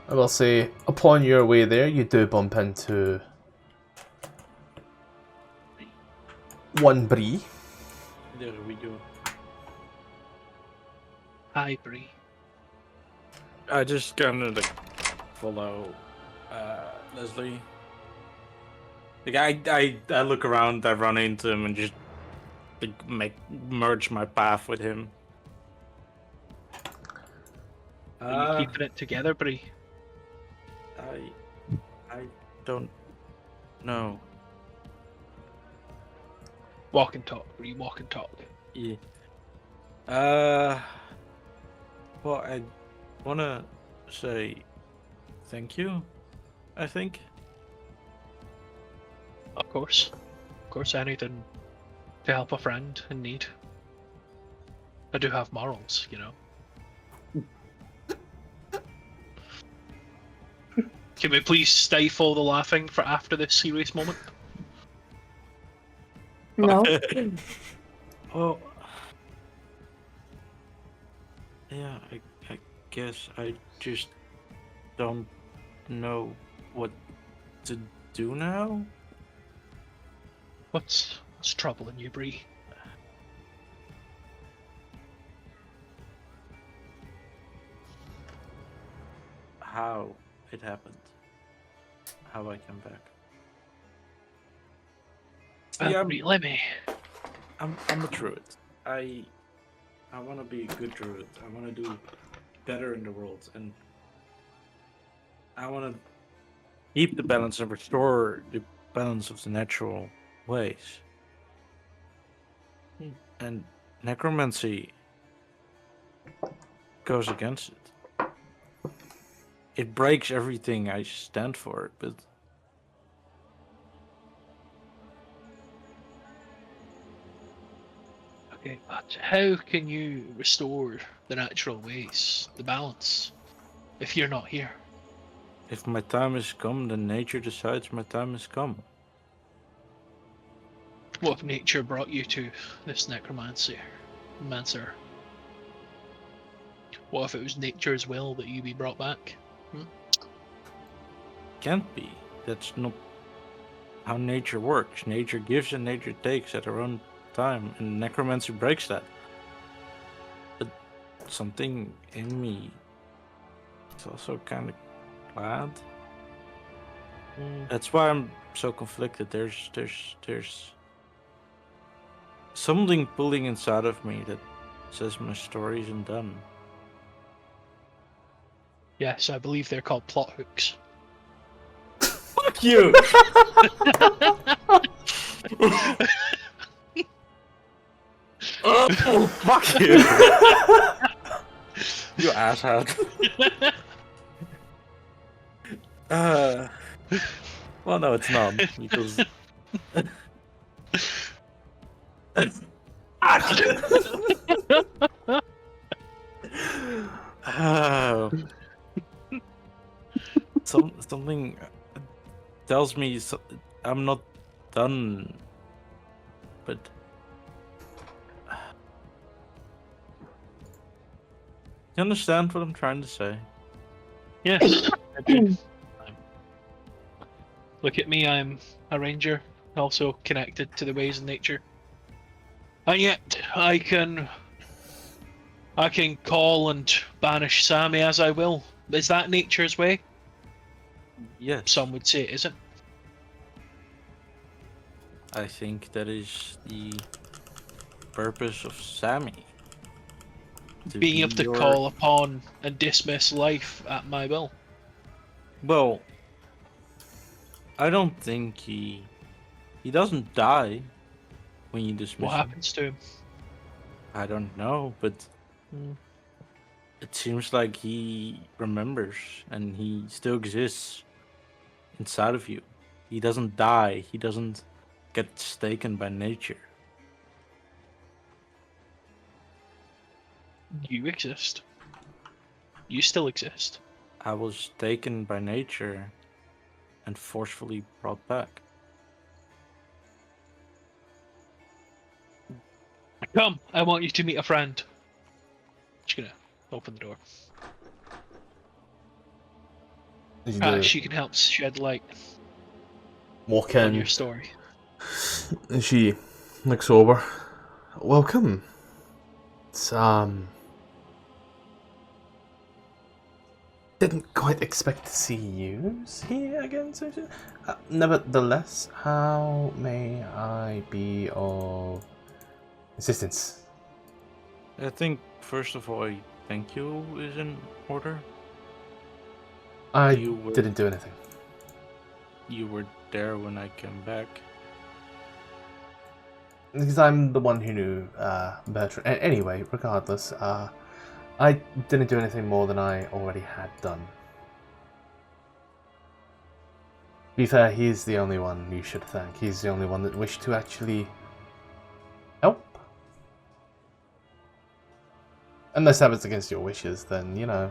I will say, upon your way there, you do bump into one Bree. There we go. Hi, Bree. I just kind of like follow Lesley. Like I look around, I run into him, and just like merge my path with him. Are you keeping it together, Bree? I don't know. Walk and talk, Bree. Walk and talk. Yeah. Well, I wanna say thank you. I think. Of course. Of course, anything to help a friend in need. I do have morals, you know. Can we please stifle the laughing for after this serious moment? No. Well, yeah, I guess I just don't know what to do now. What's troubling you, Bree? How it happened. How I came back. See, Bree, let me. I'm a druid. I want to be a good druid. I want to do better in the world, and I want to keep the balance and restore the balance of the natural ways. And necromancy goes against it. It breaks everything I stand for, but Okay, but how can you restore the natural ways, the balance, if you're not here? if my time has come, then nature decides my time has come. What if nature brought you to this necromancer? What if it was nature's will that you be brought back? Can't be. that's not how nature works. Nature gives and nature takes at her own time, and necromancy breaks that. But something in me is also kind of glad. That's why I'm so conflicted. There's something pulling inside of me that says my story isn't done. Yes, I believe they're called plot hooks. Fuck you! Oh, fuck you! You asshat. Well, no, it's not because. Something tells me I'm not done, but you understand what I'm trying to say? Yes, I do. Look at me, I'm a ranger, also connected to the ways of nature. And yet, I can call and banish Sammy as I will. Is that nature's way? Yes. Some would say it isn't. I think that is the purpose of Sammy. Being able to call upon and dismiss life at my will. Well, I don't think he doesn't die when you dismiss What him. happens to him? I don't know, but it seems like he remembers and he still exists inside of you. He doesn't die. He doesn't get taken by nature. You exist. You still exist. I was taken by nature and forcefully brought back. Come, I want you to meet a friend. Just gonna open the door. She can help shed light Walk on in. your story. And she looks over. Welcome. It's, didn't quite expect to see you here again, so nevertheless, how may I be of assistance? I think, first of all, thank you is in order. I You were- didn't do anything. You were there when I came back. Because I'm the one who knew Bertrand. Anyway, regardless, I didn't do anything more than I already had done. To be fair, he's the only one you should thank. He's the only one that wished to actually help. Unless that was against your wishes, then, you know.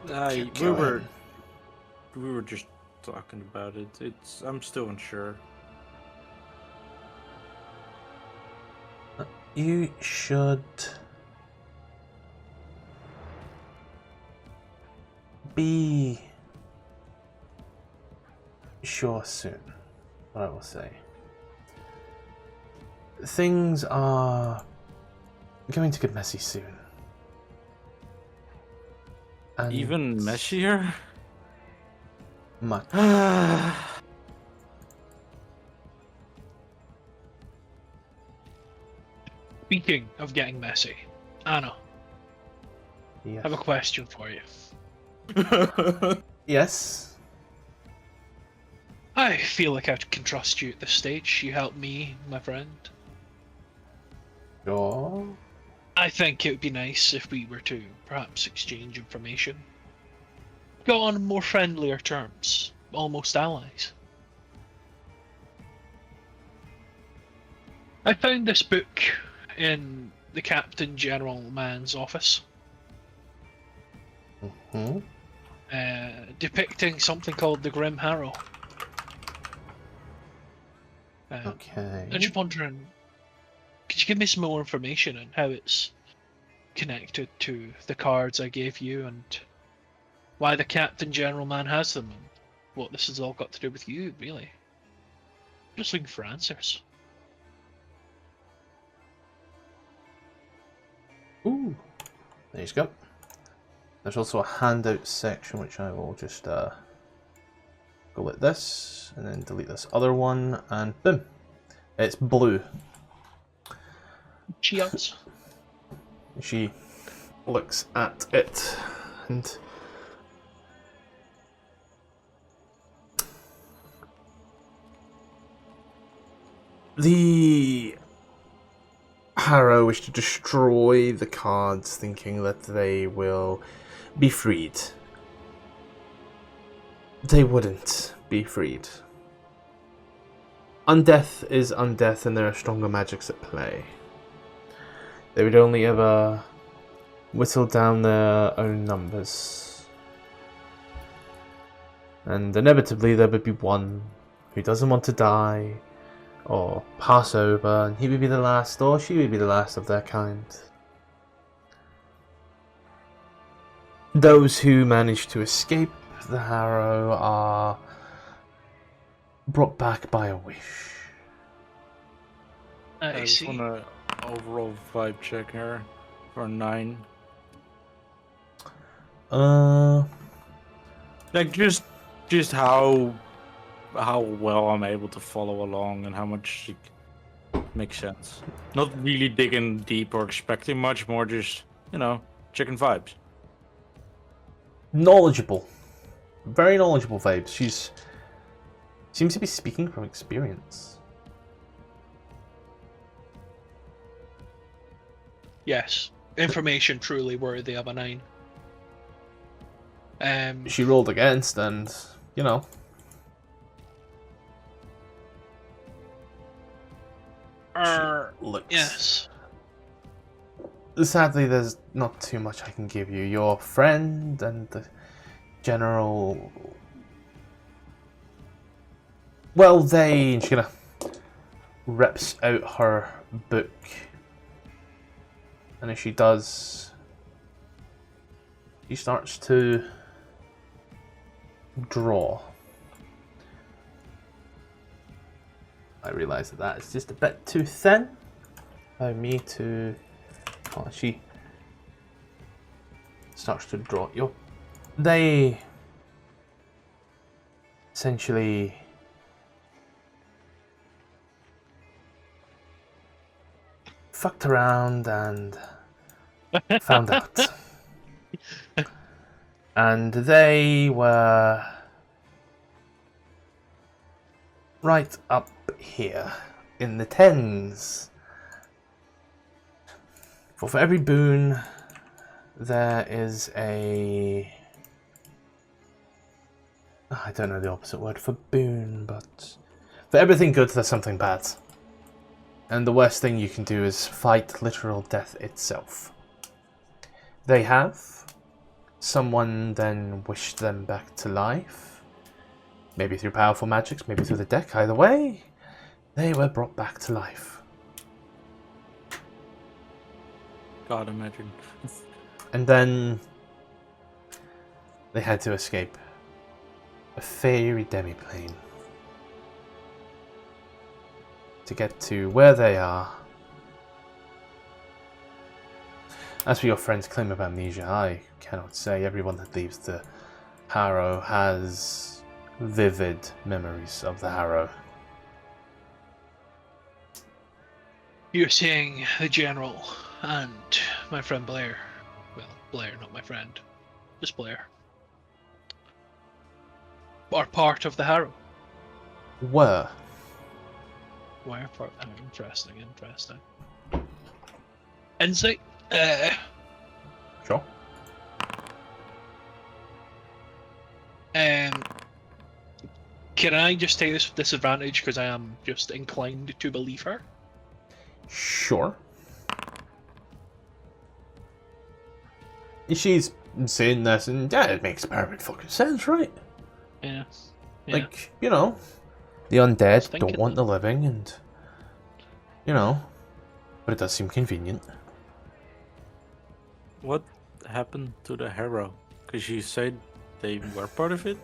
We Go were ahead. just talking about it. I'm still unsure. You should be sure soon, what I will say. Things are going to get messy soon. And Even messier? much. Speaking of getting messy, Anna, Yes. I have a question for you. Yes. I feel like I can trust you at this stage. You helped me, my friend. Sure. I think it would be nice if we were to perhaps exchange information. Go on more friendlier terms, almost allies. I found this book in the Captain General Man's office, Hmm. depicting something called the Grim Harrow. Okay. I'm just wondering, could you give me some more information on how it's connected to the cards I gave you and why the Captain General Man has them? what this has all got to do with you, really. Just looking for answers. Ooh, there you go. There's also a handout section which I will just go like this, and then delete this other one, and boom, it's blue. Cheers. She looks at it, and the Harrow wish to destroy the cards, thinking that they will be freed. They wouldn't be freed. Undeath is undeath, and there are stronger magics at play. They would only ever whittle down their own numbers. And inevitably there would be one who doesn't want to die, or pass over, and he would be the last, or she would be the last of their kind. Those who manage to escape the Harrow are brought back by a wish. I just see. want to overall vibe check here for 9. Like just how well I'm able to follow along and how much it makes sense. Not really digging deep or expecting much, more just, checking vibes. Knowledgeable. Very knowledgeable vibes. She's seems to be speaking from experience. Yes. Information truly worthy of a 9. She rolled against, and looks. Yes. Sadly, there's not too much I can give you. Your friend and the general. Well, and she kind of rips out her book, and as she does, she starts to draw. I realise that is just a bit too thin. Allow me to. Oh, she starts to draw. They essentially fucked around and found out. And they were right up here in the tens. For every boon, there is a... I don't know the opposite word for boon, but... For everything good, there's something bad. And the worst thing you can do is fight literal death itself. They have. Someone then wished them back to life. Maybe through powerful magics, maybe through the deck. Either way, they were brought back to life. God, imagine. And then they had to escape a fairy demiplane to get to where they are. As for your friend's claim of amnesia, I cannot say. Everyone that leaves the Harrow has vivid memories of the Harrow. You're saying the General and my friend Blare. Well, Blare, not my friend. Just Blare. Are part of the Harrow. Were. Were part. Oh, interesting. Insight. Sure. Can I just take this with disadvantage because I am just inclined to believe her? Sure. She's saying this, and yeah, it makes perfect fucking sense, right? Yeah. Like, the undead thinking don't want the living, and but it does seem convenient. What happened to the Harrow? Because you said they were part of it?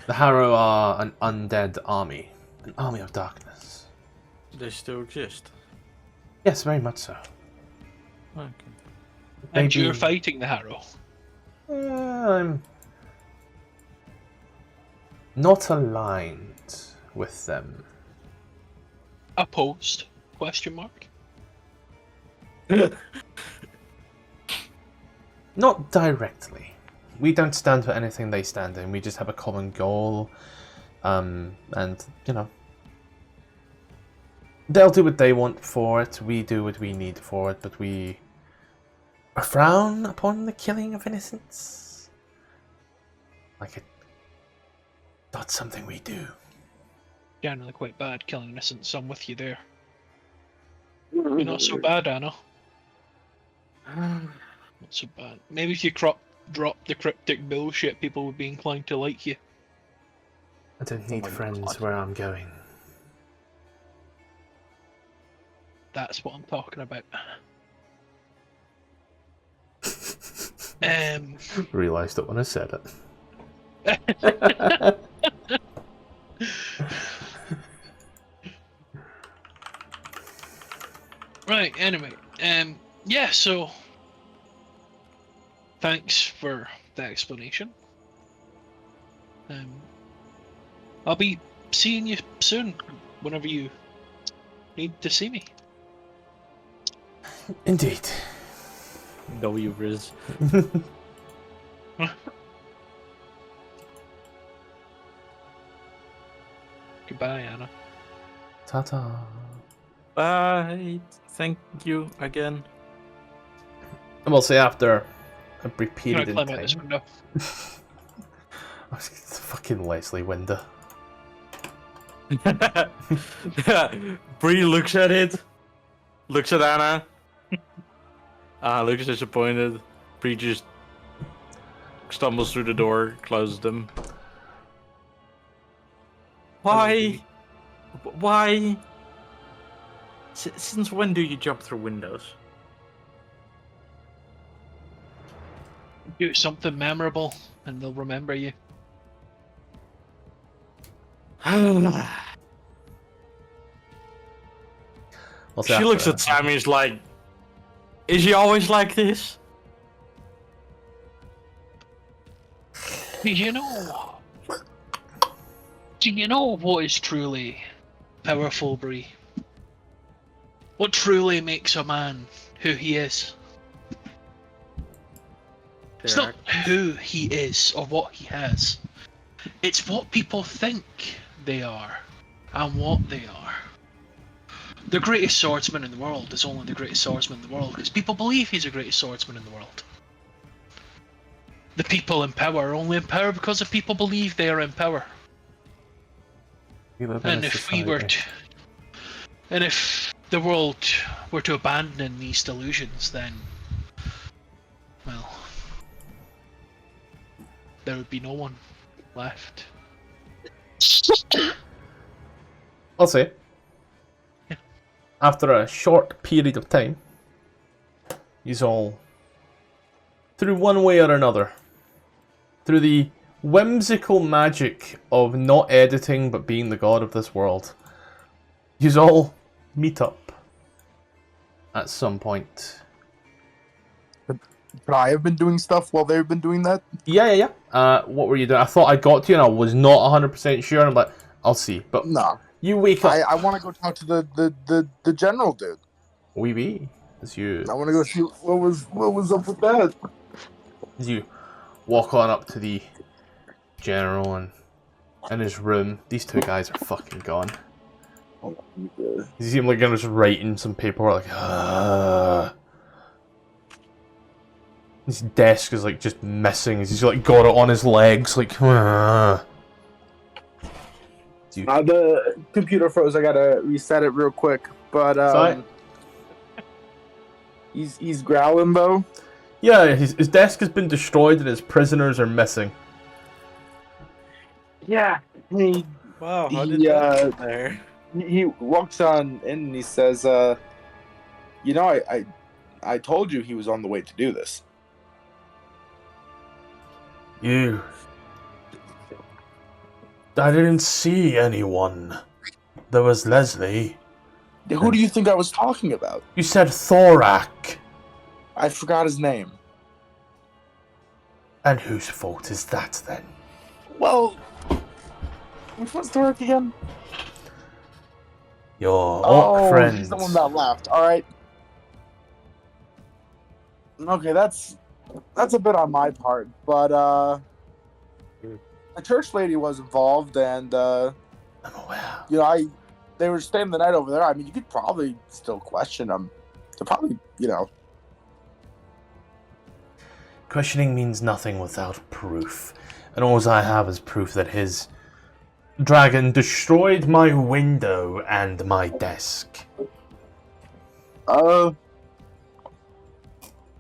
The Harrow are an undead army. An army of darkness. They still exist. Yes, very much so. Okay. And Maybe- you're fighting the Harrow. I'm not aligned with them. Opposed? Question mark. Not directly. We don't stand for anything they stand in. We just have a common goal. And, you know, they'll do what they want for it. We do what we need for it. But we frown upon the killing of innocents. Like it's not something we do. Generally quite bad killing innocents. I'm with you there. You're not so bad, Anna. Not so bad. Maybe if you drop the cryptic bullshit, people would be inclined to like you. I don't need friends where I'm going. That's what I'm talking about. Realised it when I said it. Right, anyway, yeah, so thanks for the explanation. I'll be seeing you soon, whenever you need to see me. Indeed. W Riz. Goodbye, Anna. Ta-ta. Bye. Thank you again. And we'll say after a brief I'm period gonna in climb out this time. window. It's a fucking Lesley window. Bree looks at it. Looks at Anna. Looks disappointed. Bree just stumbles through the door, closes them. Why? Why? Since when do you jump through windows? Do something memorable, and they'll remember you. We'll say She looks after- at Sammy's like, is he always like this? Do you know what is truly powerful, Bree? What truly makes a man who he is? It's not who he is or what he has. It's what people think they are and what they are. The greatest swordsman in the world is only the greatest swordsman in the world because people believe he's the greatest swordsman in the world. The people in power are only in power because the people believe they are in power. We live in And a if we were society. to, and if the world were to abandon these delusions, then, well, there would be no one left. I'll say. Yeah. After a short period of time, you all, through one way or another, through the whimsical magic of not editing but being the god of this world, you all meet up at some point. Could I have been doing stuff while they've been doing that? Yeah. What were you doing? I thought I got to you and I was not 100% sure. I'm like, I'll see. But No. you wake up. I want to go talk to the general dude. Oui. As you I want to go see what was up with that. as you walk on up to the general and in his room, these two guys are fucking gone. You see him like just writing some paperwork, like his desk is like just missing. He's like got it on his legs, like The computer froze. I gotta reset it real quick. But Sorry? he's growling though. Yeah, his desk has been destroyed and his prisoners are missing. Yeah. He Wow, how He, did that get there? he walks on in and he says, you know, I told you he was on the way to do this. I didn't see anyone. There was Lesley. Who do you think I was talking about? You said Thorak. I forgot his name. And whose fault is that then? Well, which one's Thorak again? Your orc friend. He's the one that left. All right. Okay, that's a bit on my part, but the church lady was involved, and I'm aware. you know, they were staying the night over there. I mean, you could probably still question them. They're probably, you know. Questioning means nothing without proof. And all I have is proof that his dragon destroyed my window and my desk.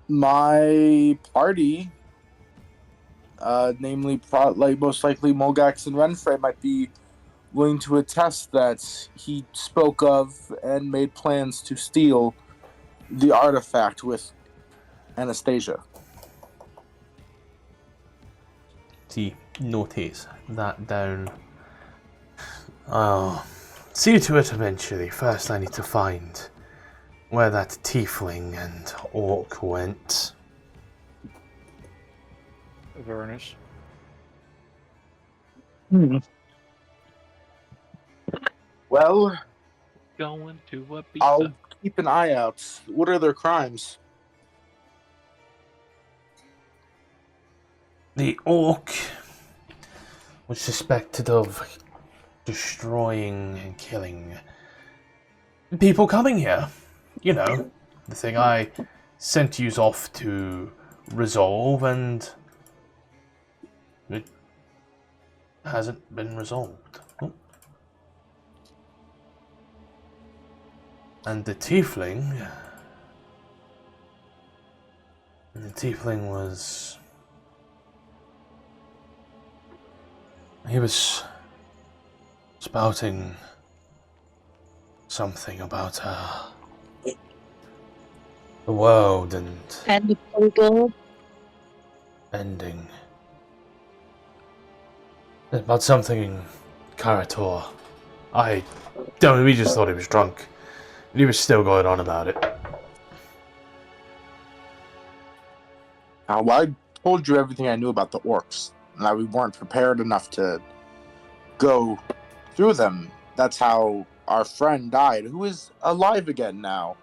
My party, namely, most likely Molgax and Fray, might be willing to attest that he spoke of and made plans to steal the artifact with Anastasia. See, notice that down. I'll see to it eventually. First, I need to find where that tiefling and orc went. Avernus. Well, Going to a pizza. I'll keep an eye out. What are their crimes? The orc was suspected of destroying and killing people coming here. You know, the thing I sent yous off to resolve, and it hasn't been resolved. Oh. And the tiefling was... He was spouting something about the world and the portal. ending. About something in Karator. We just thought he was drunk. And he was still going on about it. Well, I told you everything I knew about the orcs. And that we weren't prepared enough to go through them. That's how our friend died, who is alive again now,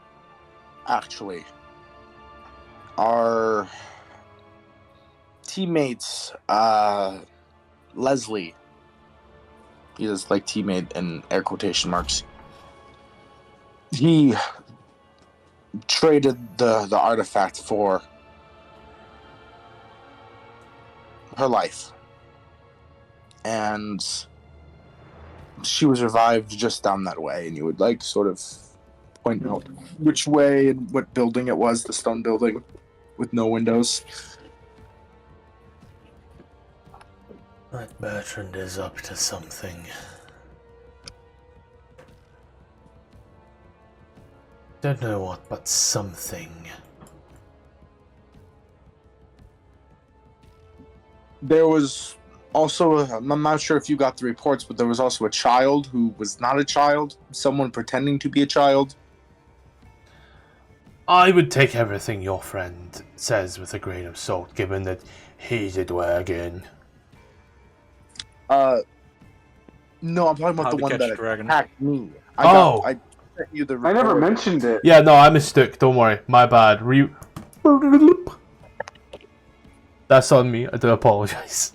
actually. Our teammates, Lesley, he is like teammate in air quotation marks. He traded the artifact for her life, and she was revived just down that way. And you would like sort of point out which way and what building it was, the stone building with no windows. That Bertrand is up to something. Don't know what, but something. There was also, I'm not sure if you got the reports, but there was also a child who was not a child, someone pretending to be a child. I would take everything your friend says with a grain of salt, given that he's a dragon. No, I'm talking about the one that dragon. attacked me. I sent you the I never report. mentioned it. Yeah, no, I mistook. Don't worry. My bad. That's on me. I do apologize.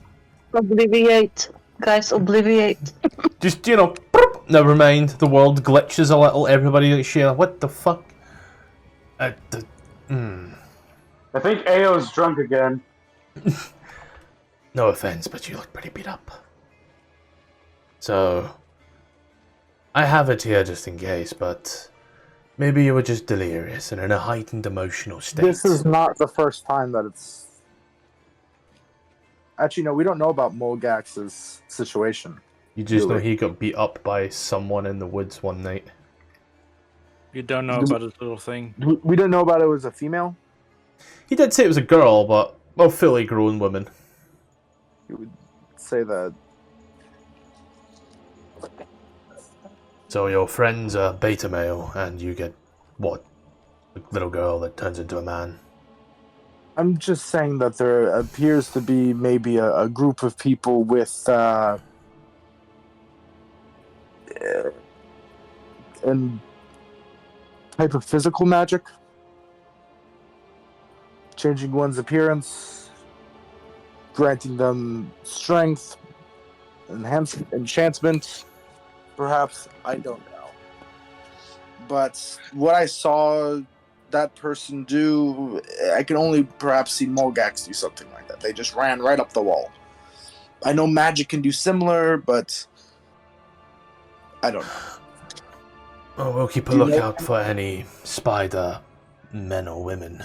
Obliviate. Guys, obliviate. Just, never mind. The world glitches a little. Everybody share. What the fuck? I think Ao's drunk again. No offense, but you look pretty beat up. So, I have it here just in case, but maybe you were just delirious and in a heightened emotional state. This is not the first time that it's... Actually, no, we don't know about Molgax's situation. You just know really. he got beat up by someone in the woods one night. You don't know about this little thing. We don't know about it as a female? He did say it was a girl, but, well, fully grown woman. You would say that So your friend's a beta male, and you get, what? A little girl that turns into a man. I'm just saying that there appears to be maybe a group of people with and type of physical magic, changing one's appearance, granting them strength, enchantment, perhaps. I don't know. But what I saw that person do, I can only perhaps see Molgax do something like that. They just ran right up the wall. I know magic can do similar, but I don't know. Oh, we'll keep a lookout for any spider men or women.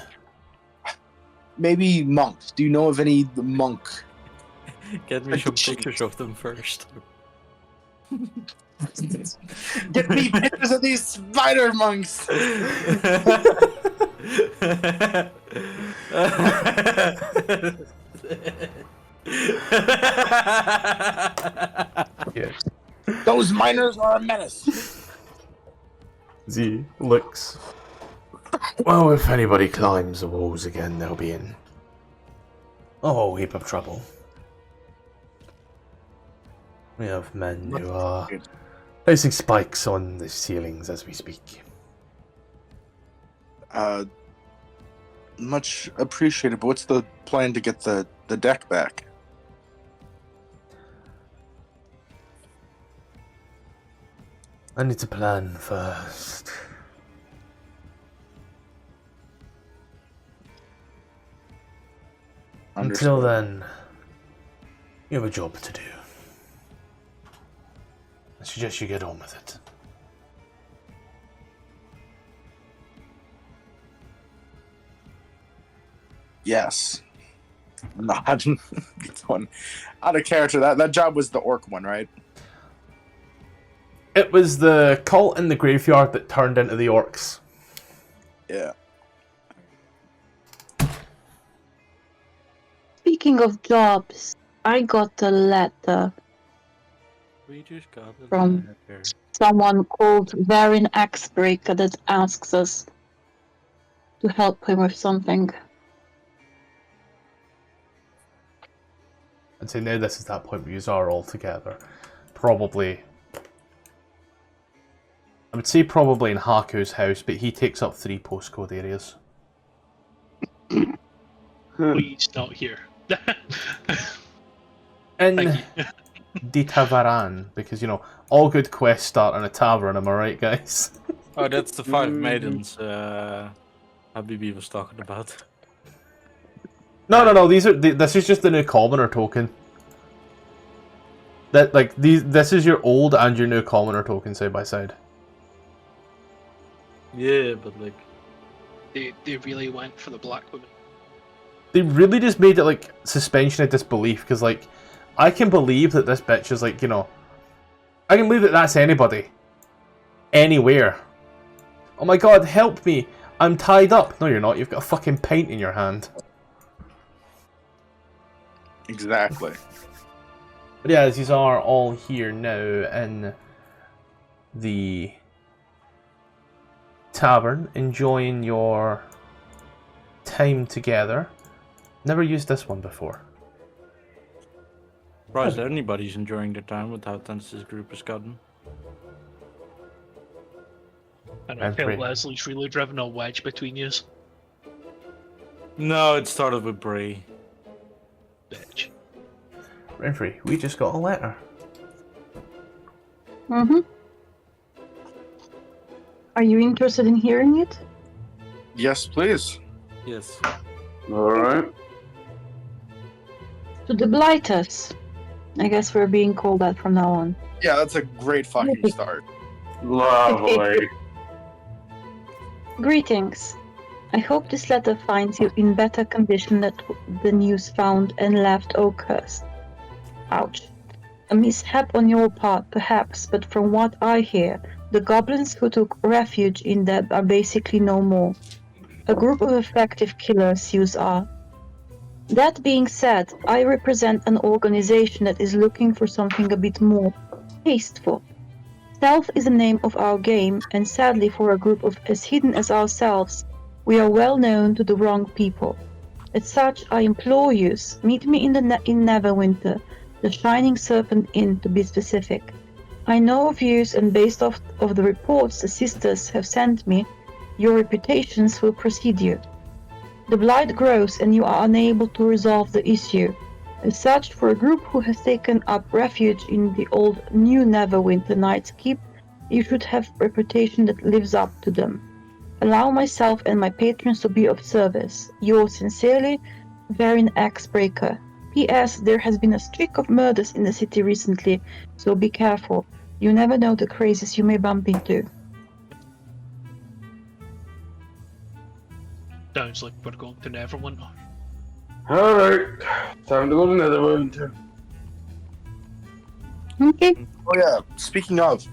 Maybe monks. Do you know of any monk? Get me some pictures of them first. Get me pictures of these spider monks! Yeah. Those miners are a menace. Z looks. Well, if anybody climbs the walls again, they'll be in a whole heap of trouble. We have men who are placing spikes on the ceilings as we speak. Much appreciated, but what's the plan to get the deck back? I need to plan first. Until then, you have a job to do. I suggest you get on with it. Yes. Not one out of character. That job was the orc one, right? It was the cult in the graveyard that turned into the orcs. Yeah. Speaking of jobs, I got a letter We just got a From- letter. someone called Varin Axbreaker that asks us to help him with something. And so now this is that point where you are all together. Probably. I would say probably in Haku's house, but he takes up 3 postcode areas. Please not here. In Thank you. the Tavaran, because, you know, all good quests start in a tavern, am I right, guys? Oh, that's the 5 maidens Habibi was talking about. No, this is just the new commoner token. That, like, this is your old and your new commoner token side by side. Yeah, but like... They really went for the black women. They really just made it, like, suspension of disbelief, because, like, I can believe that this bitch is, like, you know... I can believe that that's anybody. Anywhere. Oh my god, help me! I'm tied up! No, you're not. You've got a fucking pint in your hand. Exactly. But yeah, these are all here now in the tavern, enjoying your time together. Never used this one before. Surprised that anybody's enjoying their time with how tense this group has gotten. And I I'm feel free. Leslie's really driven a wedge between yous. No, it started with Bray. Bitch. Renfrey, we just got a letter. Mm-hmm. Are you interested in hearing it? Yes, please. Yes. Alright. To the blighters. I guess we're being called that from now on. Yeah, that's a great fucking start. Lovely. Greetings. I hope this letter finds you in better condition than you found and left Oakhurst. Ouch. A mishap on your part, perhaps, but from what I hear, the goblins who took refuge in them are basically no more. A group of effective killers yous are. That being said, I represent an organization that is looking for something a bit more tasteful. Stealth is the name of our game, and sadly for a group of as hidden as ourselves, we are well known to the wrong people. As such, I implore you, meet me in Neverwinter, the Shining Serpent Inn to be specific. I know of yous, and based off of the reports the sisters have sent me, your reputations will precede you. The blight grows and you are unable to resolve the issue. As such, for a group who has taken up refuge in the old New Neverwinter Night's Keep, you should have a reputation that lives up to them. Allow myself and my patrons to be of service. Yours sincerely, Varin Axebreaker. P.S. There has been a streak of murders in the city recently, so be careful. You never know the crazes you may bump into. Sounds like we're going to Neverwinter. Alright, time to go to Neverwinter. Okay. Oh yeah. Speaking of,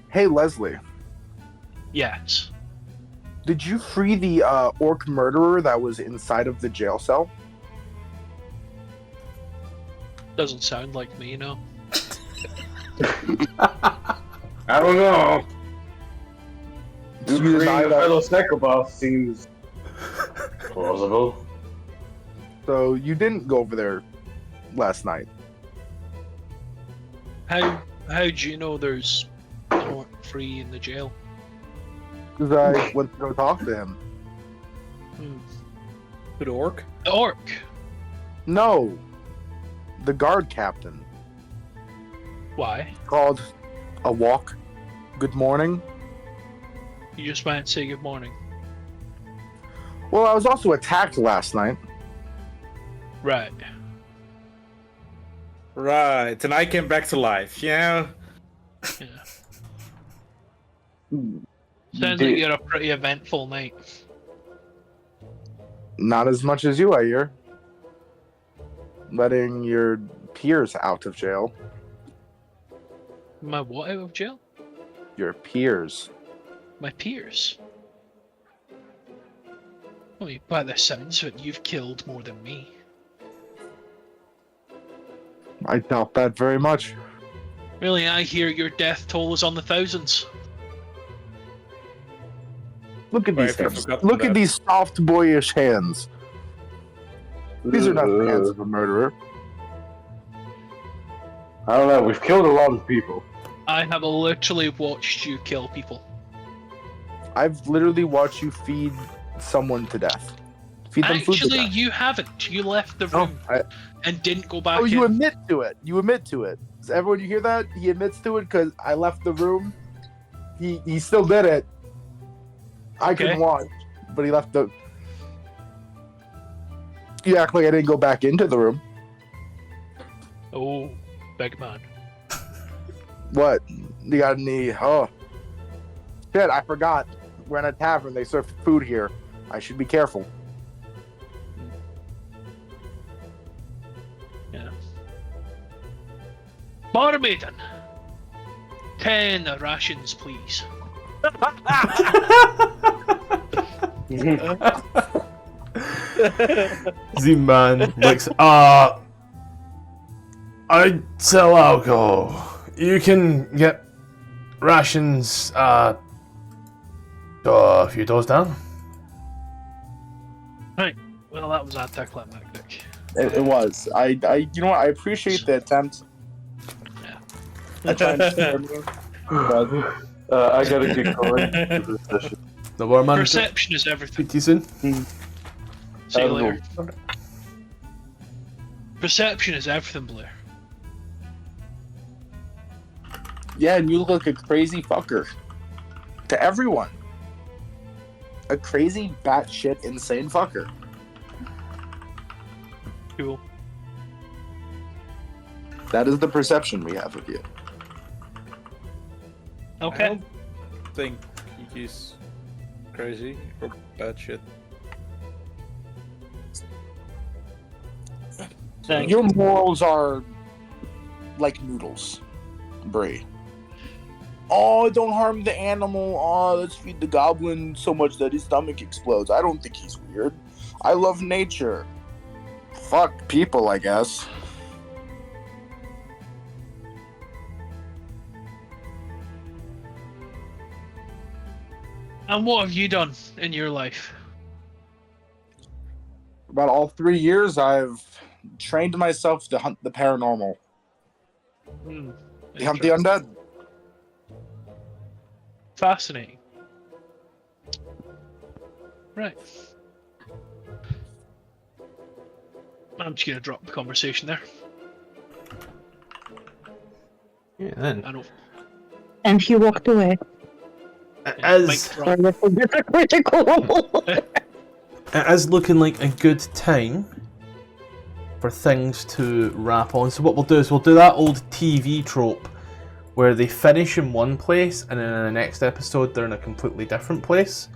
hey Lesley, Yes. did you free the orc murderer that was inside of the jail cell? Doesn't sound like me, no. I don't know. You Freeing deny a that- fellow psychopath seems plausible. So you didn't go over there last night. How do you know there's an orc free in the jail? Because I went to go talk to him. Good orc. The orc. No, the guard captain Why? called a walk. Good morning. You just went to say good morning. Well, I was also attacked last night. Right. Right, and I came back to life. Yeah. Yeah. Sounds like you're a pretty eventful night. Not as much as you, I hear. Letting your peers out of jail. My what out of jail? Your peers. My peers. Well, by the sounds of it, you've killed more than me. I doubt that very much. Really, I hear your death toll is on the thousands. Look at Right, these I hands. forgot Look that. at these soft boyish hands. These are not the hands of a murderer. I don't know, we've killed a lot of people. I have literally watched you kill people. I've literally watched you feed someone to death. Feed them food to Actually, death. you haven't. You left the Oh, room and didn't go back oh, you in. admit to it. You admit to it. Does everyone you hear that? He admits to it because I left the room. He still did it. I Okay. couldn't watch, but he left the. You act like I didn't go back into the room. Oh, big man. What? You got any? Oh, shit! I forgot. We're in a tavern. They serve food here. I should be careful. Yeah. Barmaiden. 10 rations, please. Z-Man looks, I sell alcohol. You can get rations, a few doors down. Right. Well, that was anticlimactic. It was. You know what? I appreciate the attempt. Yeah. I'm trying to scare me, but I gotta get going to this session. The barman. Perception is everything. Speak to you soon. See you I later. will. Perception is everything, Blair. yeah, and you look like a crazy fucker to everyone. A crazy, batshit, insane fucker. Cool. That is the perception we have of you. I Okay. don't think he's crazy or bad shit. Thank Your morals are like noodles, Brie. Oh, don't harm the animal. Oh, let's feed the goblin so much that his stomach explodes. I don't think he's weird. I love nature. Fuck people, I guess. And what have you done in your life? About all 3 years, I've trained myself to hunt the paranormal. Hmm. To hunt the undead. Fascinating. Right. I'm just gonna drop the conversation there. Yeah, then. I don't. And he walked away. As Mic drop. Sorry, that's a bit critical. it is looking like a good time for things to wrap on. So what we'll do is we'll do that old TV trope where they finish in one place and then in the next episode they're in a completely different place.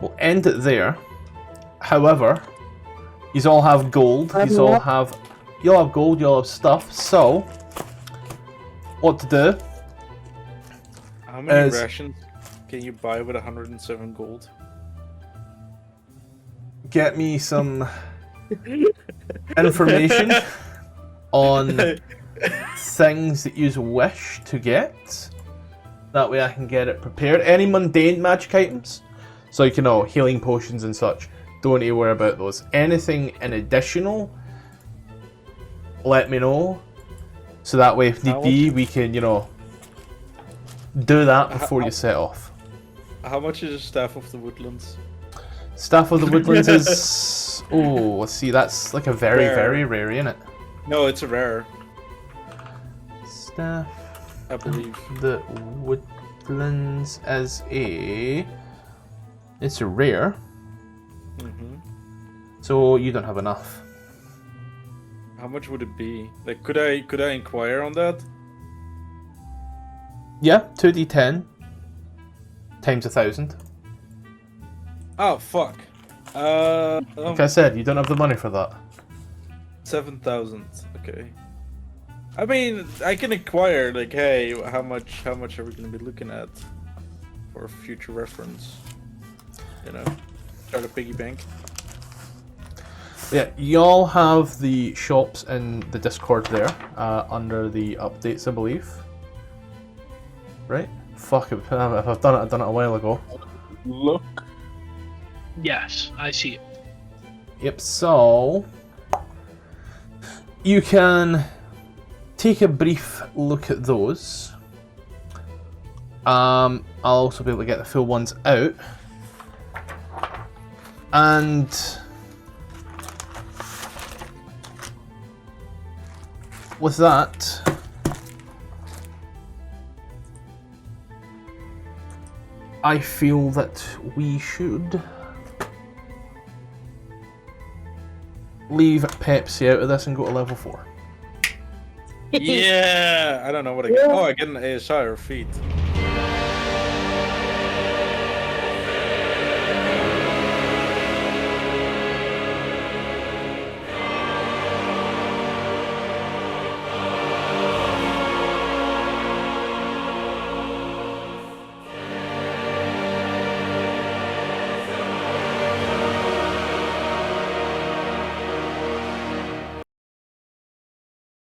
We'll end it there. However, you all have gold. You'll have gold. You'll have stuff. So, what to do? How many As- rations can you buy with 107 gold? Get me some information on things that you wish to get. That way I can get it prepared. Any mundane magic items, so you know, healing potions and such. Don't need to worry about those. Anything in additional, let me know. So that way, if need be, we can, you know, do that before you set off. How much is a Staff of the Woodlands? Staff of the Woodlands is... Oh, let's see, that's like a very, Rare. very rare, isn't it? No, it's a rare, Staff I believe. the Woodlands as a... It's a rare, hmm so you don't have enough. How much would it be? Like, could I inquire on that? Yeah, 2d10 times 1,000. Oh fuck. Like I said, you don't have the money for that. 7,000. Okay. I mean, I can inquire. Like, hey, how much are we gonna be looking at for future reference? You know, start a piggy bank. Yeah, y'all have the shops in the Discord there, under the updates, I believe. Right? Fuck, if I've done it, I've done it a while ago. Look. Yes, I see it. Yep, so... You can take a brief look at those. I'll also be able to get the full ones out. And... with that... I feel that we should leave Pepsi out of this and go to level 4. Yeah, I don't know what I get. Oh, I get an ASI or feat.